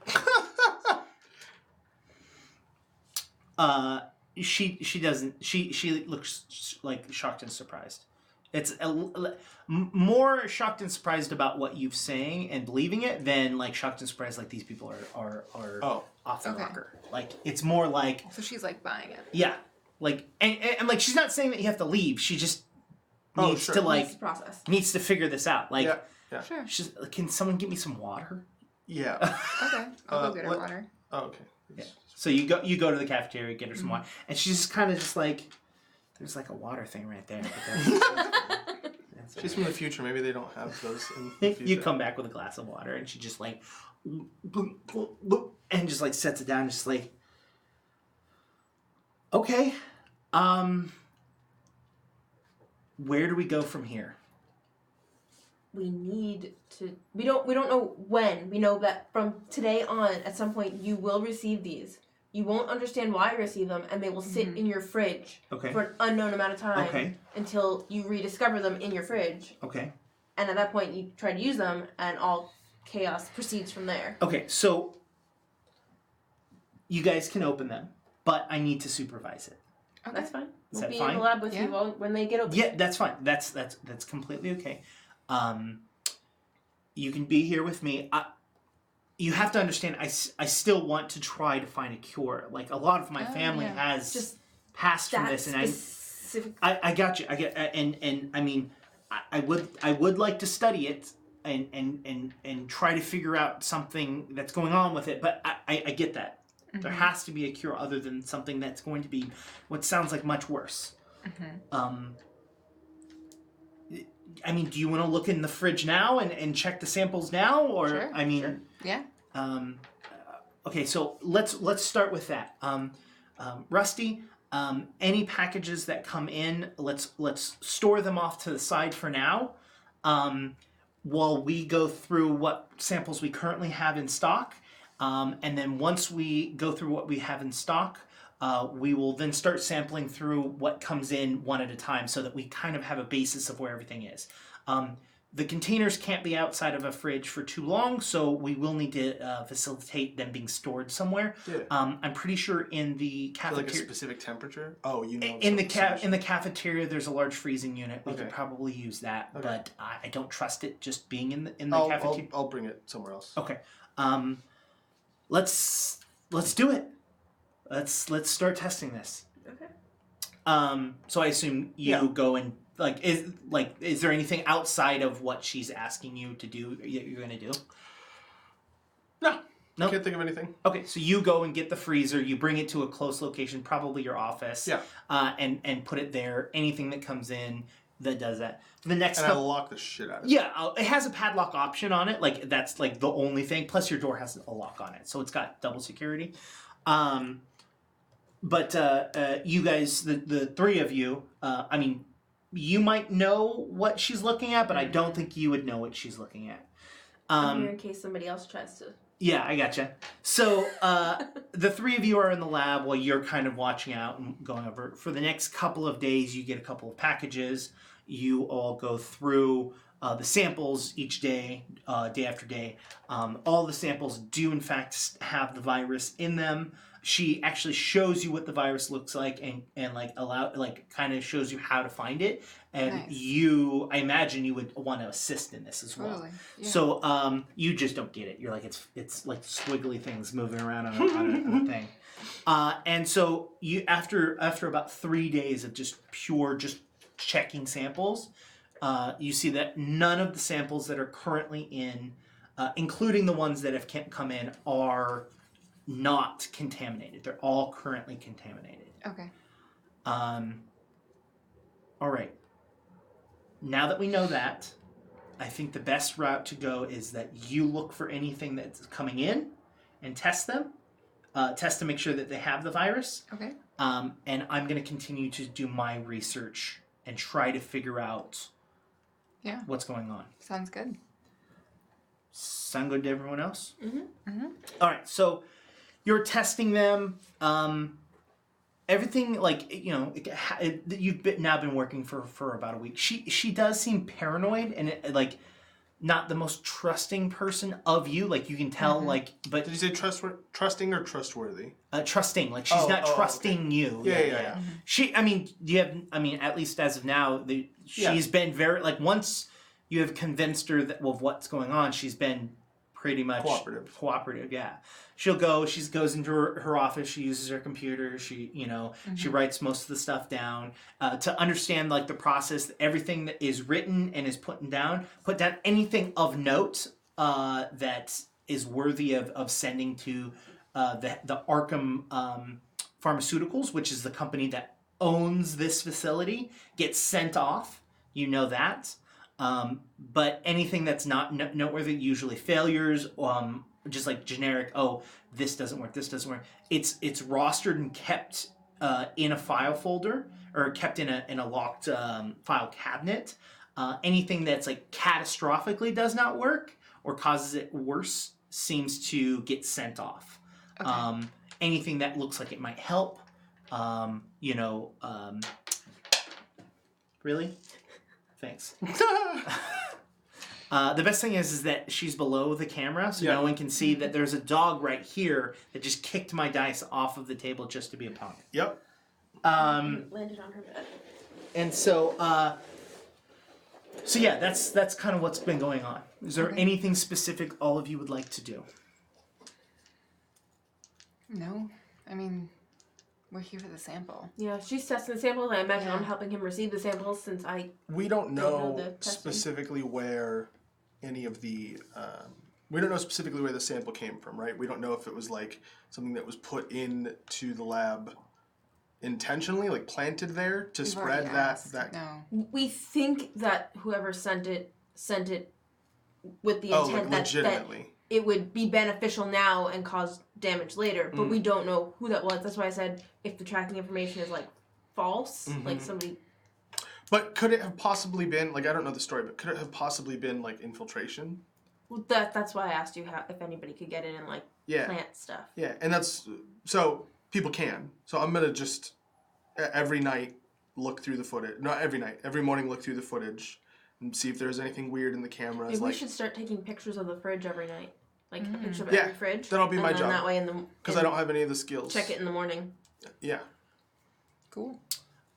Yeah. She doesn't. She looks like shocked and surprised. It's more shocked and surprised about what you've saying and believing it than like shocked and surprised like these people are off the Okay. rocker. Like it's more like So she's like buying it. yeah, like and like she's not saying that you have to leave. She just Oh, needs sure. to Needs like to process. needs to figure this out. Like Yeah. Yeah. Sure. she's can someone get me some water? Yeah. Okay. I'll go get her what- water. Oh, okay. Yeah. So you go to the cafeteria, get her some water, and she's just kind of just like, there's like a water thing right there. But that's She's from the future. Maybe they don't have those in the future. you come back with a glass of water, and she just like, and just like sets it down, just like, okay, where do we go from here? We need to. We don't know when. We know that from today on, at some point, you will receive these. You won't understand why you receive them, and they will sit in your fridge Okay. for an unknown amount of time Okay. until you rediscover them in your fridge. Okay. And at that point, you try to use them, and all chaos proceeds from there. Okay, so you guys can open them, but I need to supervise it. Okay. That's fine. Is We'll that be fine? in the lab with Yeah. you when they get open. Yeah, that's fine. That's completely okay. You can be here with me. You have to understand, I still want to try to find a cure. Like, a lot of my family has Just passed from that this, and specific... I got you. I get, and I mean, I would like to study it and try to figure out something that's going on with it, but I get that. Mm-hmm. There has to be a cure other than something that's going to be what sounds like much worse. Mm-hmm. I mean, do you want to look in the fridge now and check the samples now, or Sure, I mean, sure. Yeah. Okay, so let's start with that. Rusty, any packages that come in, let's store them off to the side for now, while we go through what samples we currently have in stock, and then once we go through what we have in stock, we will then start sampling through what comes in one at a time so that we kind of have a basis of where everything is. The containers can't be outside of a fridge for too long, so we will need to facilitate them being stored somewhere. Yeah. I'm pretty sure in the For cafeteria, like a specific temperature? Oh, you know. in the cafeteria, there's a large freezing unit. We could Okay. probably use that, Okay. but I don't trust it just being in the cafeteria. I'll bring it somewhere else. Okay. Let's do it. Let's start testing this. Okay. So I assume you go and is there anything outside of what she's asking you to do you're gonna do? No. No? Can't think of anything. Okay, so you go and get the freezer, you bring it to a close location, probably your office. Yeah. And put it there. Anything that comes in that does that. For the next And couple, I'll lock the shit out of it. yeah, it has a padlock option on it. Like, that's like the only thing. Plus your door has a lock on it, so it's got double security. But you guys, the three of you, I mean, you might know what she's looking at, but I don't think you would know what she's looking at. I'm here in case somebody else tries to... Yeah, I gotcha. So the three of you are in the lab while you're kind of watching out and going over. For the next couple of days, you get a couple of packages. You all go through the samples each day, day after day. All the samples do, in fact, have the virus in them. She actually shows you what the virus looks like and kind of shows you how to find it. And Nice. I imagine you would want to assist in this as well. Totally. Yeah. So you just don't get it. You're like, it's like squiggly things moving around on a thing. And so you after about 3 days of just checking samples, you see that none of the samples that are currently in, including the ones that have come in, are not contaminated. They're all currently contaminated. Okay. All right. Now that we know that, I think the best route to go is that you look for anything that's coming in and test them. Test to make sure that they have the virus. Okay. And I'm going to continue to do my research and try to figure out what's going on. Sounds good. Sound good to everyone else? Mm-hmm. Mm-hmm. All right, so you're testing them. Everything, you've now been working for about a week. She does seem paranoid and not the most trusting person of you. Like, you can tell, but Did you say trusting or trustworthy? trusting. Like, she's not trusting you. Yeah. She, at least as of now, she's been very, once you have convinced her of what's going on, she's been pretty much cooperative. Yeah, she'll go. She goes into her office. She uses her computer. She she writes most of the stuff down to understand the process. Everything that is written and is put down. Anything of note that is worthy of sending to the Arkham Pharmaceuticals, which is the company that owns this facility, gets sent off. You know that. But anything that's not noteworthy, usually failures, just like generic, this doesn't work, it's rostered and kept in a file folder, or kept in a locked file cabinet. Anything that's catastrophically does not work or causes it worse seems to get sent off. Okay. Anything that looks like it might help, really? Thanks. The best thing is that she's below the camera, so no one can see that there's a dog right here that just kicked my dice off of the table just to be a punk. Yep. Landed on her bed. And so, so yeah, that's kind of what's been going on. Is there anything specific all of you would like to do? No, I mean, we're here for the sample. Yeah, she's testing the samples. I imagine I'm helping him receive the samples since I... We don't know the testing. specifically where any of the... we don't know specifically where the sample came from, right? We don't know if it was like something that was put into the lab intentionally, like planted there to spread that. No. We think that whoever sent it with the Oh, intent like that legitimately. it would be beneficial now and cause damage later, but we don't know who that was. That's why I said if the tracking information is like false, like somebody... But could it have possibly been, like, I don't know the story, but could it have possibly been like infiltration? Well, that's why I asked you if anybody could get in and like plant stuff. Yeah, and that's, so people can. So I'm going to just every night look through the footage. Not every night, every morning look through the footage and see if there's anything weird in the cameras. Maybe like, we should start taking pictures of the fridge every night. Like a picture of Yeah, every fridge. that'll be and my then job. That way because I don't have any of the skills. check it in the morning. Yeah. Cool.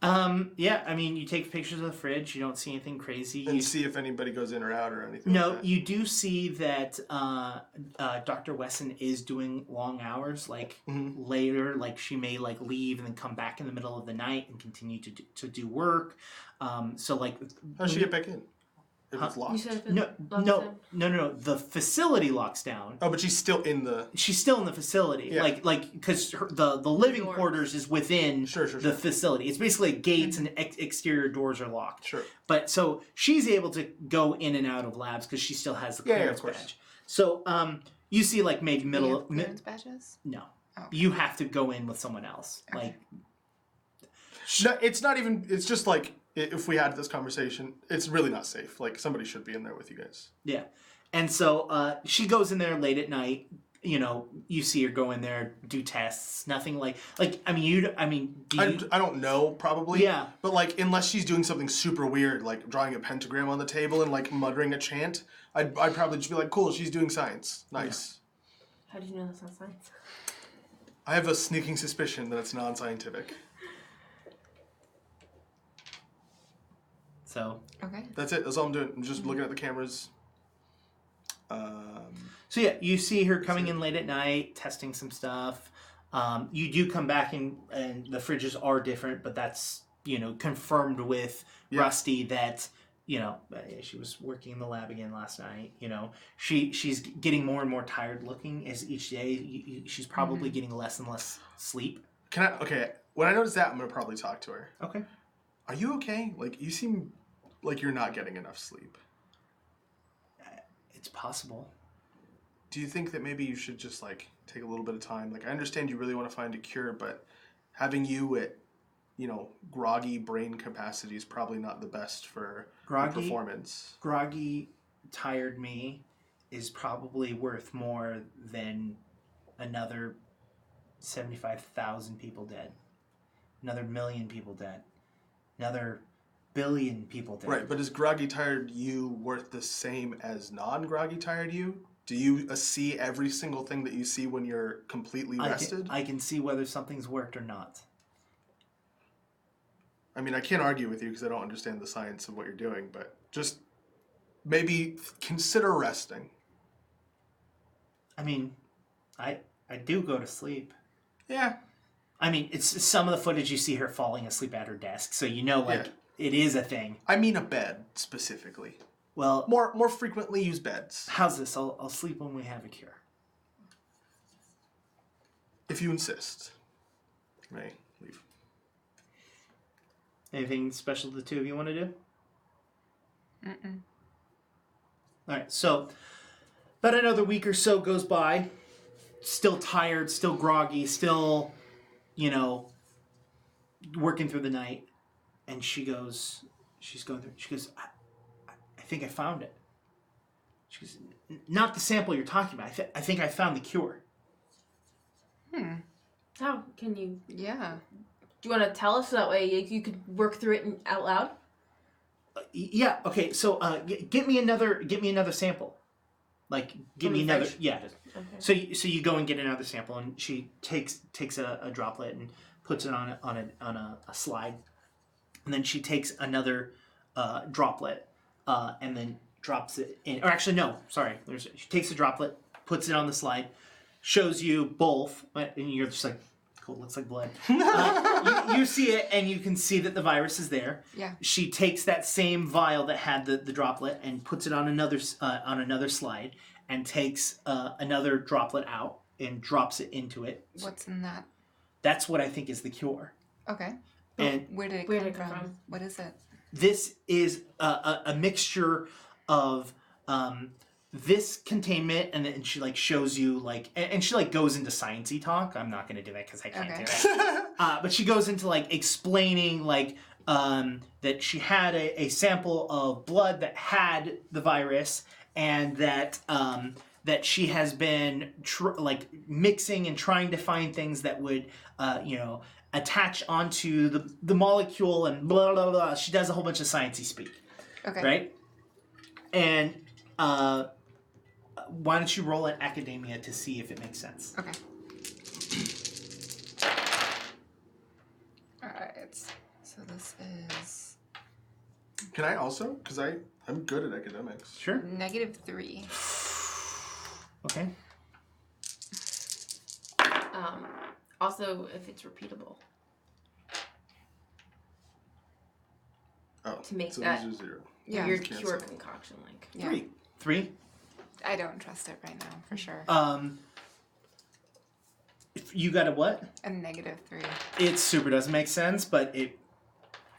Yeah, I mean, you take pictures of the fridge, you don't see anything crazy. And You see if anybody goes in or out or anything No, like that. you do see that Dr. Weston is doing long hours, like later, like she may like leave and then come back in the middle of the night and continue to do work. So like, How'd she get back in? If it's locked? You said if it no, locks no, down? no. The facility locks down. Oh, but she's still in the... She's still in the facility, Yeah. like because the living Doors. quarters is within Sure. the facility. It's basically gates and exterior doors are locked. Sure. But so she's able to go in and out of labs because she still has the Yeah, clearance of course. badge. So you see like maybe We middle have clearance badges? no. Oh. You have to go in with someone else. Okay. Like No, it's not even... It's just like, if we had this conversation, it's really not safe. Like, somebody should be in there with you guys. yeah. And so she goes in there late at night. You know, you see her go in there, do tests. Nothing like I mean, do you? I don't know, probably. Yeah. But, like, unless she's doing something super weird, like drawing a pentagram on the table and, like, muttering a chant, I'd probably just be like, cool, she's doing science. Nice. How did you know that's not science? I have a sneaking suspicion that it's non-scientific. So Okay. That's it. That's all I'm doing. I'm just looking at the cameras. So yeah, you see her coming in late at night, testing some stuff. You do come back and the fridges are different, but that's, you know, confirmed with Rusty that, you know, she was working in the lab again last night. You know, she's getting more and more tired looking as each day. She's probably getting less and less sleep. Okay, when I notice that, I'm going to probably talk to her. Okay. Are you okay? Like, you seem like you're not getting enough sleep. It's possible. Do you think that maybe you should just, like, take a little bit of time? Like, I understand you really want to find a cure, but having you at, you know, groggy brain capacity is probably not the best for your performance. Groggy, tired me is probably worth more than another 75,000 people dead. Another million people dead. Another billion people dead. Right, but is groggy tired you worth the same as non-groggy tired you? Do you see every single thing that you see when you're completely rested? I can see whether something's worked or not. I mean, I can't argue with you because I don't understand the science of what you're doing, but just maybe consider resting. I mean, I do go to sleep. Yeah. I mean, it's some of the footage you see her falling asleep at her desk, so you know, like, it is a thing. I mean a bed, specifically. Well, More frequently use beds. how's this? I'll sleep when we have a cure. If you insist. You may leave. Anything special the two of you want to do? Mm-mm. All right, so about another week or so goes by. Still tired, still groggy, still, you know, working through the night. And she's going through, she goes, I think I found it. She goes, not the sample you're talking about. I think I found the cure. How can you? Yeah. Do you want to tell us so that way you could work through it out loud? Yeah. Okay. So get me another sample. Like give From me the another. fridge? Yeah. Okay. So you go and get another sample, and she takes a droplet and puts it on a slide, and then she takes another droplet and then drops it in. Or actually, no. Sorry. She takes a droplet, puts it on the slide, shows you both, and you're just like, cool, looks like blood. You see it, and you can see that the virus is there. Yeah. She takes that same vial that had the droplet and puts it on another slide, and takes another droplet out and drops it into it. What's in that? That's what I think is the cure. Okay. And Where did it come from? What is it? this is a mixture of this containment, and then she like shows you like, and she like goes into sciencey talk. I'm not going to do that because I can't do it. But she goes into like explaining like that she had a sample of blood that had the virus, and that that she has been like mixing and trying to find things that would attach onto the molecule and blah blah blah. She does a whole bunch of sciencey speak. Okay. Right? And why don't you roll an academia to see if it makes sense? Okay. Alright. So this is Can I also? Because I'm good at academics. Sure. -3. Okay. Also, if it's repeatable. Oh, To make so that- these are 0. Yeah. Your Cancel. cure concoction, like. Yeah. Three. I don't trust it right now, for sure. If you got a what? A -3. It super doesn't make sense, but it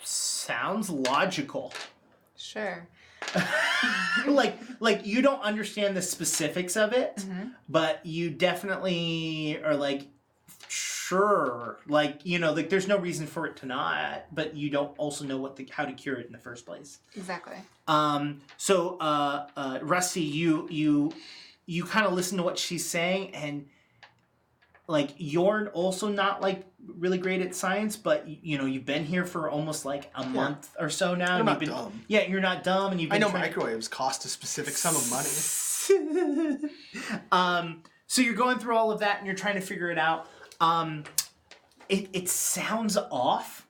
sounds logical. Sure. like you don't understand the specifics of it, Mm-hmm. but you definitely are like, sure, like like there's no reason for it to not, but you don't also know how to cure it in the first place. Exactly. So Rusty, you kind of listen to what she's saying, and like you're also not like really great at science, but you've been here for almost like a month or so now. I'm and not you've been, dumb. Yeah, you're not dumb, and you've been I know trying- microwaves cost a specific sum of money. So you're going through all of that, and you're trying to figure it out. It sounds off.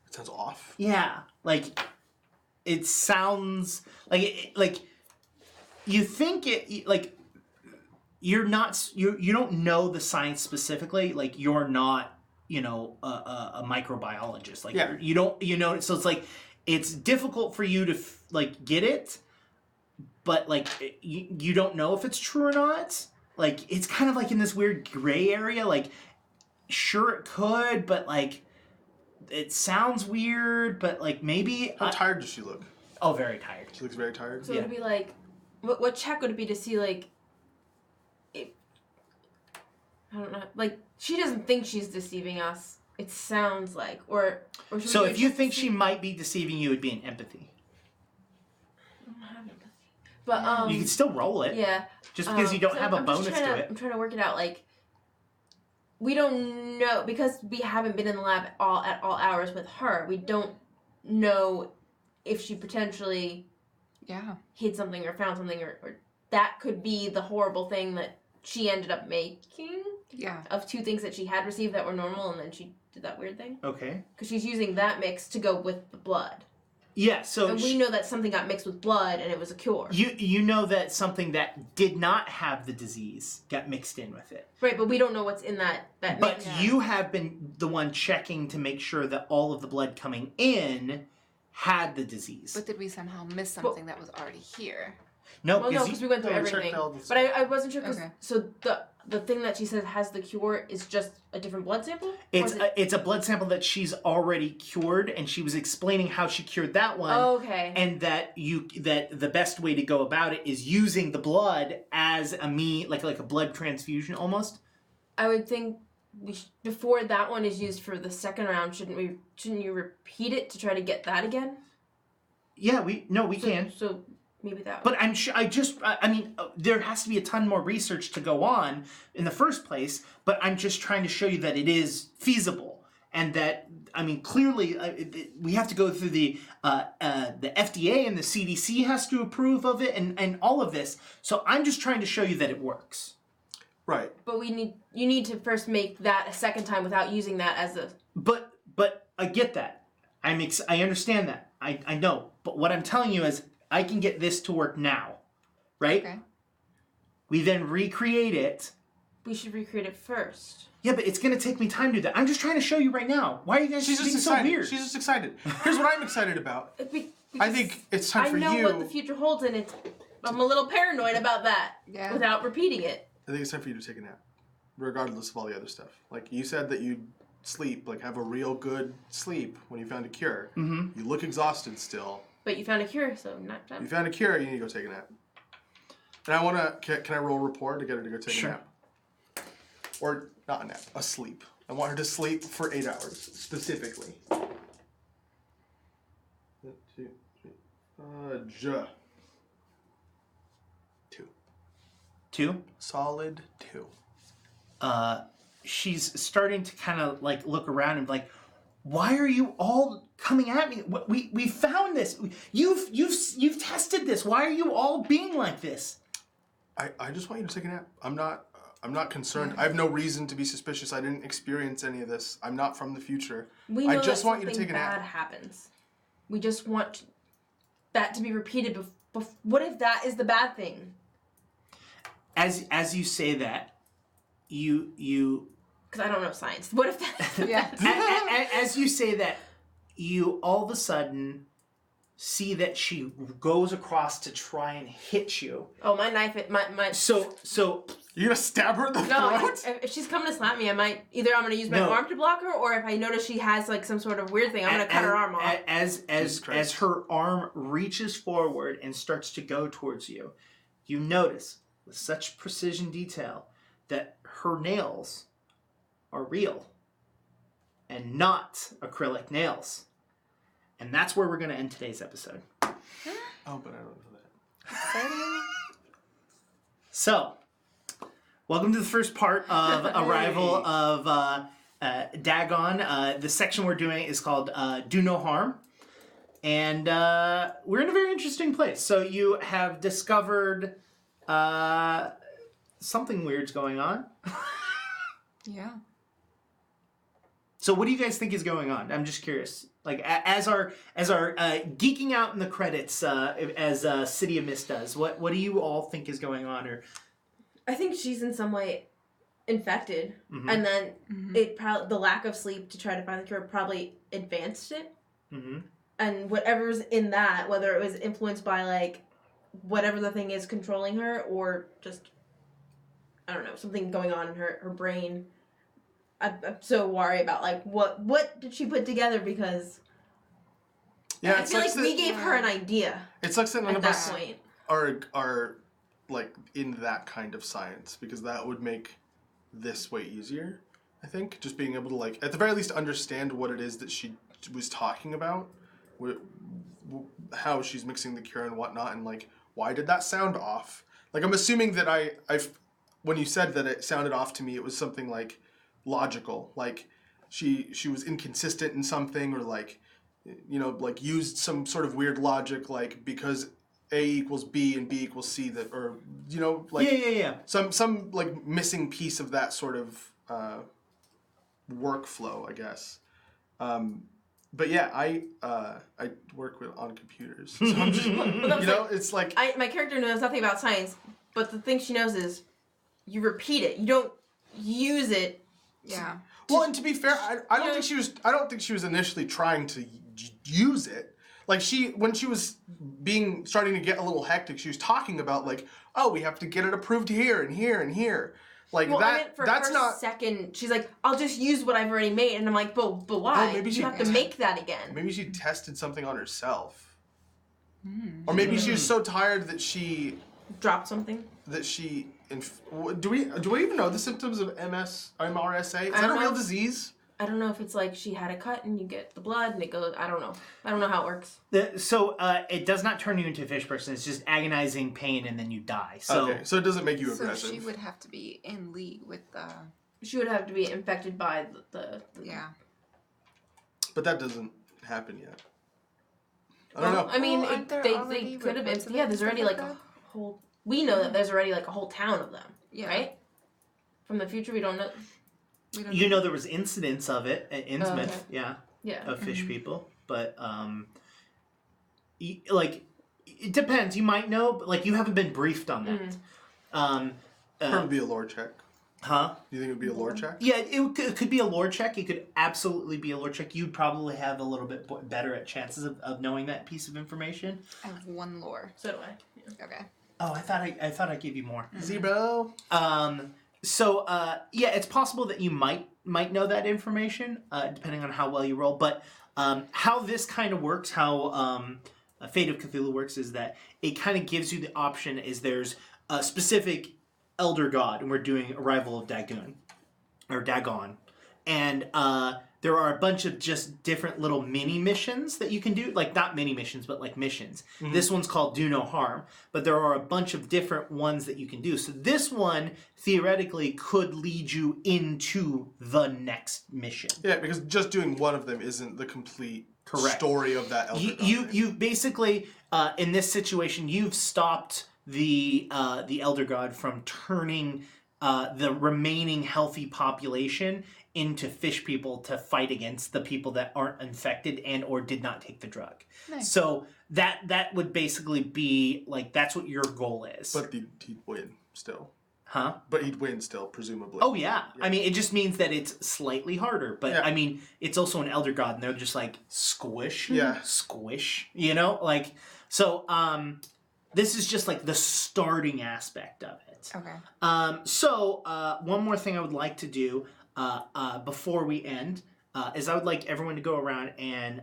It sounds off. Yeah, like it sounds like you think it like you're not you don't know the science specifically. Like you're not a microbiologist. Like Yeah. you don't so it's like it's difficult for you to like get it, but like you don't know if it's true or not. Like it's kind of like in this weird gray area. Like sure it could, but like it sounds weird, but like maybe How tired does she look? Oh, very tired. She looks very tired. So Yeah. it'd be like, what check would it be to see like, it, I don't know, like she doesn't think she's deceiving us. It sounds like, or should we So do if you just think to she see- might be deceiving you, it'd be an empathy. I don't have empathy. But You can still roll it. yeah. Just because you don't so have a I'm just bonus trying to it. I'm trying to work it out. Like, we don't know because we haven't been in the lab at all hours with her. We don't know if she potentially Yeah. hid something or found something, or that could be the horrible thing that she ended up making Yeah. of two things that she had received that were normal, and then she did that weird thing Okay. because she's using that mix to go with the blood. Yeah, so And we know that something got mixed with blood and it was a cure. you know that something that did not have the disease got mixed in with it. Right, but we don't know what's in that But mix. Yeah. you have been the one checking to make sure that all of the blood coming in had the disease. But did we somehow miss something that was already here? no, Well, no, because because we went through No, we checked everything. all this- But I wasn't sure because Okay. so the thing that she says has the cure is just a different blood sample. Or it's is it- it's a blood sample that she's already cured, and she was explaining how she cured that one. okay. And that the best way to go about it is using the blood as like a blood transfusion almost. I would think before that one is used for the second round, shouldn't you repeat it to try to get that again? Yeah, we can. So maybe that. But I'm sure I mean there has to be a ton more research to go on in the first place, but I'm just trying to show you that it is feasible. and that, I mean, clearly we have to go through the FDA and the CDC has to approve of it and all of this. So I'm just trying to show you that it works. Right. But you need to first make that a second time without using that as a... But I get that. I understand that. I know. But what I'm telling you is I can get this to work now. Right? Okay. We then recreate it. We should recreate it first. Yeah, but it's going to take me time to do that. I'm just trying to show you right now. Why are you guys She's being just so excited. weird? She's just excited. Here's what I'm excited about. I think it's time for you. I know what the future holds, and I'm a little paranoid about that. Yeah. Without repeating it. I think it's time for you to take a nap, regardless of all the other stuff. Like you said that you'd sleep, like have a real good sleep when you found a cure. Mm-hmm. You look exhausted still. But you found a cure, so nap time. You found a cure, you need to go take a nap. And I want to, can I roll rapport to get her to go take a nap? Or not a nap, a sleep. I want her to sleep for 8 hours, specifically. 1, 2, 3, 2. 2? Solid 2. She's starting to kind of like look around and be like, why are you all coming at me? We found this. You've tested this. Why are you all being like this? I just want you to take a nap. I'm not concerned. I have no reason to be suspicious. I didn't experience any of this. I'm not from the future. We know I just that want you to something take a nap. bad happens. We just want that to be repeated. What if that is the bad thing? As you say that, you Because I don't know science. What if that? Yeah. as you say that, you all of a sudden see that she goes across to try and hit you. Oh, my knife! My. So You gonna stab her in the No, throat? if she's coming to slap me, I might either I'm gonna use my arm to block her, or if I notice she has like some sort of weird thing, I'm gonna cut her arm off. As her arm reaches forward and starts to go towards you, you notice with such precision detail that her nails are real and not acrylic nails. And that's where we're going to end today's episode. Oh, but I don't know that. So, welcome to the first part of Arrival of Dagon. The section we're doing is called Do No Harm. And we're in a very interesting place. So you have discovered something weird's going on. Yeah. So what do you guys think is going on? I'm just curious. Like as our geeking out in the credits as City of Mist does. What do you all think is going on? Or I think she's in some way infected, mm-hmm. and then the lack of sleep to try to find the cure probably advanced it. Mm-hmm. And whatever's in that, whether it was influenced by like whatever the thing is controlling her, or just I don't know, something going on in her brain. I'm so worried about like what did she put together, because I feel like we gave her an idea. It sucks that none at of that us point. are like in that kind of science, because that would make this way easier. I think just being able to like at the very least understand what it is that she was talking about, how she's mixing the cure and whatnot, and like why did that sound off? Like I'm assuming that I've when you said that it sounded off to me, it was something like logical, like she was inconsistent in something, or like like used some sort of weird logic, like because A equals B and B equals C, that, or like yeah. some like missing piece of that sort of workflow, I guess. But yeah, I work on computers, so I'm just it's like my character knows nothing about science, but the thing she knows is you repeat it. You don't use it. Yeah. Well, and to be fair, I don't think she was initially trying to use it. Like when she was starting to get a little hectic, she was talking about like, oh, we have to get it approved here and here and here. Like well, that. I meant for that's her not. Second, she's like, I'll just use what I've already made, and I'm like, but why? Oh, maybe you have to make that again. Maybe she tested something on herself, or maybe she was so tired that she dropped something. That she. Do we even know the symptoms of MRSA? Is that a real disease? I don't know if it's like she had a cut and you get the blood and it goes. I don't know how it works. So it does not turn you into a fish person. It's just agonizing pain and then you die. So okay, so it doesn't make you aggressive. So she would have to be in league with the. She would have to be infected by the Yeah. But that doesn't happen yet. I don't know. I mean, Well, aren't there they already could have. reports of Yeah, it there's and already stuff like like a that? whole. We know that there's already like a whole town of them, Yeah. right? From the future, we don't know. We don't You know there was incidents of it at Innsmouth, okay. yeah, Yeah. of fish people, but like it depends. You might know, but like you haven't been briefed on that. Probably be a lore check. Huh? Do you think it would be a lore check? Yeah, it could be a lore check. It could absolutely be a lore check. You'd probably have a little bit better at chances of knowing that piece of information. I have 1 lore. So do I. Yeah. Okay. Oh, I thought I gave you more. Zero. So yeah, it's possible that you might know that information, depending on how well you roll. But how this kind of works, how Fate of Cthulhu works, is that it kind of gives you the option. Is there's a specific elder god, and we're doing Arrival of Dagon, and there are a bunch of just different little mini missions that you can do, like not mini missions, but like missions. Mm-hmm. This one's called Do No Harm, but there are a bunch of different ones that you can do. So this one theoretically could lead you into the next mission. Yeah, because just doing one of them isn't the complete Correct. Story of that elder god. You basically in this situation you've stopped the elder god from turning the remaining healthy population into fish people to fight against the people that aren't infected and or did not take the drug. Nice. So that would basically be like that's what your goal is. But he'd win still. Huh? But he'd win still, presumably. Oh yeah. I mean, it just means that it's slightly harder. But yeah. I mean, it's also an elder god, and they're just like squish, squish. You know, like so. This is just like the starting aspect of it. Okay. So one more thing I would like to do before we end is I would like everyone to go around and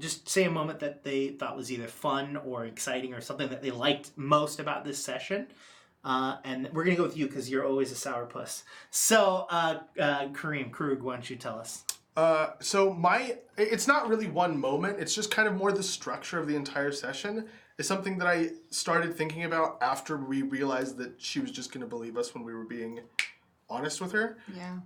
just say a moment that they thought was either fun or exciting or something that they liked most about this session. And we're going to go with you because you're always a sourpuss. So, Krug, why don't you tell us? It's not really one moment. It's just kind of more the structure of the entire session. It's something that I started thinking about after we realized that she was just going to believe us when we were being honest with her. Yeah.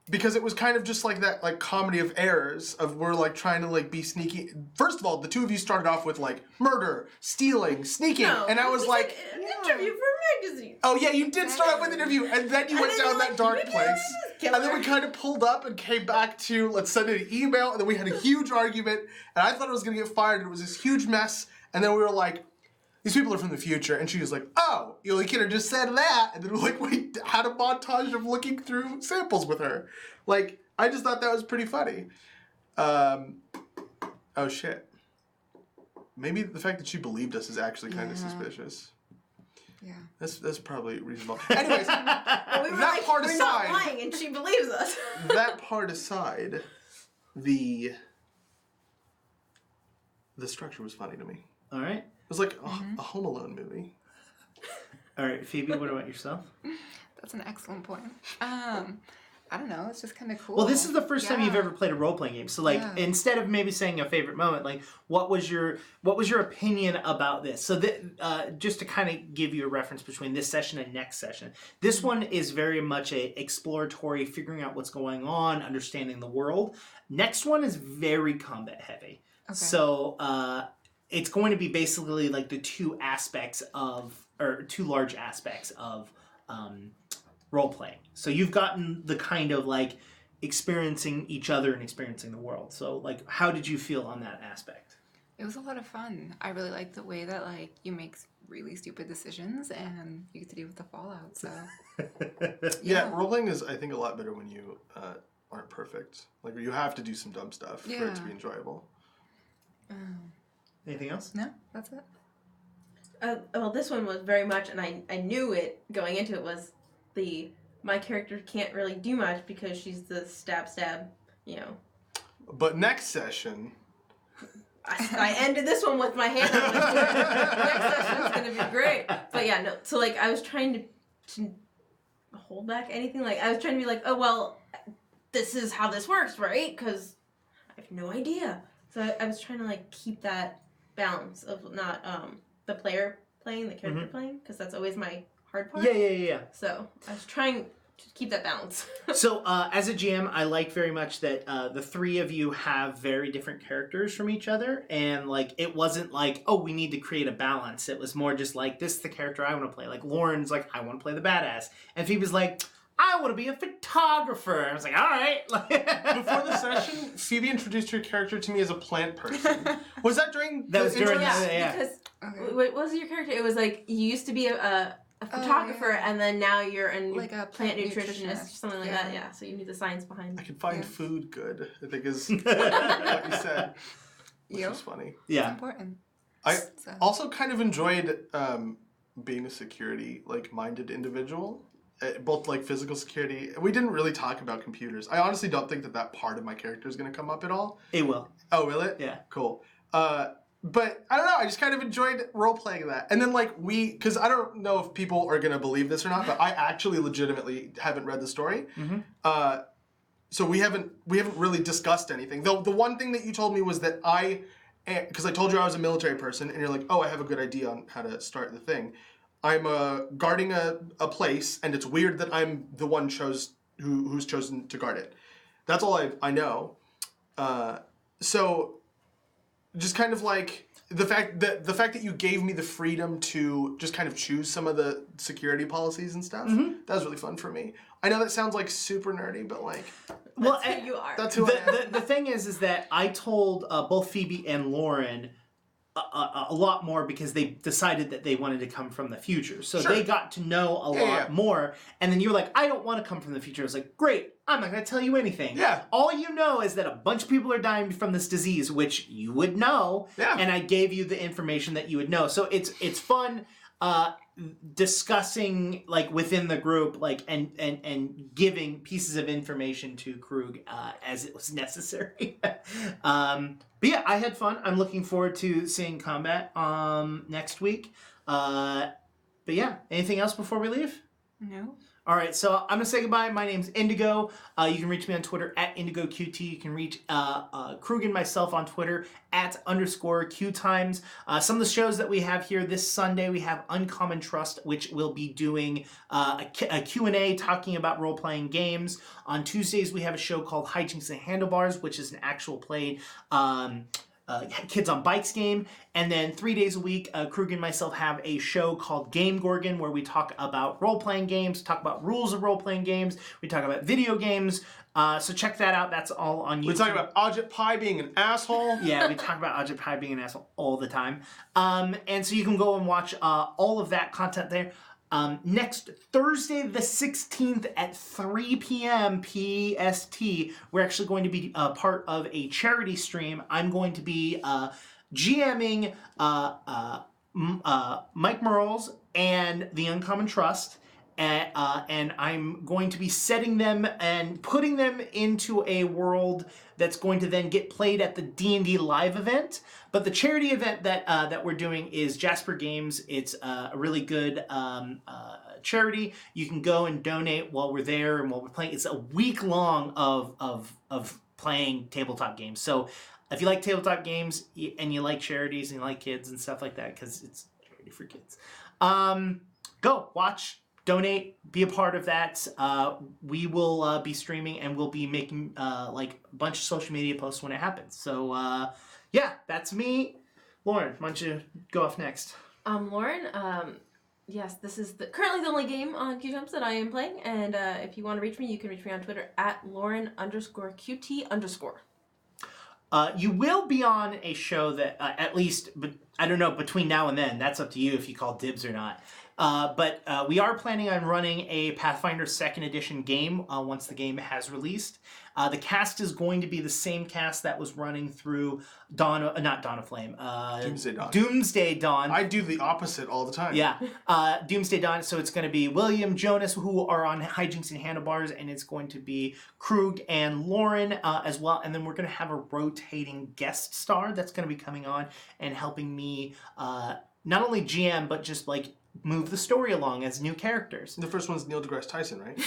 Because it was kind of just like that, like comedy of errors of we're like trying to like be sneaky. First of all, the two of you started off with like murder, stealing, sneaking, and I was like, an interview for a magazine. oh yeah, you did start off with an interview, and then you went down that dark place, and then we kind of pulled up and came back to let's send an email, and then we had a huge argument, and I thought I was gonna get fired, and it was this huge mess, and then we were like, these people are from the future, and she was like, oh, you could have just said that, and then we're like, we had a montage of looking through samples with her. Like, I just thought that was pretty funny. Oh shit. Maybe the fact that she believed us is actually kind of suspicious. Yeah. That's probably reasonable. Anyways, we were that part we're aside, not lying, and she believes us. that part aside, the structure was funny to me. All right. It was like a Home Alone movie. All right, Phoebe, what about yourself? That's an excellent point. I don't know. It's just kind of cool. Well, this is the first time you've ever played a role-playing game. So, like, instead of maybe saying a favorite moment, like, what was your opinion about this? So, just to kind of give you a reference between this session and next session, this one is very much a exploratory, figuring out what's going on, understanding the world. Next one is very combat heavy. Okay. So, it's going to be basically like the two large aspects of role-playing. So you've gotten the kind of like experiencing each other and experiencing the world. So like, how did you feel on that aspect? It was a lot of fun. I really liked the way that like you make really stupid decisions and you get to deal with the fallout. So yeah, role-playing is I think a lot better when you aren't perfect. Like you have to do some dumb stuff for it to be enjoyable. Anything else? No, that's it. Well, this one was very much, and I knew it going into it, was my character can't really do much because she's the stab, you know. But next session... I ended this one with my hand on my sword. Next session's going to be great. But yeah, no, so like I was trying to hold back anything. Like I was trying to be like, oh, well, this is how this works, right? Because I have no idea. So I was trying to like keep that balance of not the player playing, the character playing, because that's always my hard part. Yeah. So I was trying keep that balance. So, as a GM, I like very much that the three of you have very different characters from each other, and like it wasn't like, oh, we need to create a balance. It was more just like, this is the character I want to play. Like Lauren's like, I want to play the badass, and Phoebe's like, I want to be a photographer. I was like, all right. Before the session, Phoebe introduced her character to me as a plant person. Was that during That was the during intro? Yeah. Because Okay. what was your character? It was like you used to be a photographer, yeah. and then now you're a Like a plant plant nutritionist, or nutritionist. something like Yeah. that. Yeah, so you knew the science behind I it. can find Yeah. food good, I think is what you said. Which Yep. was funny. It's Yeah. important. I So. also kind of enjoyed being a security minded individual, both like physical security. We didn't really talk about computers. I honestly don't think that part of my character is going to come up at all. It will. Oh, will it? Yeah. Cool. But I don't know. I just kind of enjoyed role playing that, and then because I don't know if people are going to believe this or not, but I actually legitimately haven't read the story. Mm-hmm. So we haven't really discussed anything. Though the one thing that you told me was that because I told you I was a military person, and you're like, oh, I have a good idea on how to start the thing. I'm guarding a place, and it's weird that I'm the one who's chosen to guard it. That's all I know. So just kind of like the fact that you gave me the freedom to just kind of choose some of the security policies and stuff, that was really fun for me. I know that sounds like super nerdy, but like Well, That's who you are. that's who I am. the thing is that I told both Phoebe and Lauren a lot more because they decided that they wanted to come from the future. So Sure. they got to know a lot more. And then you were like, I don't want to come from the future. I was like, great, I'm not going to tell you anything. Yeah. All you know is that a bunch of people are dying from this disease, which you would know. Yeah. And I gave you the information that you would know. So it's fun discussing like within the group, like and giving pieces of information to Krug as it was necessary. But yeah, I had fun. I'm looking forward to seeing combat next week. But yeah, anything else before we leave? No. All right, so I'm gonna say goodbye. My name's Indigo. You can reach me on Twitter at IndigoQT. You can reach Krug and myself on Twitter at _QueueTimes. Some of the shows that we have here this Sunday, we have Uncommon Trust, which will be doing a Q&A talking about role-playing games. On Tuesdays, we have a show called Hijinks and Handlebars, which is an actual played Kids on Bikes game. And then 3 days a week, Krug and myself have a show called Game Gorgon, where we talk about role-playing games, talk about rules of role-playing games, we talk about video games. So check that out. That's all on YouTube. We talk about Ajit Pai being an asshole. Yeah, we talk about Ajit Pai being an asshole all the time. And so you can go and watch all of that content there. Next Thursday, the 16th at 3 p.m. PST, we're actually going to be part of a charity stream. I'm going to be GMing Mike Merles and the Uncommon Trust. And I'm going to be setting them and putting them into a world that's going to then get played at the D&D live event. But the charity event that we're doing is Jasper Games. It's a really good charity. You can go and donate while we're there and while we're playing. It's a week long of playing tabletop games. So if you like tabletop games and you like charities and you like kids and stuff like that, because it's charity for kids, go watch. Donate, be a part of that. We will be streaming and we'll be making like a bunch of social media posts when it happens. So yeah, that's me. Lauren, why don't you go off next? Lauren, yes, this is currently the only game on QueueTimes that I am playing, and if you want to reach me, you can reach me on Twitter at Lauren_QT_. You will be on a show that at least, but I don't know, between now and then, that's up to you if you call dibs or not. But we are planning on running a Pathfinder 2nd Edition game once the game has released. The cast is going to be the same cast that was running through Doomsday Dawn. I do the opposite all the time. Yeah, Doomsday Dawn. So it's going to be William, Jonas, who are on Hijinks and Handlebars, and it's going to be Krug and Lauren as well. And then we're going to have a rotating guest star that's going to be coming on and helping me not only GM, but just like move the story along as new characters. The first one's Neil deGrasse Tyson, right?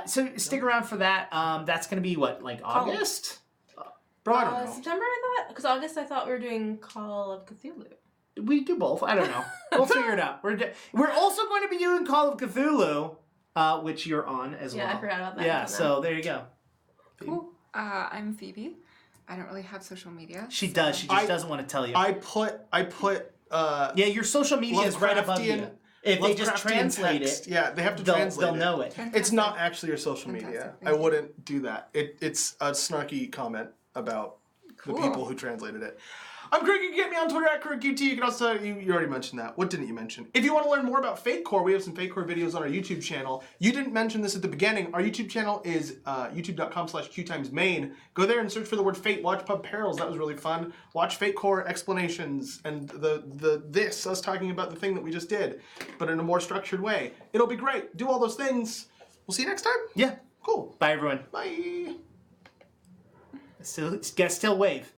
So stick around for that. That's going to be what, like August? Bro, I don't know. September, I thought? Because August, I thought we were doing Call of Cthulhu. We do both. I don't know. We'll figure it out. We're also going to be doing Call of Cthulhu. which you're on as well. Yeah, I forgot about that. Yeah, so there you go. Cool. I'm Phoebe. I don't really have social media. She does. She just doesn't want to tell you. I put. Yeah, your social media is right above you. If they just translate text. it, Yeah, they have to translate they'll it. know it. It's not actually your social media. Fantastic. I Thank you. wouldn't do that. It's a snarky comment about Cool. the people who translated it. I'm Kirk. You can get me on Twitter at KirkQT. You can also, you already mentioned that. What didn't you mention? If you want to learn more about Fate Core, we have some Fate Core videos on our YouTube channel. You didn't mention this at the beginning. Our YouTube channel is youtube.com/QueueTimesMain. Go there and search for the word Fate. Watch Pub Perils. That was really fun. Watch Fate Core explanations and us talking about the thing that we just did, but in a more structured way. It'll be great. Do all those things. We'll see you next time. Yeah. Cool. Bye, everyone. Bye. Still wave.